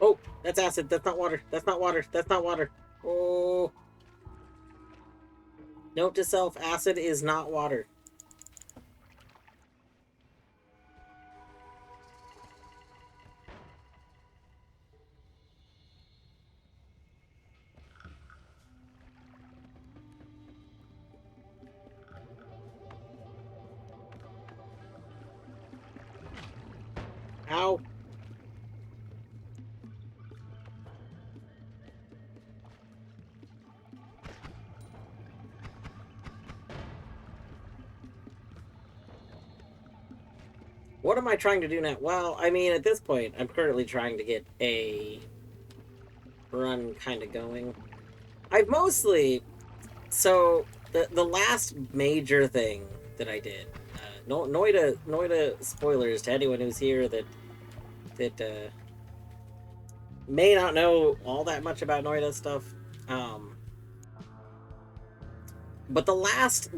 A: Oh, that's acid. That's not water. That's not water. That's not water. Oh. Note to self, acid is not water. Ow. What am I trying to do now? Well, I mean, at this point, I'm currently trying to get a run kind of going. I've mostly... So, the last major thing that I did... Noita spoilers to anyone who's here that may not know all that much about Noita stuff. But the last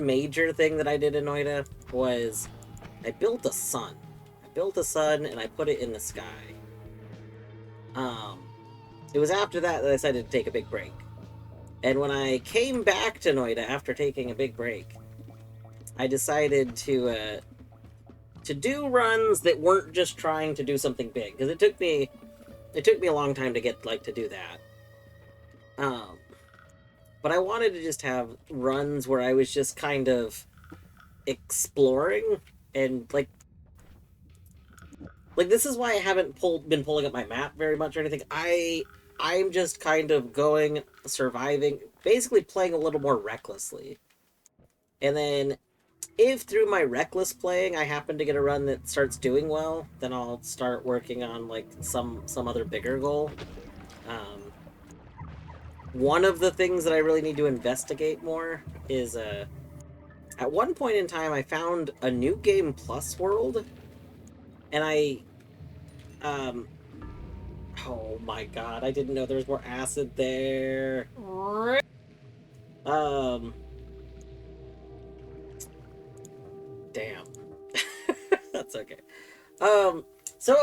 A: major thing that I did in Noita was I built a sun. I built a sun and I put it in the sky. It was after that I decided to take a big break. And when I came back to Noita after taking a big break, I decided to do runs that weren't just trying to do something big, because it took me a long time to get to do that. But I wanted to just have runs where I was just kind of exploring and like this is why I haven't been pulling up my map very much or anything. I'm just kind of going, surviving, basically playing a little more recklessly. And then if through my reckless playing I happen to get a run that starts doing well, then I'll start working on like some other bigger goal. One of the things that I really need to investigate more is at one point in time I found a new game plus world, and oh my god, I didn't know there was more acid there. Damn. That's okay. So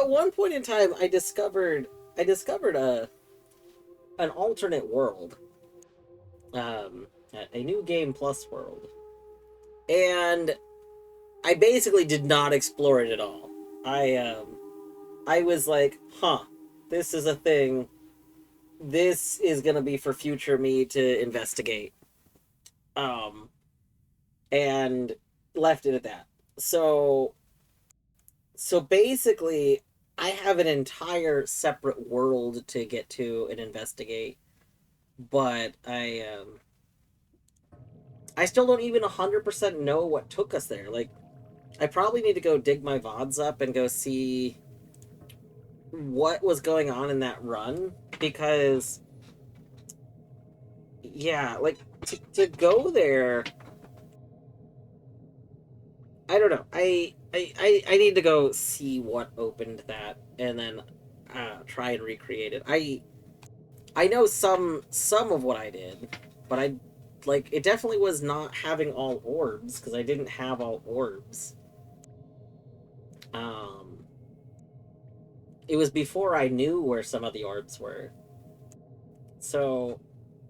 A: at one point in time, I discovered an alternate world, a new game plus world, and I basically did not explore it at all. I was like, huh, this is a thing. This is gonna be for future me to investigate. Um, and left it at that. So basically, I have an entire separate world to get to and investigate, but I still don't even 100% know what took us there. Like, I probably need to go dig my VODs up and go see what was going on in that run, because yeah, like to go there, I don't know. I need to go see what opened that and then try and recreate it. I know some of what I did, but I like it definitely was not having all orbs because I didn't have all orbs. Um, it was before I knew where some of the orbs were. So,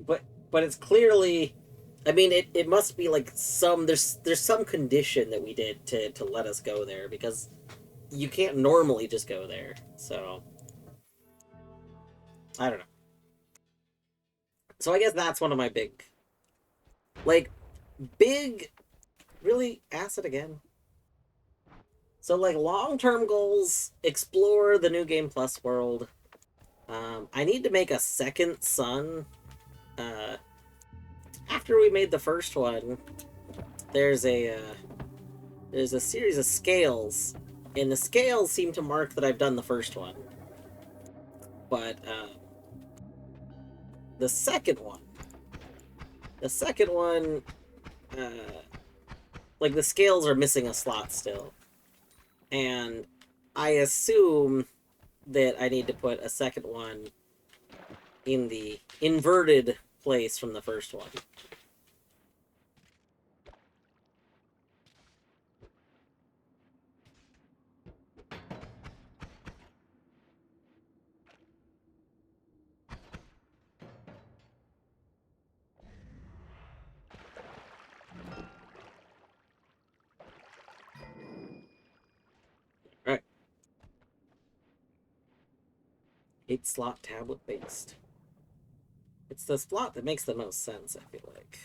A: but it's clearly, I mean, it must be like there's some condition that we did to let us go there, because you can't normally just go there. So I don't know. So I guess that's one of my like big really acid again. So like long-term goals, explore the new game plus world. I need to make a second sun. After we made the first one, there's a series of scales, and the scales seem to mark that I've done the first one. But the second one, uh, like the scales are missing a slot still, and I assume that I need to put a second one in the inverted place from the first one. Alright. 8-slot tablet based. It's the slot that makes the most sense, I feel like.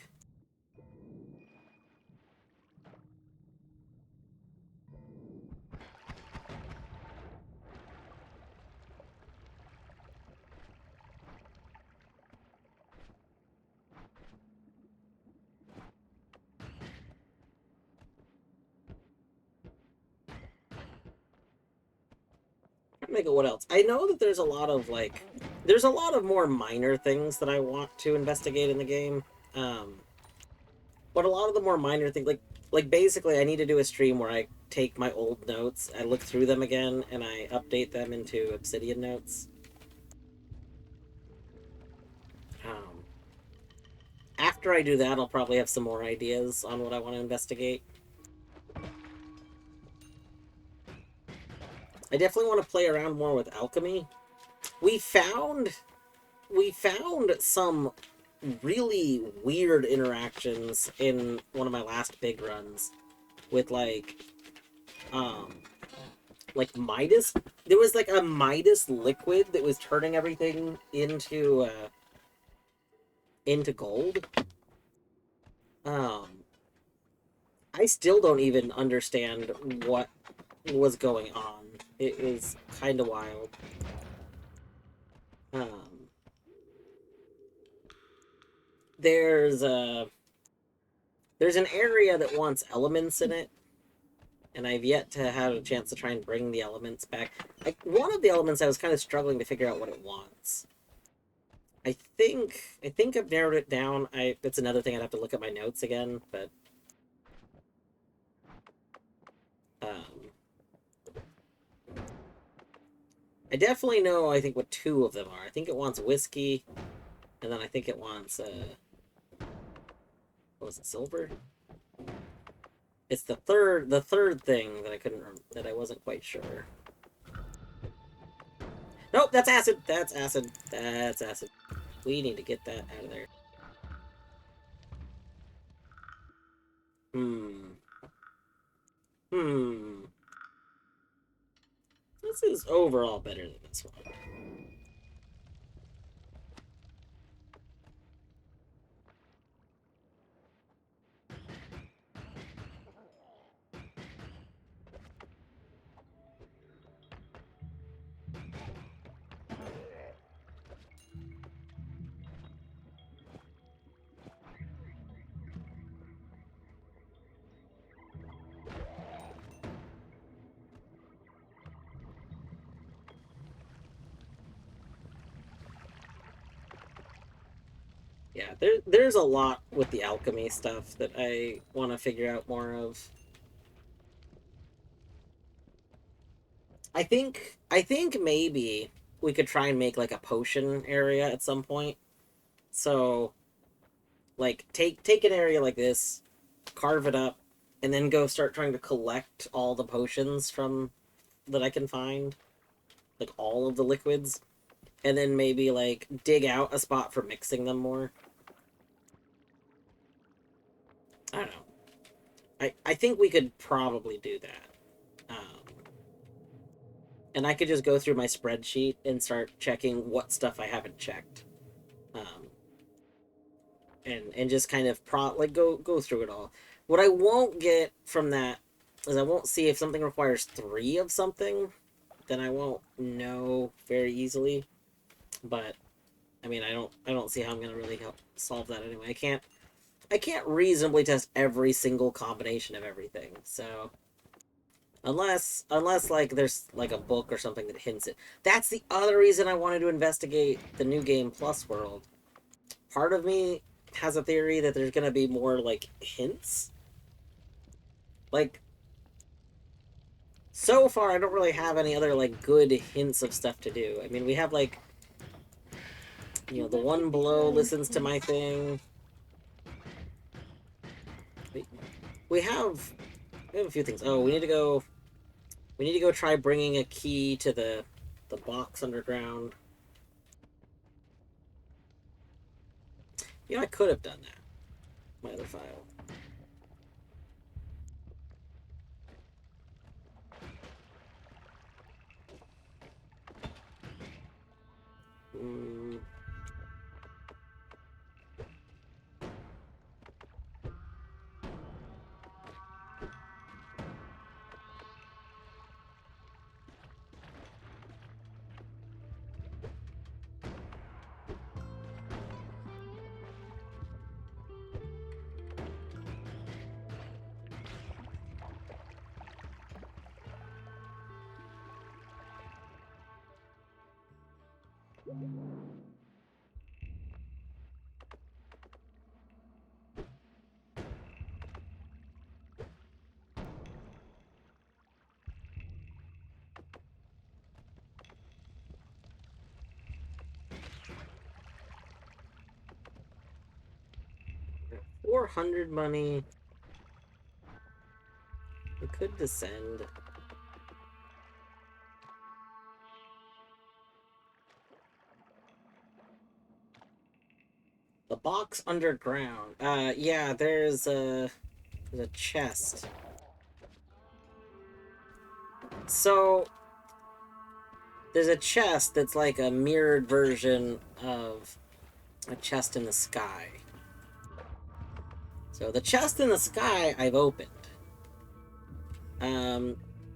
A: Make it what else? I know that there's a lot of more minor things that I want to investigate in the game. But a lot of the more minor things, like basically I need to do a stream where I take my old notes, I look through them again, and I update them into Obsidian notes. After I do that, I'll probably have some more ideas on what I want to investigate. I definitely want to play around more with alchemy. We found some really weird interactions in one of my last big runs with like Midas. There was like a Midas liquid that was turning everything into gold. I still don't even understand what was going on. It is kind of wild. There's an area that wants elements in it, and I've yet to have a chance to try and bring the elements back. Like, one of the elements I was kind of struggling to figure out what it wants. I think I've narrowed it down. That's another thing I'd have to look at my notes again, but I definitely know, I think, what two of them are. I think it wants whiskey, and then I think it wants, what was it, silver? It's the third thing that that I wasn't quite sure. Nope, that's acid. That's acid. That's acid. We need to get that out of there. Hmm. Hmm. This is overall better than this one. Yeah, there's a lot with the alchemy stuff that I want to figure out more of. I think maybe we could try and make like a potion area at some point. So like take an area like this, carve it up, and then go start trying to collect all the potions from that I can find, like all of the liquids, and then maybe like dig out a spot for mixing them more. I don't know. I think we could probably do that. And I could just go through my spreadsheet and start checking what stuff I haven't checked. Um, and just kind of go through it all. What I won't get from that is I won't see if something requires 3 of something, then I won't know very easily. But I mean, I don't see how I'm gonna really help solve that anyway. I can't reasonably test every single combination of everything. So unless like there's like a book or something that hints it. That's the other reason I wanted to investigate the New Game Plus world. Part of me has a theory that there's gonna be more like hints. Like so far I don't really have any other like good hints of stuff to do. I mean, we have like, you know, the one below listens to my thing. We have a few things. Oh, we need to go try bringing a key to the box underground. You know, I could have done that. My other file. Mm. 400 money. We could descend. The box underground. Yeah, there's a chest. So there's a chest that's like a mirrored version of a chest in the sky. So the chest in the sky I've opened. Um,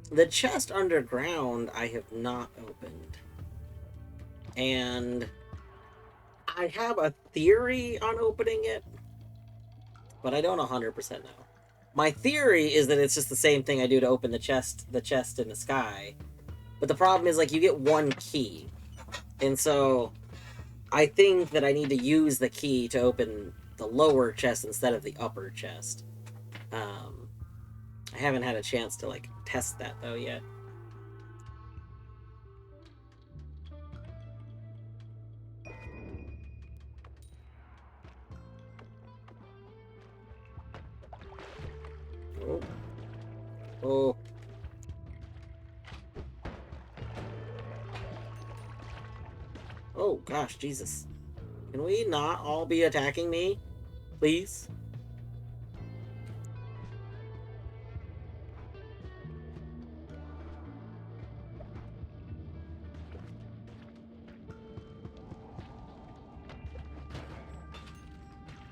A: the chest underground I have not opened. And I have a theory on opening it, but I don't 100% know. My theory is that it's just the same thing I do to open the chest in the sky. But the problem is, like, you get one key. And so I think that I need to use the key to open the lower chest instead of the upper chest. I haven't had a chance to, like, test that, though, yet. Oh, Oh. Oh, gosh, Jesus. Can we not all be attacking me? Please?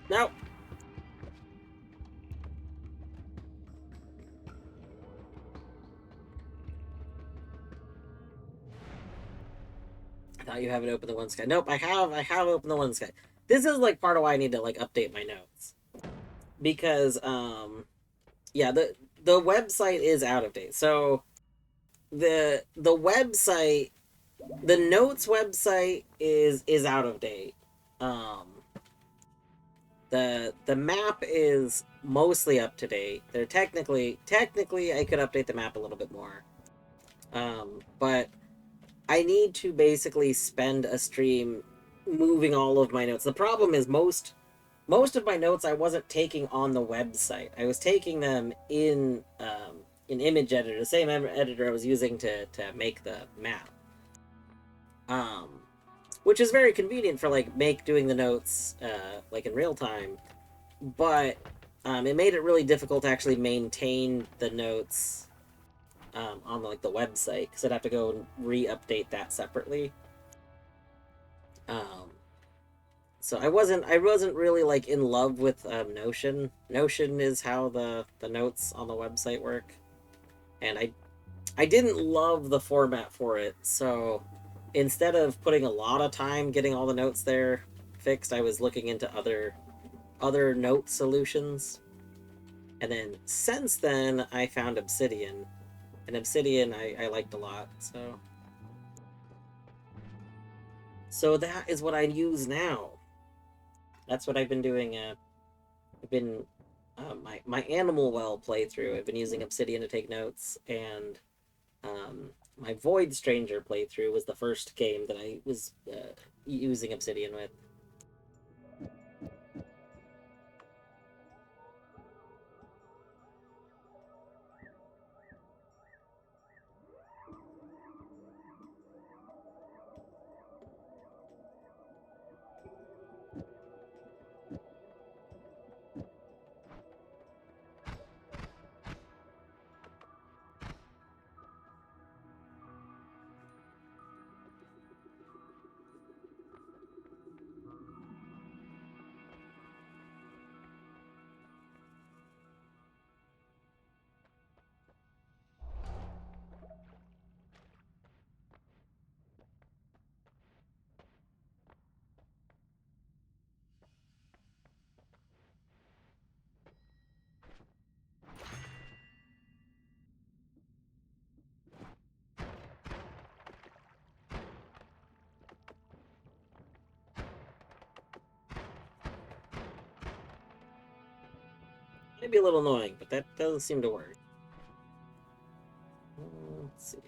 A: No! I thought you haven't opened the one sky. Nope, I have opened the one sky. This is like part of why I need to like update my notes. Because yeah, the website is out of date. So the website, the notes website is out of date. Um the map is mostly up to date. They're technically I could update the map a little bit more. But I need to basically spend a stream moving all of my notes. The problem is most of my notes I wasn't taking on the website. I was taking them in image editor, the same editor I was using to make the map. Which is very convenient for like doing the notes like in real time, but it made it really difficult to actually maintain the notes on like the website because I'd have to go and re-update that separately. So I wasn't really like in love with Notion. Notion is how the notes on the website work, and I didn't love the format for it. So instead of putting a lot of time getting all the notes there fixed, I was looking into other note solutions. And then since then, I found Obsidian, and Obsidian I liked a lot. So that is what I use now. That's what I've been doing. I've been my Animal Well playthrough. I've been using Obsidian to take notes, and my Void Stranger playthrough was the first game that I was using Obsidian with. Might be a little annoying, but that doesn't seem to work. Let's see.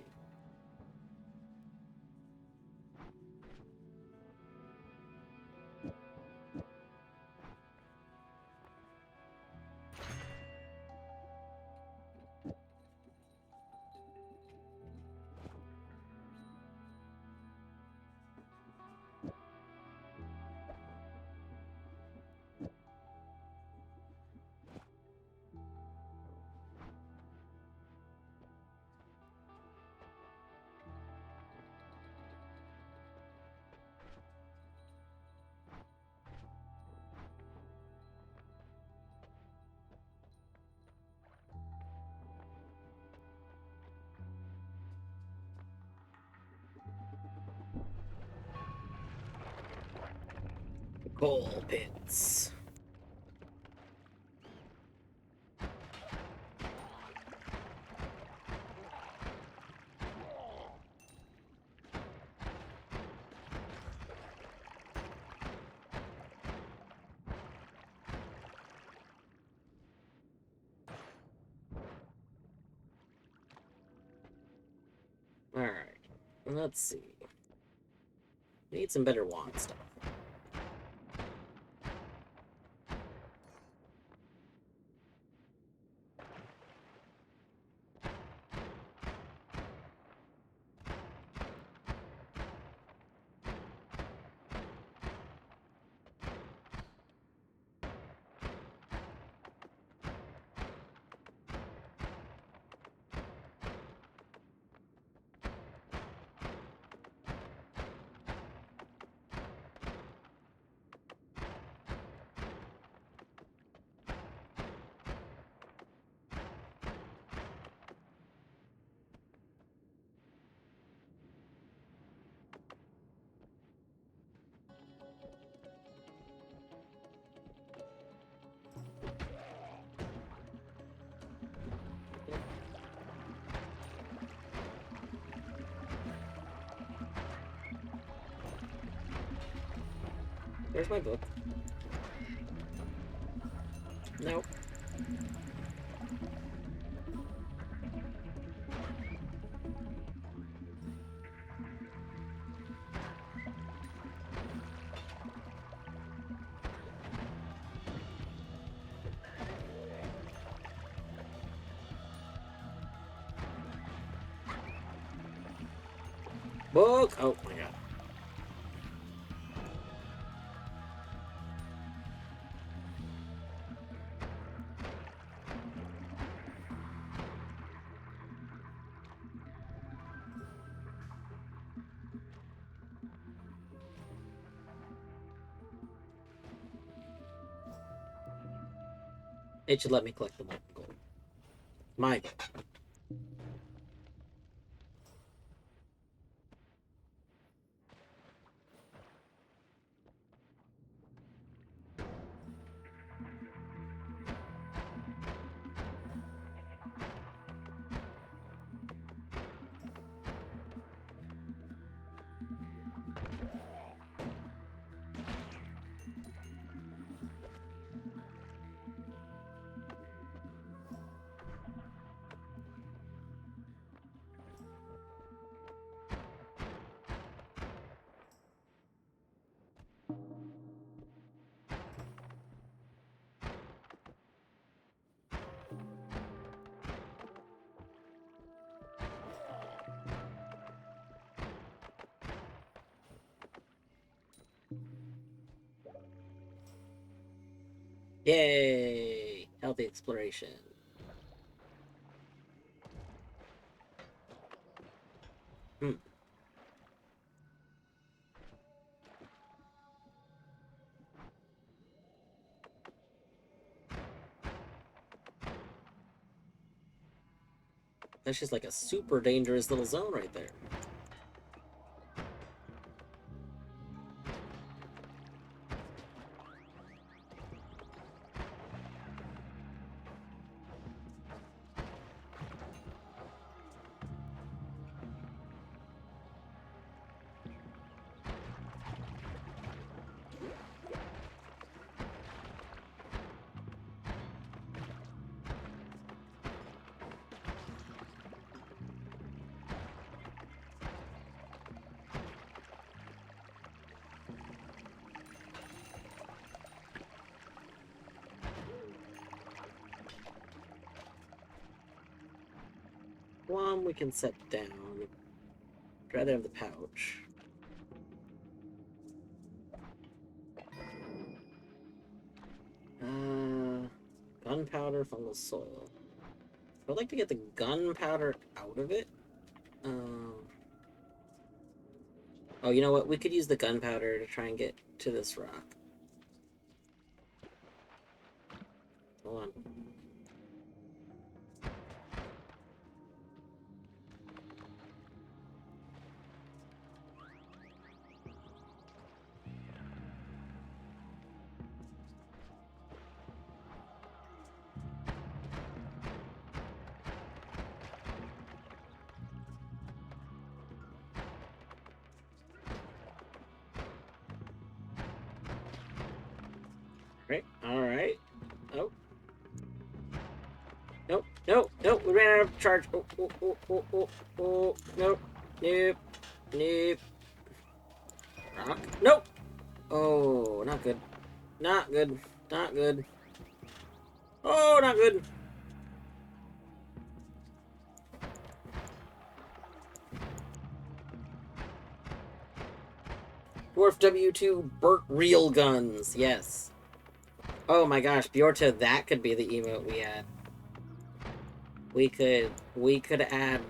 A: Coal pits. Alright, let's see. We need some better wand stuff. Where's my book? Nope. Book! Oh my god. It should let me collect the molten gold. My book. Yay! Healthy exploration. Hmm. That's just like a super dangerous little zone right there. One we can set down. I'd rather have the pouch. Gunpowder, fungal soil. I'd like to get the gunpowder out of it. Oh, you know what? We could use the gunpowder to try and get to this rock. Hold on. Alright. Oh. Nope, nope, nope, we ran out of charge. Oh, oh, oh, oh, oh, oh, nope, nope, nope. Rock, nope! Oh, not good. Not good, not good. Oh, not good. Dwarf W2 Burt Real Guns, yes. Oh my gosh, Bjorta, that could be the emote we add. We could add...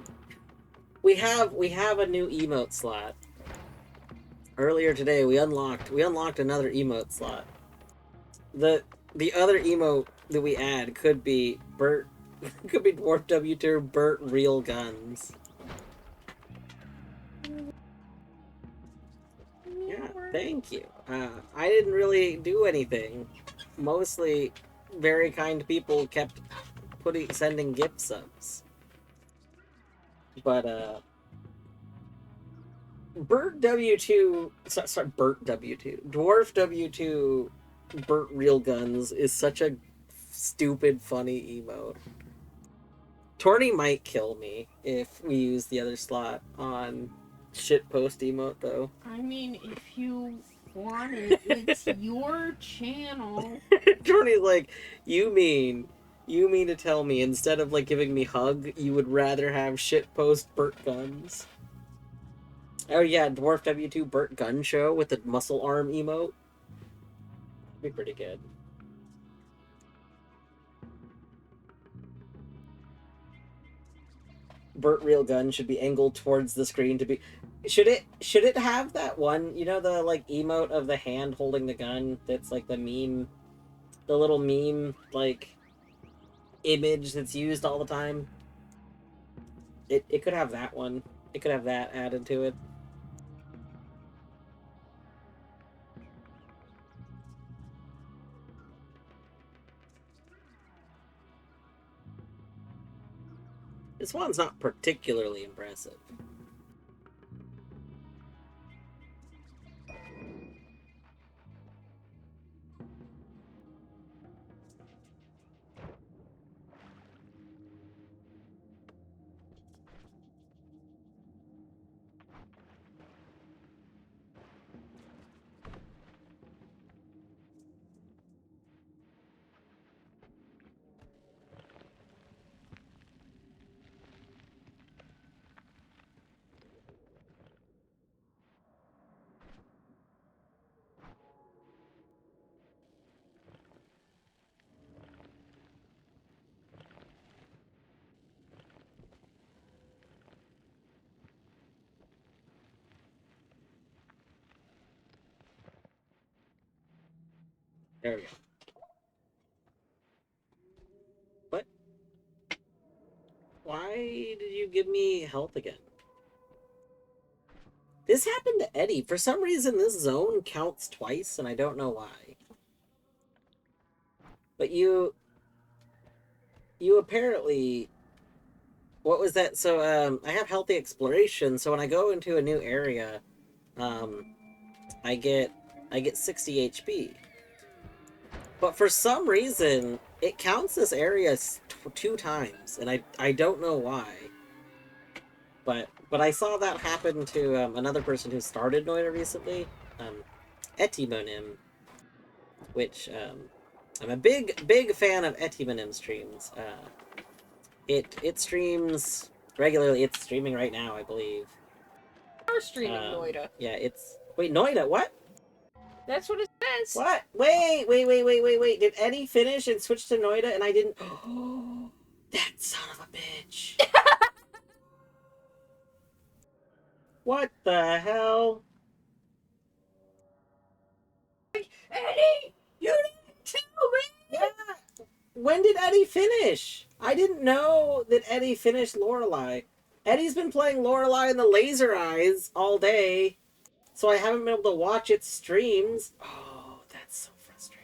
A: We have a new emote slot. Earlier today, we unlocked another emote slot. The other emote that we add could be Burt... could be Dwarf W2 Burt Real Guns. Yeah, thank you. I didn't really do anything. Mostly very kind people kept sending gift subs. But Bert W2, sorry, Bert W2, Dwarf W2, Bert Real Guns is such a stupid, funny emote. Torny might kill me if we use the other slot on shitpost emote, though.
B: I mean, if you want it, it's your channel.
A: Torny's like, you mean to tell me instead of like giving me hug, you would rather have shitpost Bert Guns? Oh yeah, Dwarf W2 Bert Gun Show with the muscle arm emote. Be pretty good. Bert Real Gun should be angled towards the screen to be. Should it have that one? You know the like emote of the hand holding the gun. That's like the meme, the little meme like image that's used all the time. It could have that one. It could have that added to it. This one's not particularly impressive. There we go. What? Why did you give me health again? This happened to Eddie. For some reason, this zone counts twice, and I don't know why. But you apparently... What was that? So, I have healthy exploration, so when I go into a new area, I get 60 HP. But for some reason, it counts this area 2 times, and I don't know why. But I saw that happen to another person who started Noita recently, Etimonim, which I'm a big fan of Etimonim streams. It streams regularly. It's streaming right now, I believe.
B: We're streaming Noita.
A: Yeah, it's Noita. What?
B: That's what it says.
A: What? Wait. Did Eddie finish and switch to Noita and I didn't? Oh, that son of a bitch. What the hell?
B: Eddie, you didn't tell me.
A: Yeah. When did Eddie finish? I didn't know that Eddie finished Lorelei. Eddie's been playing Lorelei in the Laser Eyes all day, so I haven't been able to watch its streams. Oh, that's so frustrating.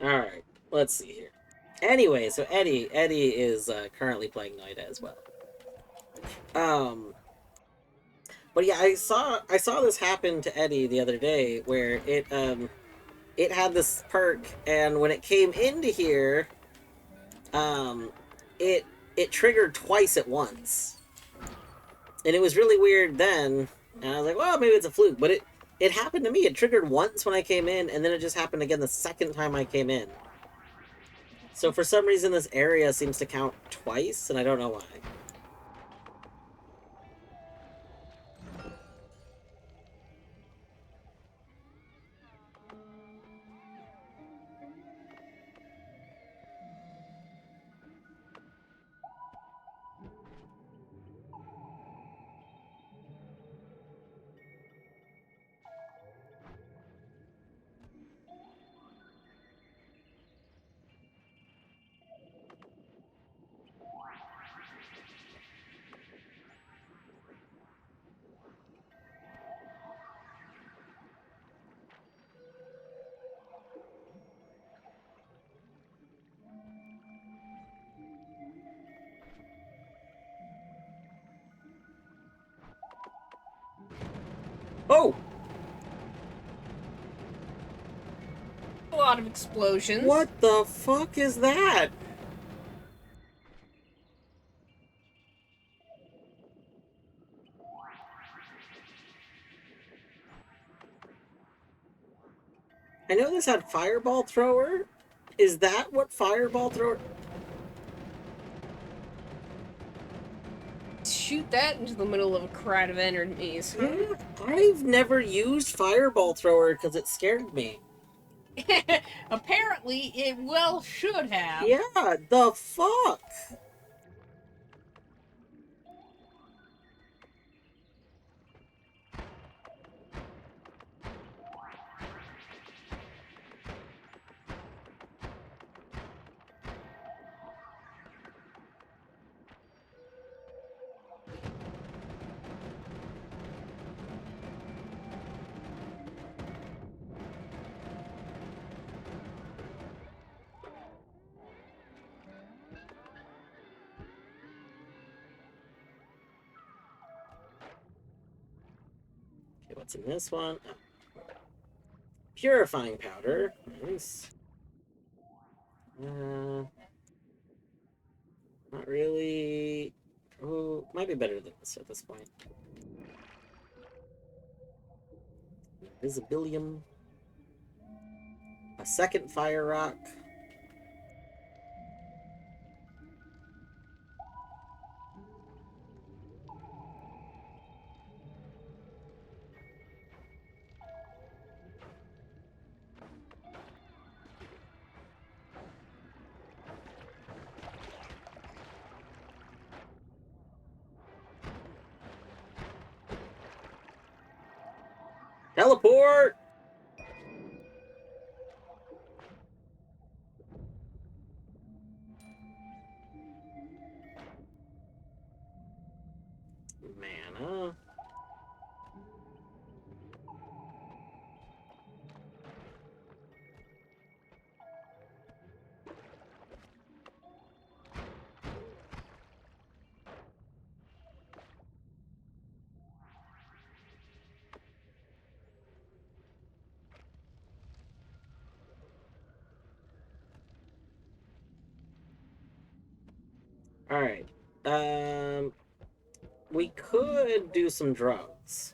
A: Alright, let's see here. Anyway, so Eddie is currently playing Noita as well. But yeah, I saw this happen to Eddie the other day, where it had this perk, and when it came into here, um, it triggered twice at once, and it was really weird then. And I was like, well, maybe it's a fluke, but it happened to me. It triggered once when I came in, and then it just happened again the second time I came in. So for some reason, this area seems to count twice, and I don't know why. Oh!
B: A lot of explosions.
A: What the fuck is that? I know this had fireball thrower. Is that what fireball thrower?
B: Shoot that into the middle of a crowd of enemies.
A: Yeah, I've never used fireball thrower because it scared me.
B: Apparently, it well should have.
A: Yeah, the fuck? Okay, what's in this one? Oh. Purifying powder. Nice. Not really. Oh, might be better than this at this point. Visibilium. A second fire rock. Teleport! Mana. Alright. We could do some drugs.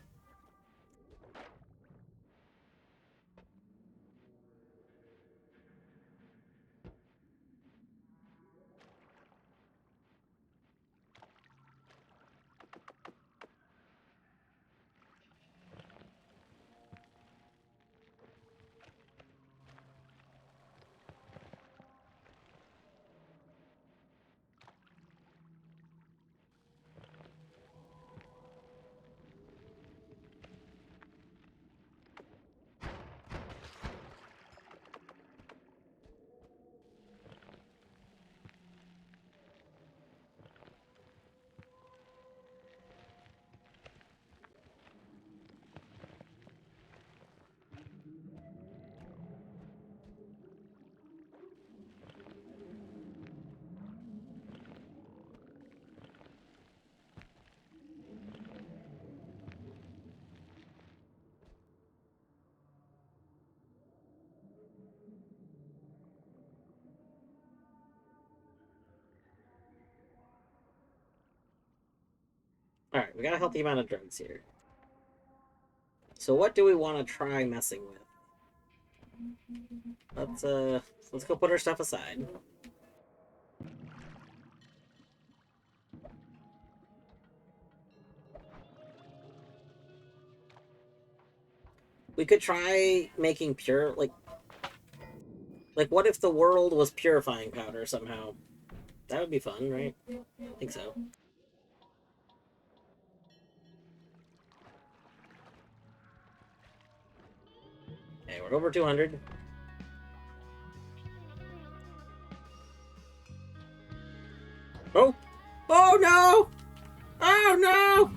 A: Alright, we got a healthy amount of drugs here. So what do we want to try messing with? Let's go put our stuff aside. We could try making pure, like, what if the world was purifying powder somehow? That would be fun, right? I think so. Okay, we're over 200. Oh! Oh no! Oh no!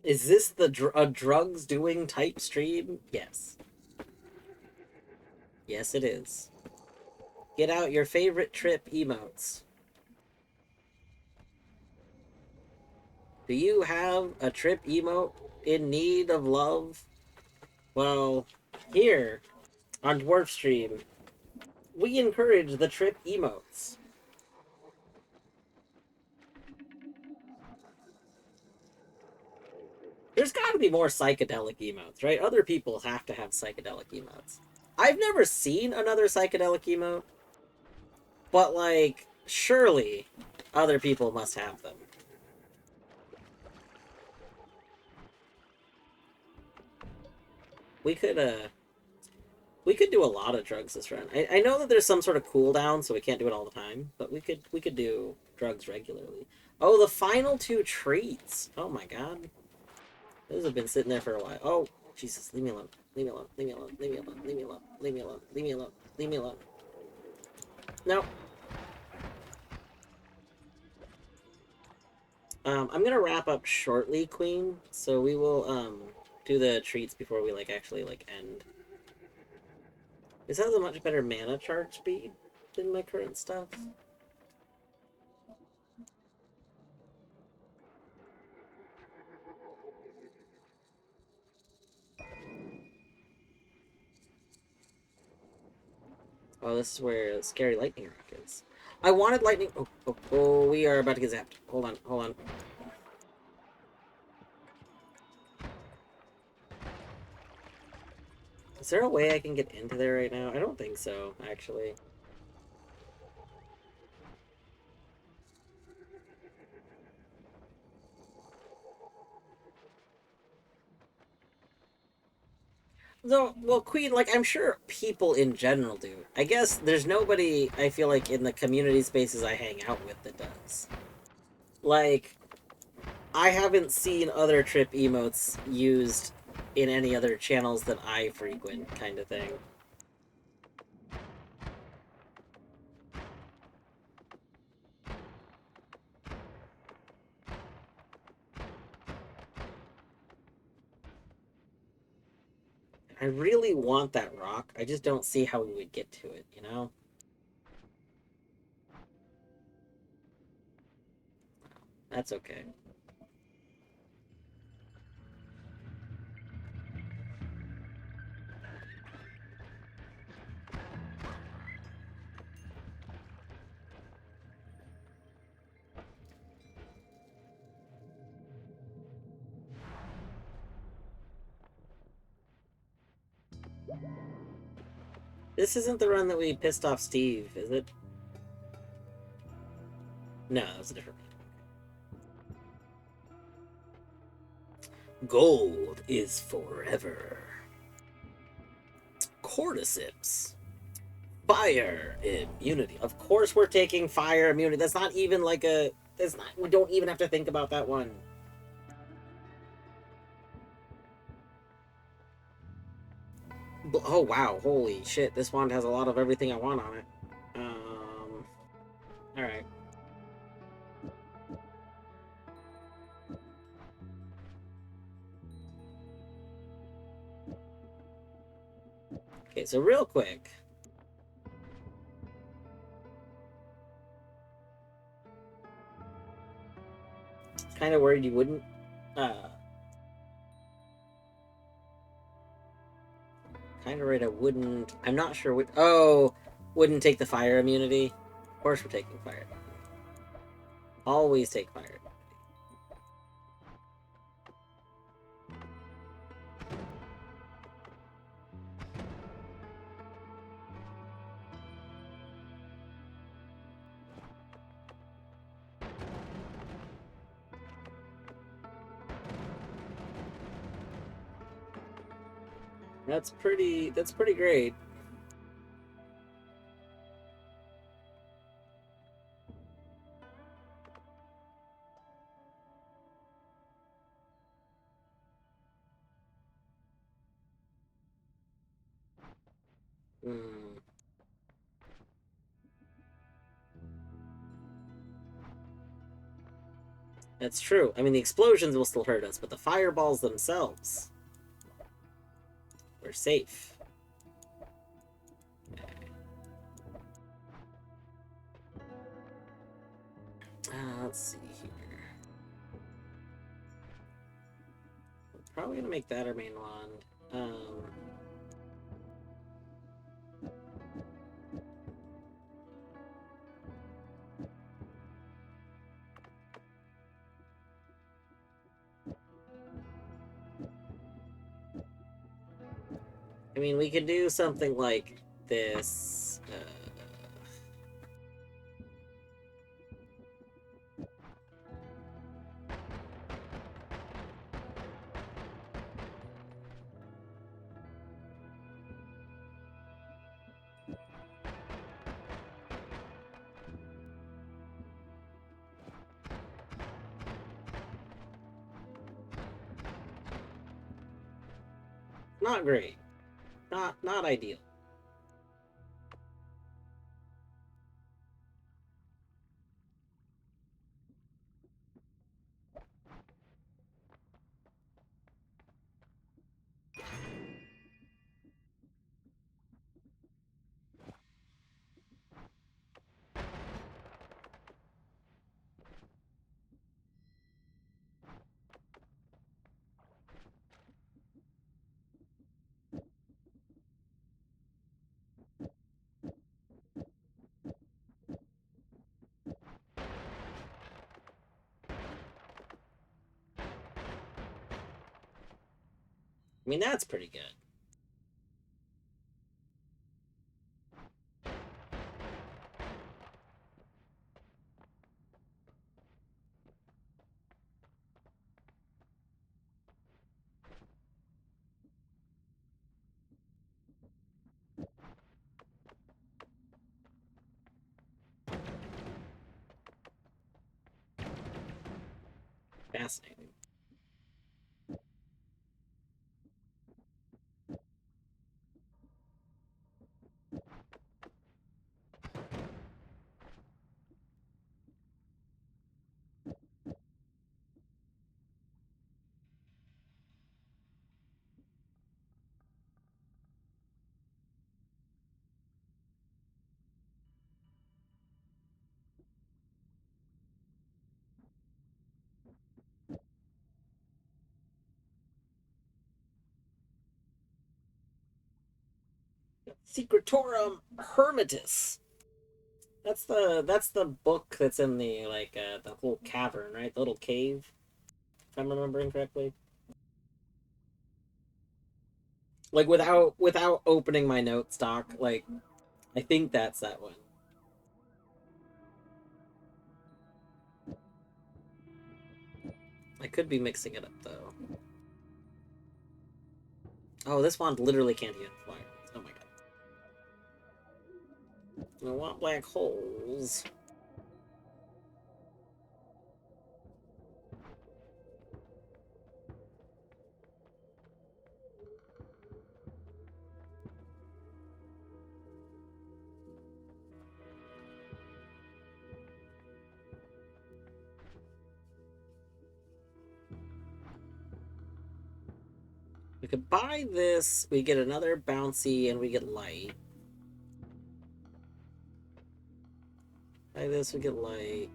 A: Is this the a drugs doing type stream? Yes. Yes, it is. Get out your favorite trip emotes. Do you have a trip emote in need of love? Well, here on Dwarf Stream, we encourage the trip emotes. There's got to be more psychedelic emotes, right? Other people have to have psychedelic emotes. I've never seen another psychedelic emote, but, like, surely other people must have them. We could do a lot of drugs this run. I know that there's some sort of cooldown, so we can't do it all the time, but we could do drugs regularly. Oh, the final 2 treats. Oh my god. Those have been sitting there for a while. Oh, Jesus, leave me alone. Leave me alone. Leave me alone. Leave me alone. Leave me alone. Leave me alone. Leave me alone. Leave me alone. No. I'm gonna wrap up shortly, Queen. So we will do the treats before we actually end. This has a much better mana charge speed than my current stuff. Oh, this is where Scary Lightning Rock is. I wanted lightning. Oh, we are about to get zapped. Hold on, hold on. Is there a way I can get into there right now? I don't think so, actually. No, well, Queen, I'm sure people in general do. I guess there's nobody, I feel like, in the community spaces I hang out with that does. I haven't seen other trip emotes used in any other channels that I frequent, kind of thing. I really want that rock. I just don't see how we would get to it, you know? That's okay. This isn't the run that we pissed off Steve, is it? No, that was a different one. Gold is forever. Cordyceps. Fire immunity. Of course we're taking fire immunity. That's not even that's not, we don't even have to think about that one. Oh wow, holy shit, this wand has a lot of everything I want on it. Alright. Okay, so real quick. Kind of worried you wouldn't Uh, kind of right. I wouldn't. I'm not sure what. Oh, wouldn't take the fire immunity. Of course, we're taking fire. Always take fire. That's pretty. That's pretty great. Hmm. That's true. I mean, the explosions will still hurt us, but the fireballs themselves, we're safe. Let's see here. We're probably gonna make that our main wand. I mean, we could do something like this. Not great. Not ideal. I mean, that's pretty good. Fascinating. Secretorum Hermitis. That's the book that's in the the little cavern, right? The little cave, if I'm remembering correctly. Like without opening my note stock, like I think that's that one. I could be mixing it up though. Oh, this wand literally can't hit fire. Oh my god. I want black holes. We could buy this, we get another bouncy, and we get light. Buy this, we get light.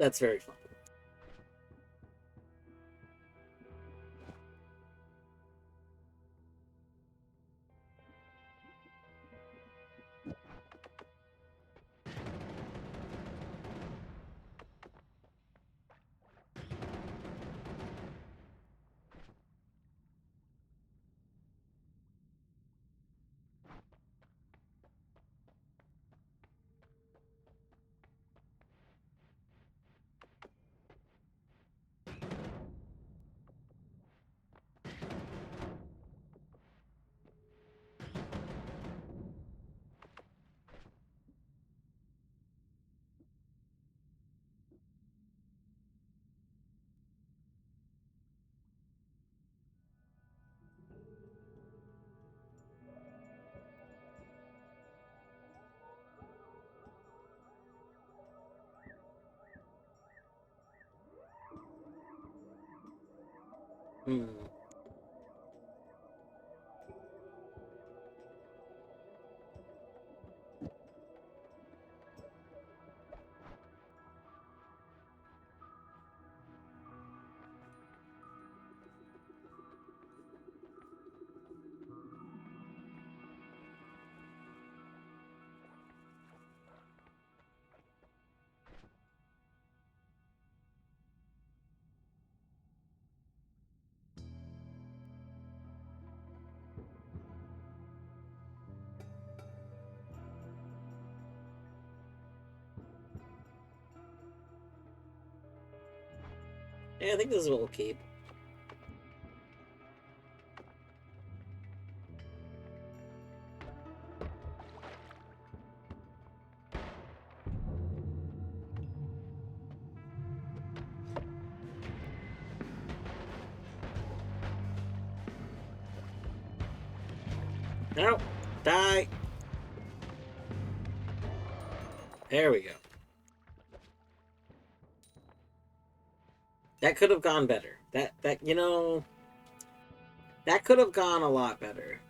A: That's very fun. Hmm. Yeah, I think this is what we'll keep. No, die. There we go. That could have gone better. That you know, that could have gone a lot better.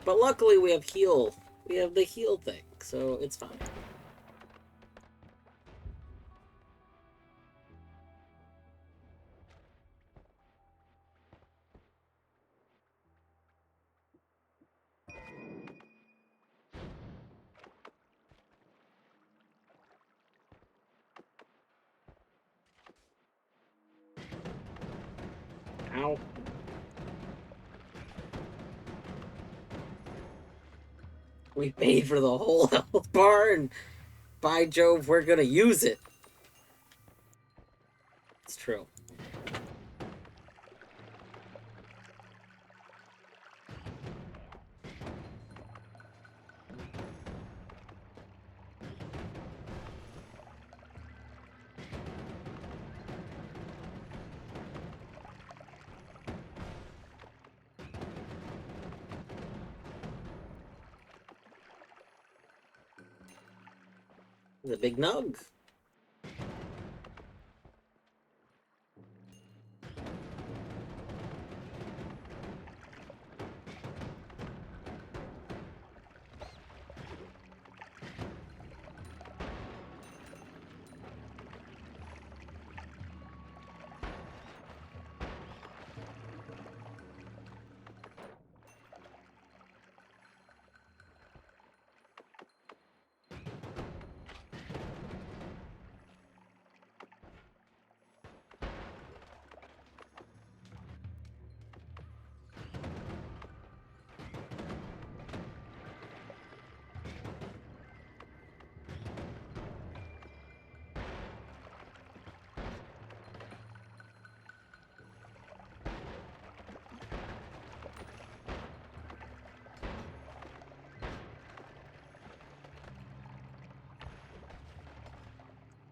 A: But luckily we have heal. We have the heal thing, so it's fine. Ow. We paid for the whole health bar, and by Jove, we're gonna use it. It's true. The big nug.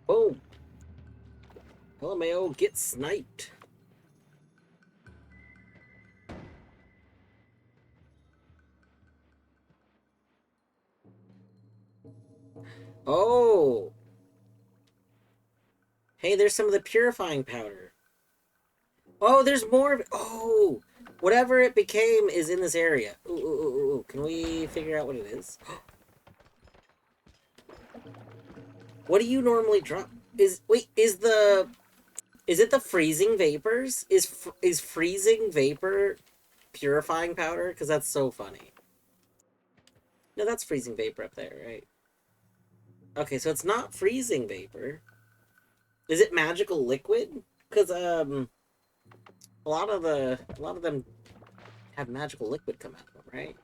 A: Boom. LMAO, get sniped. Oh. Hey, there's some of the purifying powder. Oh, there's more of it. Oh, whatever it became is in this area. Ooh, ooh, ooh, ooh. Can we figure out what it is? What do you normally drop? Is it the freezing vapors? Is freezing vapor purifying powder? Because that's so funny. No, that's freezing vapor up there, right? Okay, so it's not freezing vapor. Is it magical liquid? Because a lot of them have magical liquid come out of them, right?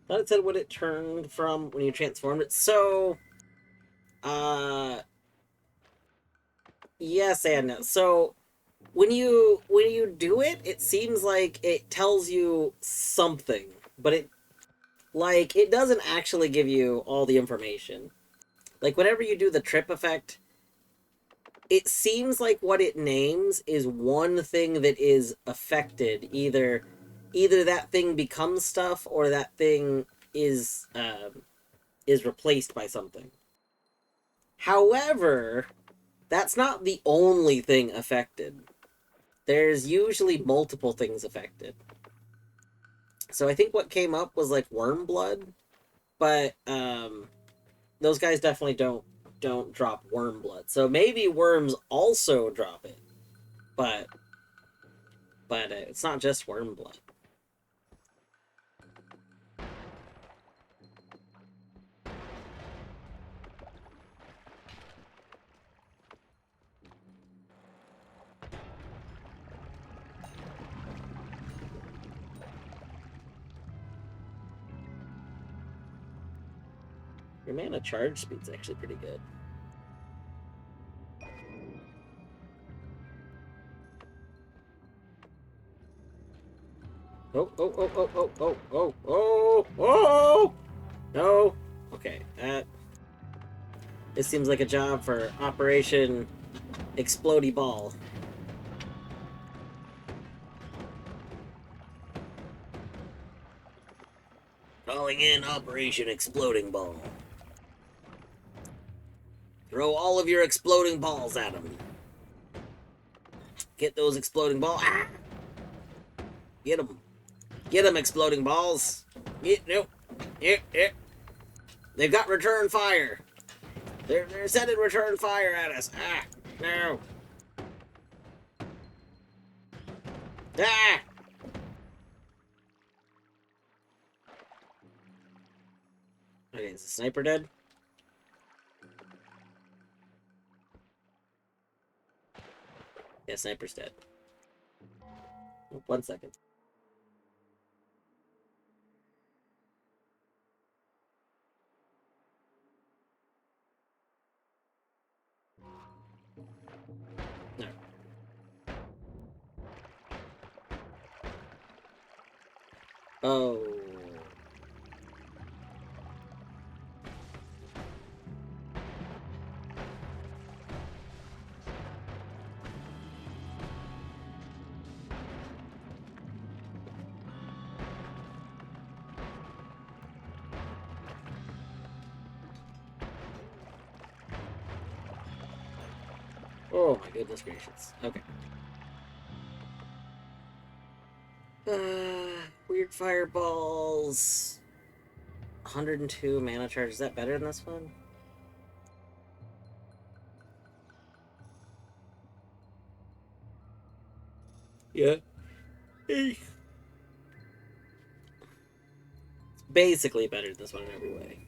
A: Thought it said what it turned from when you transformed it. So, yes and no. So, when you do it, it seems like it tells you something, but it doesn't actually give you all the information. Like whenever you do the trip effect, it seems like what it names is one thing that is affected. Either that thing becomes stuff or that thing is replaced by something. However, that's not the only thing affected. There's usually multiple things affected. So I think what came up was like worm blood, but those guys definitely don't drop worm blood. So maybe worms also drop it, but it's not just worm blood. Your mana charge speed's actually pretty good. Oh, oh, oh, oh, oh, oh, oh, oh, oh! No! Okay, this seems like a job for Operation Explodey Ball. Calling in Operation Exploding Ball. Throw all of your exploding balls at him. Get those exploding balls. Ah! Get them. Get them, exploding balls. Nope. Yep. They've got return fire. They're sending return fire at us. Ah, no. Ah! Okay, is the sniper dead? Yeah, sniper's dead. Oh, 1 second. No. Oh. Oh my goodness gracious. Okay. Weird fireballs. 102 mana charge. Is that better than this one? Yeah. It's basically better than this one in every way.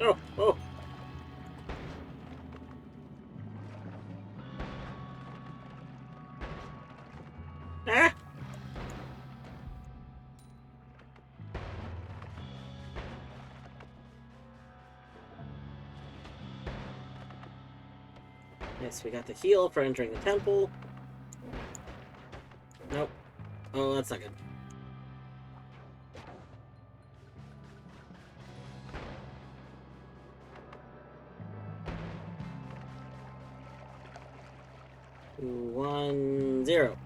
A: Oh, oh. Yes, we got the heal for entering the temple. Nope. Oh, that's not good. Two, 1, 0.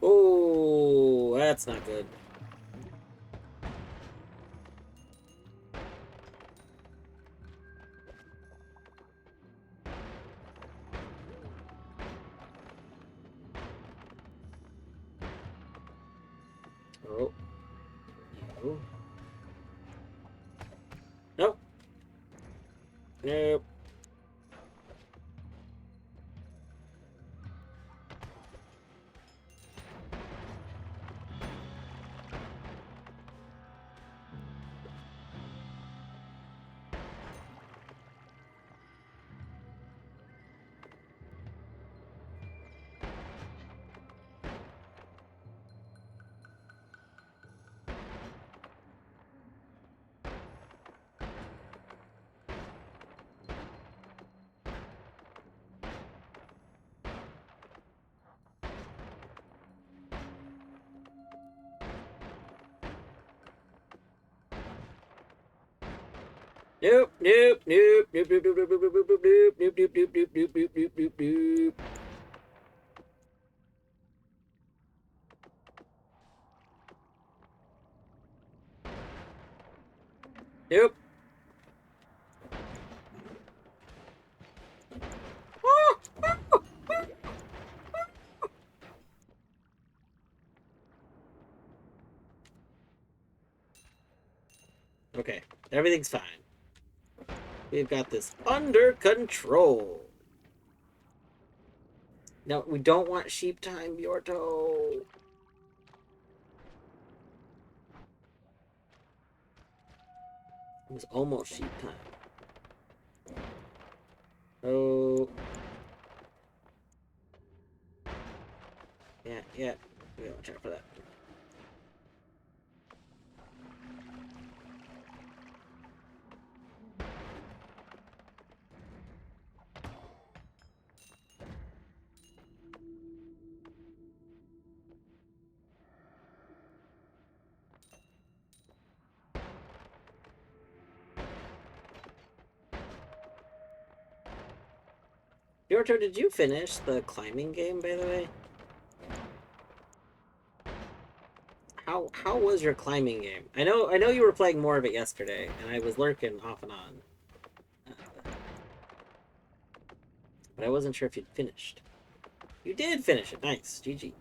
A: Oh, that's not good. Oh. You. Nope. Nope. Nope, nope, nope, nope, nope, nope, nope, nope, nope, nope, nope, nope, nope, nope, nope, nope, nope, nope, nope. Nope. Okay, everything's fine. We've got this under control. No, we don't want sheep time, Bjorto. It was almost sheep time. Oh. Yeah, yeah. We gotta watch out for that. Bjorto, did you finish the climbing game, by the way? How was your climbing game? I know you were playing more of it yesterday, and I was lurking off and on. But I wasn't sure if you'd finished. You did finish it. Nice. GG.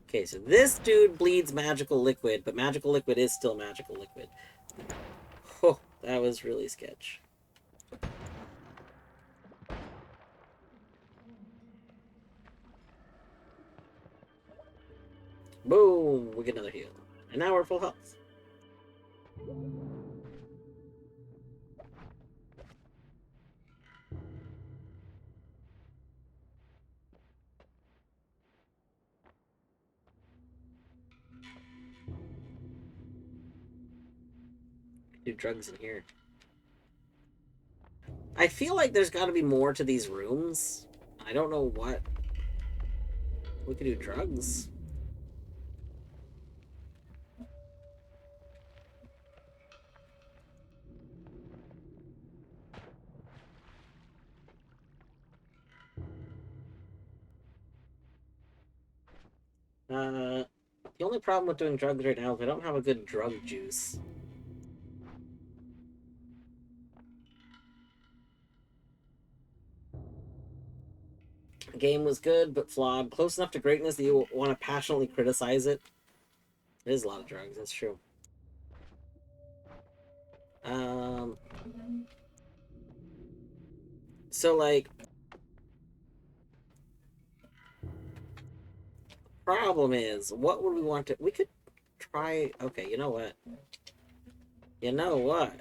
A: Okay, so this dude bleeds magical liquid, but magical liquid is still magical liquid. Oh, that was really sketch. Boom! We get another heal. And now we're full health. Do drugs in here. I feel like there's got to be more to these rooms. I don't know what. We could do drugs. The only problem with doing drugs right now is I don't have a good drug juice. The game was good, but flawed. Close enough to greatness that you want to passionately criticize it. It is a lot of drugs, that's true. So, like, problem is, what would we want to... We could try... Okay, you know what? You know what?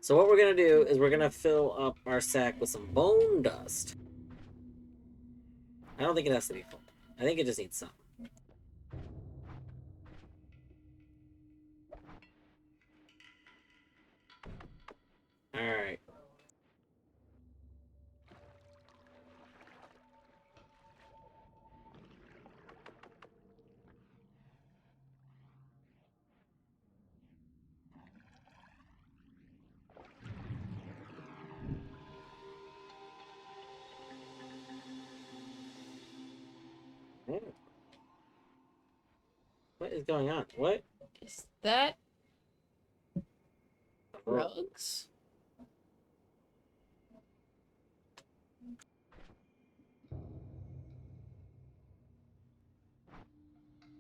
A: So what we're gonna do is we're gonna fill up our sack with some bone dust. I don't think it has to be full. I think it just needs some. Alright. What is going on? What?
B: Is that drugs?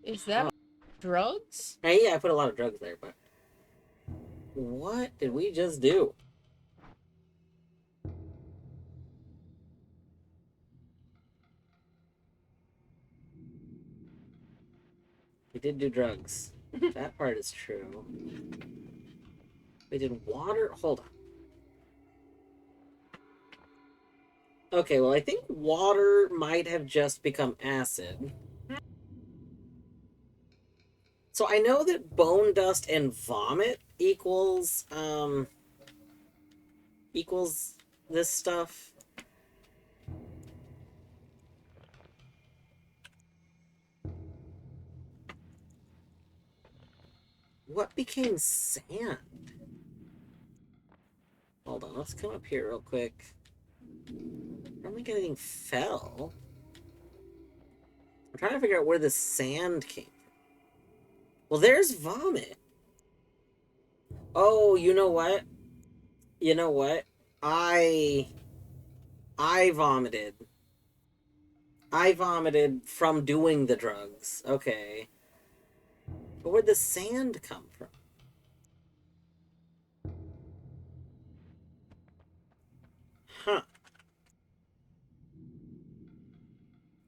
B: Is that drugs?
A: Hey, yeah, I put a lot of drugs there, but what did we just do? We did do drugs. That part is true. We did water. Hold on. Okay, well, I think water might have just become acid. So I know that bone dust and vomit equals this stuff. What became sand? Hold on, let's come up here real quick. I don't think anything fell. I'm trying to figure out where the sand came from. Well, there's vomit. Oh, you know what? You know what? I vomited. I vomited from doing the drugs. Okay. But where'd the sand come from? Huh.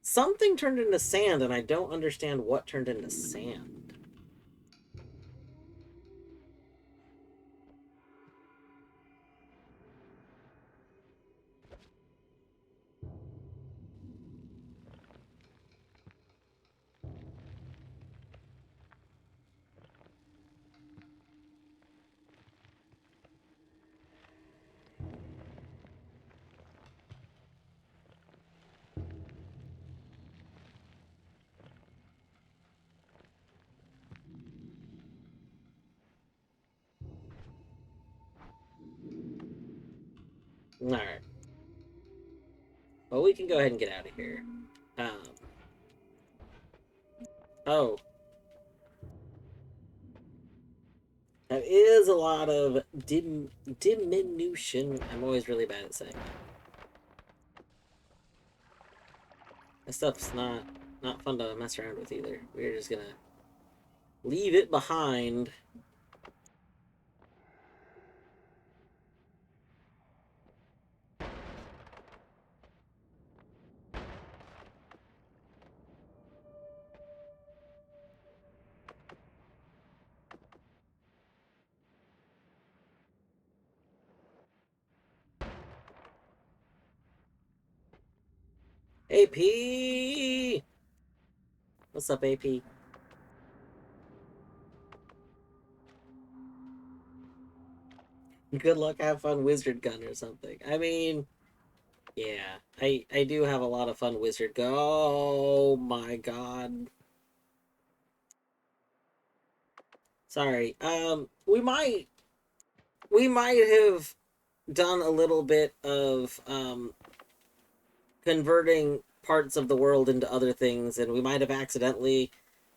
A: Something turned into sand, and I don't understand what turned into sand. Alright. Well, we can go ahead and get out of here. Oh. That is a lot of diminution. I'm always really bad at saying that. This stuff's not fun to mess around with either. We're just gonna leave it behind. AP! What's up, AP? Good luck, have fun, wizard gun or something. I mean, yeah, I do have a lot of fun wizard gun. Oh my god. Sorry. We might have done a little bit of converting parts of the world into other things, and we might have accidentally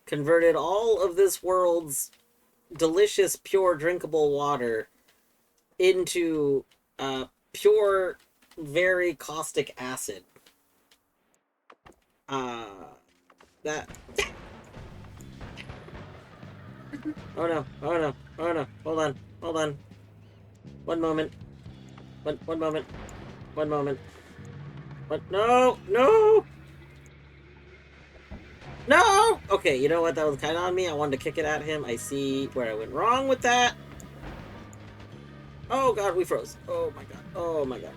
A: converted all of this world's delicious, pure, drinkable water into pure, very caustic acid. That. Oh no! Oh no! Oh no! Hold on! Hold on! One moment. One moment. One moment. What? No! No! No! Okay, you know what? That was kind of on me. I wanted to kick it at him. I see where I went wrong with that. Oh god, we froze. Oh my god. Oh my god.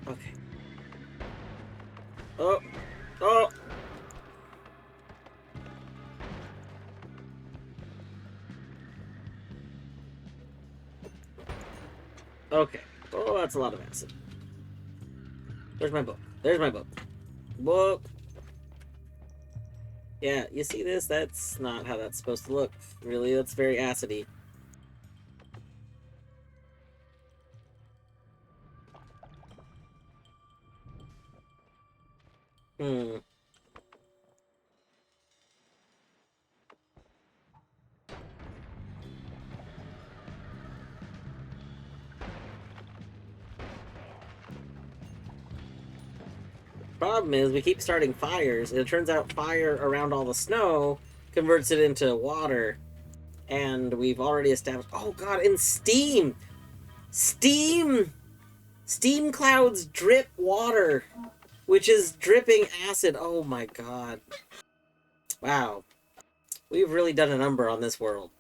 A: Okay. Oh. Oh. Okay. Oh, that's a lot of acid. There's my book. There's my book. Book. Yeah, you see this? That's not how that's supposed to look. Really, that's very acidy. Hmm. Problem is, we keep starting fires, and it turns out fire around all the snow converts it into water. And we've already established... Oh god, and steam! Steam! Steam clouds drip water, which is dripping acid. Oh my god. Wow. We've really done a number on this world.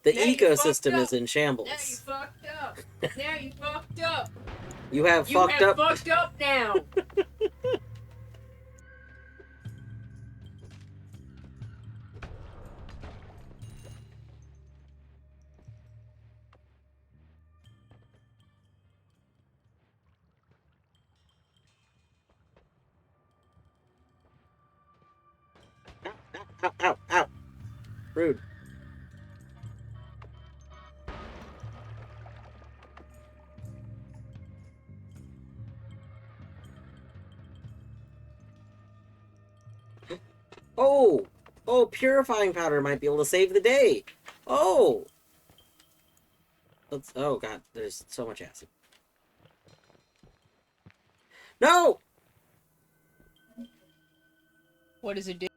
A: The
B: Now you
A: ecosystem
B: fucked
A: is in
B: Now you
A: shambles.
B: fucked up. Now you fucked up.
A: You have
B: You
A: fucked
B: have
A: up.
B: fucked up now.
A: Ow, ow, ow, ow. Rude. Oh! Oh, purifying powder might be able to save the day. Oh! Let's... Oh god, there's so much acid. No!
B: What does it do?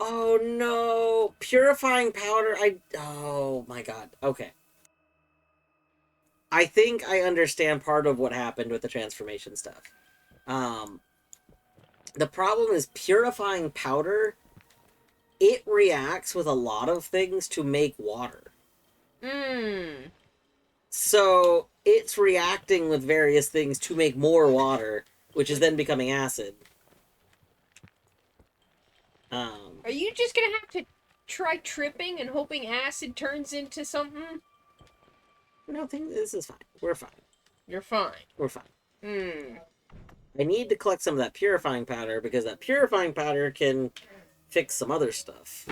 A: Oh no! Purifying powder, Oh my god. Okay. I think I understand part of what happened with the transformation stuff. The problem is purifying powder, it reacts with a lot of things to make water.
B: Mmm.
A: So it's reacting with various things to make more water, which is then becoming acid.
B: Are you just gonna have to try tripping and hoping acid turns into something?
A: No, I think this is fine. We're fine.
B: You're fine.
A: We're fine.
B: Hmm.
A: I need to collect some of that purifying powder because that purifying powder can fix some other stuff.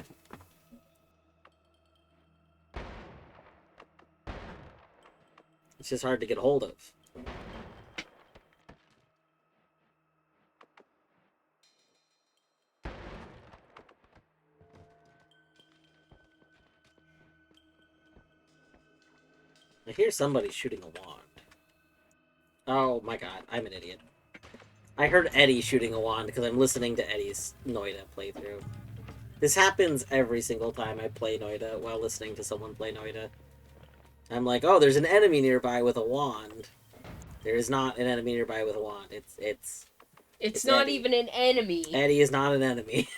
A: It's just hard to get a hold of. I hear somebody shooting a wand. Oh my god, I'm an idiot. I heard Eddie shooting a wand because I'm listening to Eddie's Noita playthrough. This happens every single time I play Noita while listening to someone play Noita. I'm like, oh, there's an enemy nearby with a wand. There is not an enemy nearby with a wand.
B: It's not
A: Eddie.
B: even an enemy.
A: Eddie is not an enemy.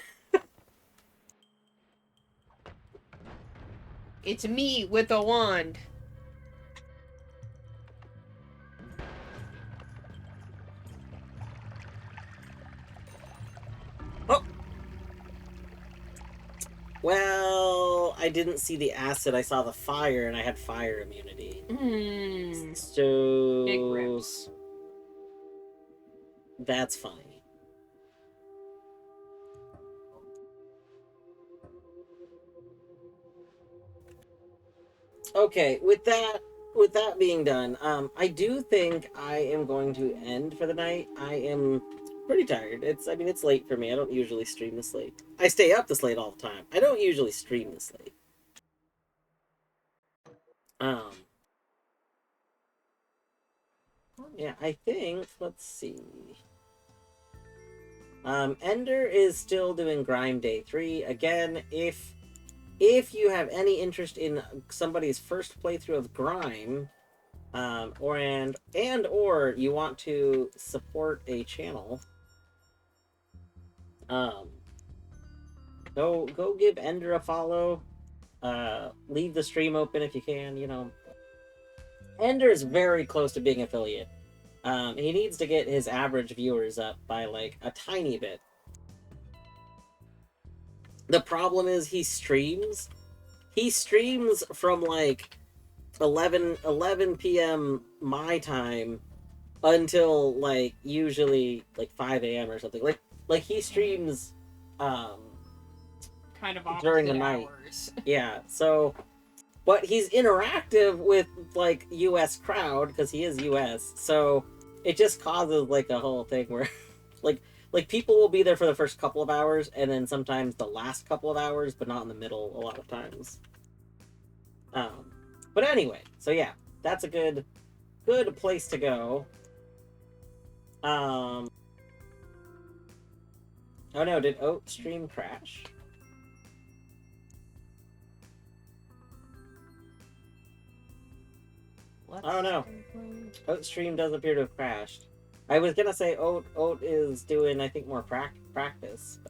B: It's me with a wand.
A: Oh! Well, I didn't see the acid. I saw the fire, and I had fire immunity.
B: Hmm.
A: So...
B: Big rips.
A: That's funny. Okay, with that being done, I do think I am going to end for the night. I am pretty tired. It's late for me. I don't usually stream this late. I stay up this late all the time. I don't usually stream this late. Yeah, I think, let's see. Ender is still doing Grime Day 3. Again, if you have any interest in somebody's first playthrough of Grime, or you want to support a channel, go give Ender a follow. leave the stream open if you can, you know. Ender's very close to being affiliate. He needs to get his average viewers up by, like, a tiny bit. The problem is he streams from, like, 11 p.m. my time until, like, usually, like, 5 a.m. or something. Like he streams,
B: Kind of
A: during the
B: opposite
A: night.
B: hours.
A: Yeah, so... But he's interactive with, like, U.S. crowd, because he is U.S., so it just causes, like, a whole thing where, like, people will be there for the first couple of hours, and then sometimes the last couple of hours, but not in the middle a lot of times. But anyway, so yeah, that's a good place to go. Oh no, did Oat stream crash? Oh no, Oat stream does appear to have crashed. I was gonna say Oat is doing, I think, more practice,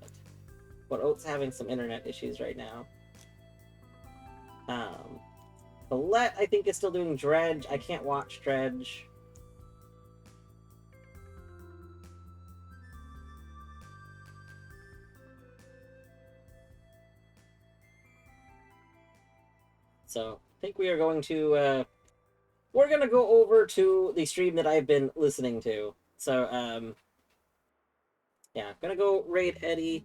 A: but Oat's having some internet issues right now. Colette, I think, is still doing Dredge. I can't watch Dredge. So, I think we are going to, we're gonna go over to the stream that I've been listening to. So, yeah, I'm gonna go raid Eddie.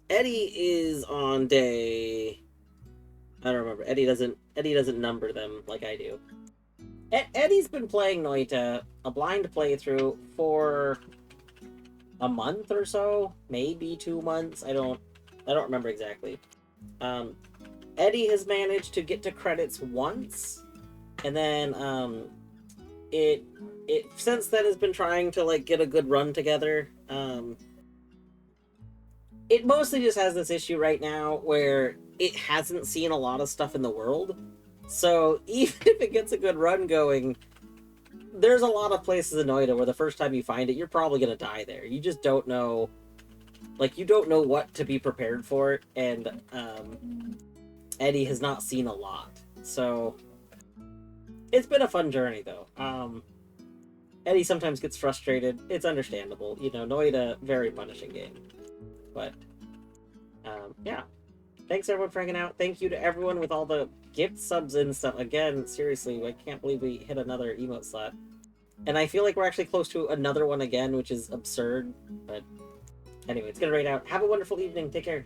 A: Eddie is on day... I don't remember. Eddie doesn't number them like I do. Eddie's been playing Noita, a blind playthrough, for a month or so, maybe 2 months. I don't remember exactly. Eddie has managed to get to credits once, and then it since then has been trying to, like, get a good run together. It mostly just has this issue right now where it hasn't seen a lot of stuff in the world. So even if it gets a good run going, there's a lot of places in Noita where the first time you find it, you're probably going to die there. You just don't know, like, you don't know what to be prepared for, and Eddie has not seen a lot. So it's been a fun journey, though. Eddie sometimes gets frustrated. It's understandable. You know, Noita, very punishing game. But, yeah. Thanks, everyone, for hanging out. Thank you to everyone with all the gift subs and stuff. Again, seriously, I can't believe we hit another emote slot. And I feel like we're actually close to another one again, which is absurd. But, anyway, it's gonna raid out. Have a wonderful evening. Take care.